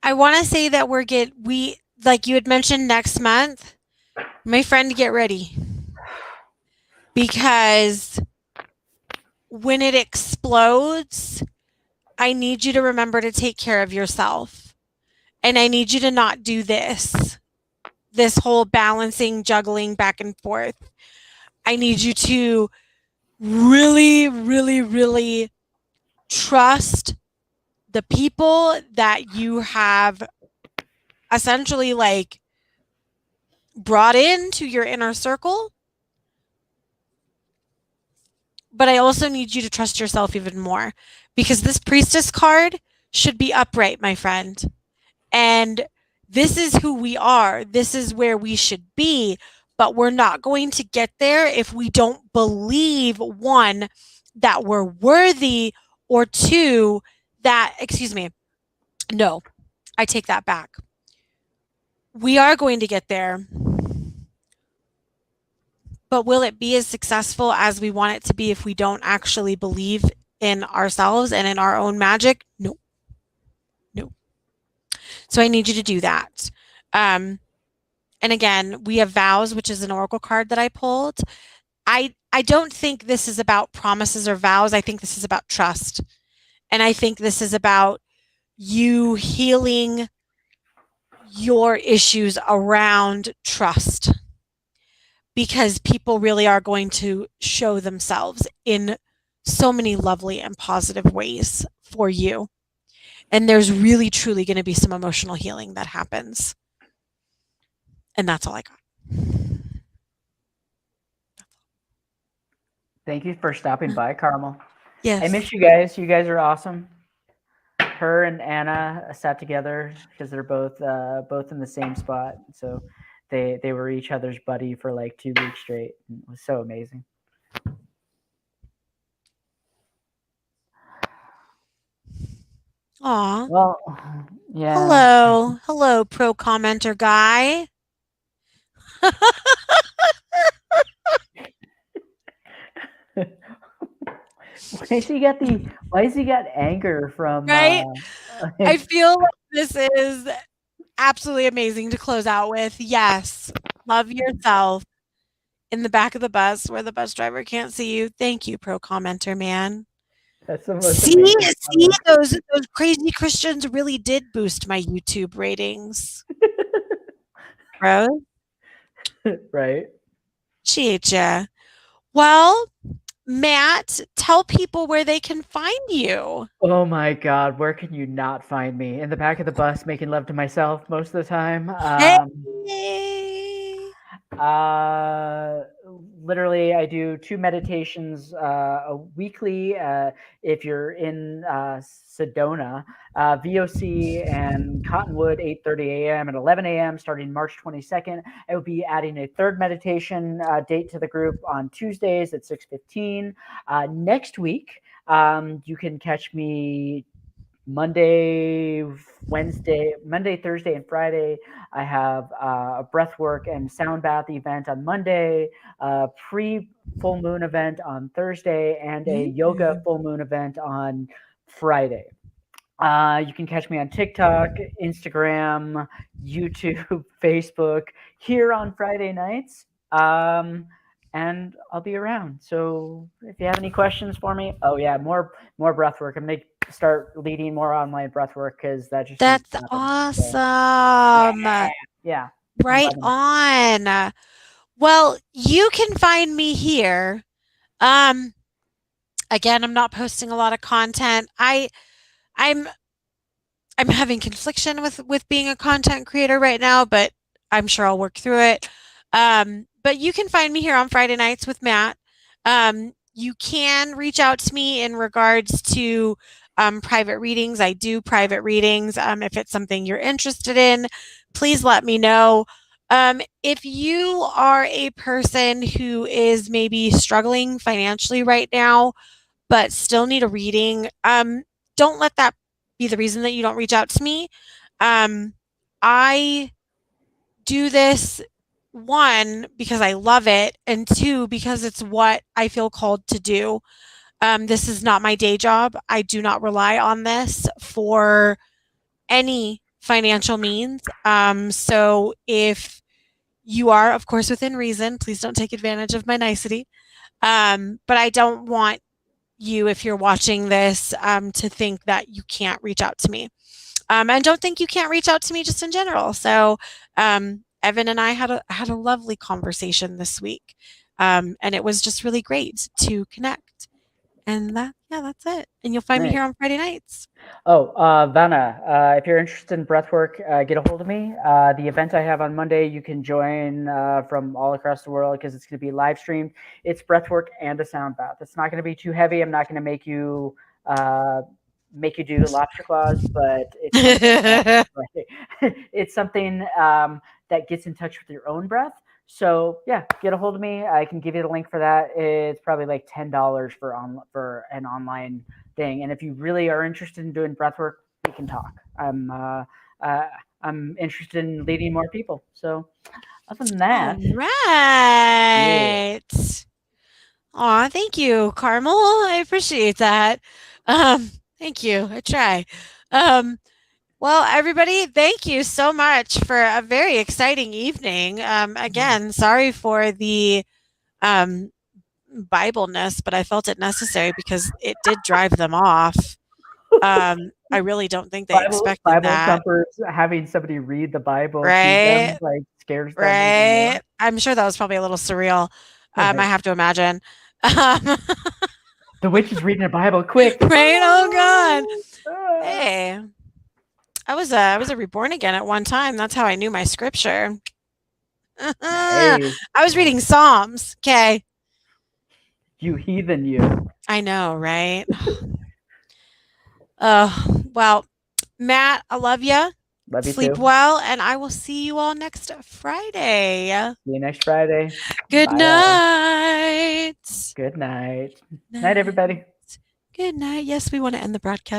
I want to say that we like you had mentioned next month. My friend, get ready because when it explodes, I need you to remember to take care of yourself. And I need you to not do this. this whole balancing, juggling back and forth. I need you to really, really, really trust the people that you have essentially like brought into your inner circle. But I also need you to trust yourself even more because this priestess card should be upright, my friend. And this is who we are. This is where we should be. But we're not going to get there if we don't believe, one, that we're worthy, or two, that, excuse me, no, I take that back. We are going to get there, but will it be as successful as we want it to be if we don't actually believe in ourselves and in our own magic? No, no. So I need you to do that. Um, and again, we have vows, which is an oracle card that I pulled. I don't think this is about promises or vows. I think this is about trust. And I think this is about you healing your issues around trust because people really are going to show themselves in so many lovely and positive ways for you. And there's really, truly going to be some emotional healing that happens. And that's all I got. Thank you for stopping by, Carmel. I Yes. miss you guys. You guys are awesome. Her and Anna sat together because they're both in the same spot. So they were each other's buddy for like 2 weeks straight. It was so amazing. Aw. Well, yeah. Hello. Hello, pro commenter guy. Why has he got anger from Right? I feel like this is absolutely amazing to close out with. Yes. Love yourself in the back of the bus where the bus driver can't see you. Thank you, pro commenter man. That's the most See, amazing see, comment. those crazy Christians really did boost my YouTube ratings, bro. Right? Appreciate ya. Well, Matt, tell people where they can find you. Oh my God, where can you not find me? In the back of the bus making love to myself most of the time. Hey. Uh, Literally, I do 2 meditations weekly. If you're in Sedona, VOC and Cottonwood, 8:30 a.m. and 11 a.m. starting March 22nd. I will be adding a third meditation date to the group on Tuesdays at 6:15. Next week, you can catch me Monday, Thursday, and Friday. I have a breathwork and sound bath event on Monday, a pre full moon event on Thursday, and a yoga full moon event on Friday. You can catch me on TikTok, Instagram, YouTube, Facebook here on Friday nights. And I'll be around. So if you have any questions for me, oh yeah, more breath work. I'm gonna start leading more online breath work because that just needs That's to happen. So awesome. yeah, I'm Right loving it. on. Well, you can find me here. Um, again, I'm not posting a lot of content. I'm I'm having confliction with being a content creator right now, but I'm sure I'll work through it. But you can find me here on Friday nights with Matt. You can reach out to me in regards to private readings. I do private readings. If it's something you're interested in, please let me know. If you are a person who is maybe struggling financially right now, but still need a reading, don't let that be the reason that you don't reach out to me. I do this, one, because I love it, and two, because it's what I feel called to do. This is not my day job. I do not rely on this for any financial means. So if you are, of course, within reason, please don't take advantage of my nicety. But I don't want you, if you're watching this, to think that you can't reach out to me. And don't think you can't reach out to me just in general. So Evan and I had a lovely conversation this week, and it was just really great to connect. And that's it. And you'll find me Nice. here on Friday nights. Oh, Vanna, if you're interested in breathwork, get a hold of me. The event I have on Monday, you can join from all across the world because it's going to be live streamed. It's breathwork and a sound bath. It's not going to be too heavy. I'm not going to uh, make you do lobster claws, but it's something that it's something that gets in touch with your own breath. So yeah, get a hold of me. I can give you the link for that. It's probably like $10 for an online thing. And if you really are interested in doing breath work, we can talk. Uh, I'm interested in leading more people. So other than All that, yeah, right. Aw, thank you, Carmel. I appreciate that. Um, Thank you. I try. Um, well, everybody, thank you so much for a very exciting evening. Again, sorry for the um, Bible-ness, but I felt it necessary because it did drive them off. I really don't think they expected Bible that, thumpers having somebody read the Bible to right? them like scares them even more. Right? I'm sure that was probably a little surreal. I Right. have to imagine. Um, The witch is reading the Bible. Quick! right? Oh God. Ah. Hey, I was a reborn again at one time. That's how I knew my scripture. I Nice. was reading Psalms. Okay. You heathen, you. I know, right? Well, Matt, I love you. Love you Sleep too. well, and I will see you all next Friday. See you next Friday. Good Bye, all. night. Good night. Night, Night. everybody. Good night. Yes, we want to end the broadcast.